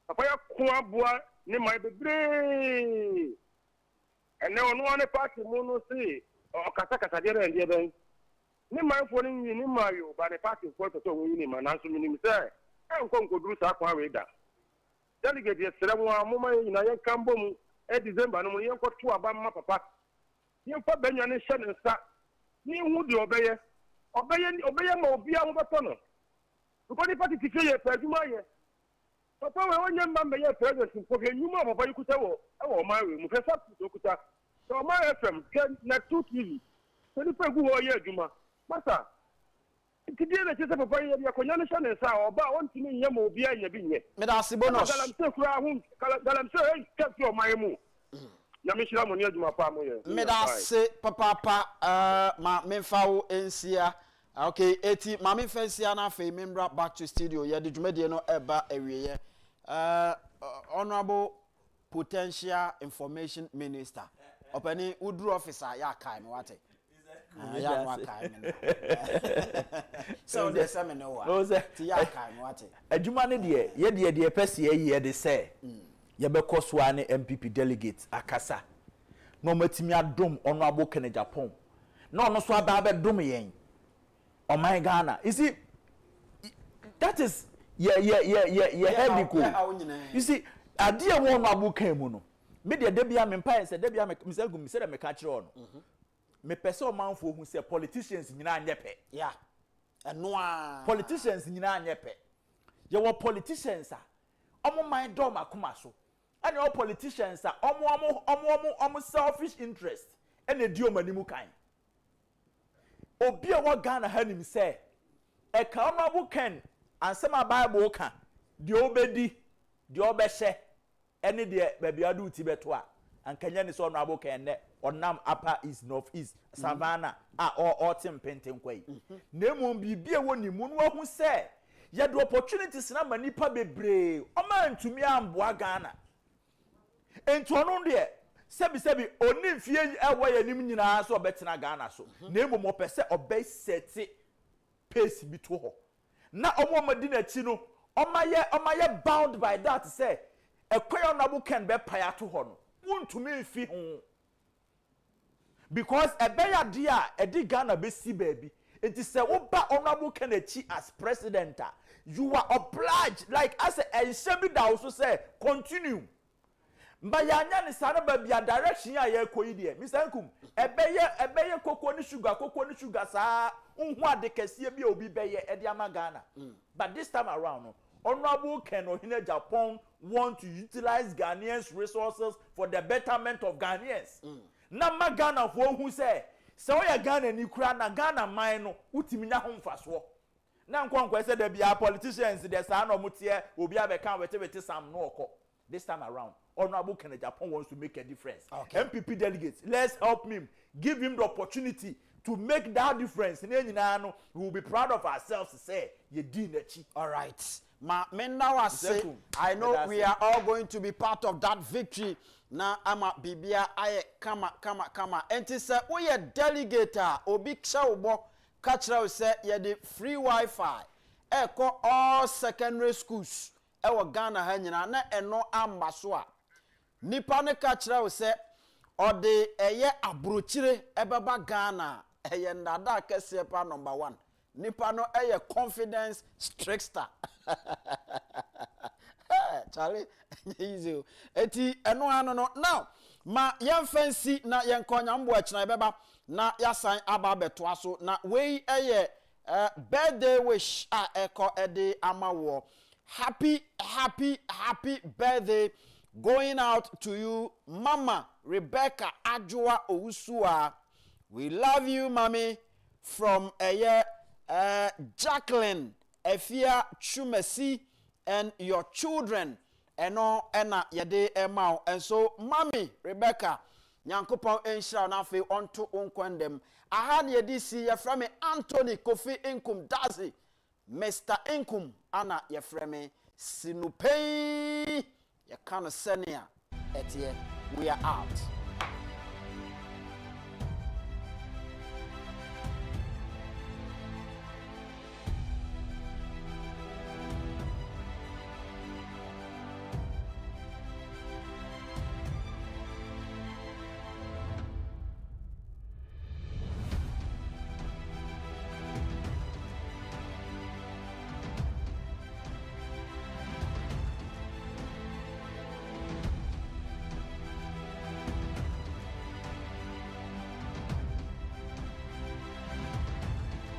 Papa, Kuabua, name my baby. And now, no one party, Mono say, or Kataka, and the other. Name my phone in Mario, but the party for the winning, and answer me, sir. I'm going to do Sakwa Reda. Delegate yesterday, Mama in a Cambom, December, no one got to Abama Papa. You put Benjamin and start. You would obey, or be on the tunnel. Because the party to say a Pajumaya. Papa, when your mamma, your presence, for you, Mamma, you could tell, oh, my room, Professor Dokuta. So my FM can not 2 TV. So the people who are here, Juma. Master, today the chest of a fire, your connection is our about 1 million more beer in your being. Medasibonos. I'm so proud, I'm so kept your my move. Yamishra Monia Juma Pamoya. Medase, Papa, ma Memfao, Ensia. Okay, 80, Mammy Fensiana, Fe, member back to studio. Yeah, did you mediano eba area? Honorable Potential Information Minister. Opening Udru officer, ya kai me wate. Ya wa kai me. So the seminar wa. Ya kai me wate. Adwuma ne de ye de pese ye de say. Ye be koswa ne MPP delegates akasa. No matimi adom Honorable Agyapong. No so aba be dom yen. Oh my Ghana. You see, that is heavy cool. You see, I dear one abu came no. Media debia me pay say debia me say me catch on. Me person man for who say politicians nyina nyepe. Yeah. Enoa. Politicians nyina nyepe. Ye were politicians omo mind dom akoma so. And all politicians omo selfish interest and edi omanimu kan. Obi a wa Ghana hanim say e ka Honorable Ken ansema Bible ka de obedi de obehye ene de baby adu ti beto a ankanya ni so Honorable Ken ne onam upper east north east savannah or tim penten kwai nemu bibie woni mu no hu say ye de opportunities na manipa bebre o ma ntumi amboa Ghana ento no de sebi oni fie ewa yanim nyina so obetena Ghana so na emo mo pese obey seti pace bi to ho na omo madina chi no omaye bound by that say ekwayo na bu ken be paya to ho no wontumi fi ho because ebeya dia edi Ghana be si baby it is say oba Honorable Kenechi as president you are obliged like as a shebi da also say continue mbayanya ni sana babia direction ya ye koyi de Mr. Nkum ebeye koko ni sugar sa unhu ade kese bi obi beye ede ama Ghana but this time around no Honorable Agyapong want to utilize Ghanaians resources for the betterment of Ghanaians na ma Ghana for who say so ya Ghana ni kura na Ghana man no utimi nya ho mfaso na nkwankwa say there be politicians there sa na omutie obi abeka wete sam no okọ this time around Honorable Agyapong wants to make a difference. Okay. MPP delegates, let's help him. Give him the opportunity to make that difference. We will be proud of ourselves to say, all right. I know we are all going to be part of that victory. Now, ama bibia aye kama. And it say, we are delegator, obi ksaubo, kachra say, ye the free Wi-Fi. Eko all secondary schools. Ewa Ghana hanyina na eno ambaswa. Nipa ne kachira we se ode eye abrochire ebeba Ghana eye ndada kese pa number 1 nipa no eye confidence trickster Charlie easy eti eno ano no now ma yan fancy na yan konya mbo achina ebeba na yasan aba beto aso na we eye birthday wish eko ede amawo. Happy birthday going out to you, Mama Rebecca Ajua Owusua. We love you, Mommy, from Jacqueline Efia Chumesi and your children. Eno ena yede emao. And so, Mommy Rebecca, Nyankopon enshira na fe onto unkwendem. Ahan yedi si yeframe Anthony Kofi Nkum Dazi. Mr. Nkum ana yeframe Sinupei. Yakana senia etie. We are out.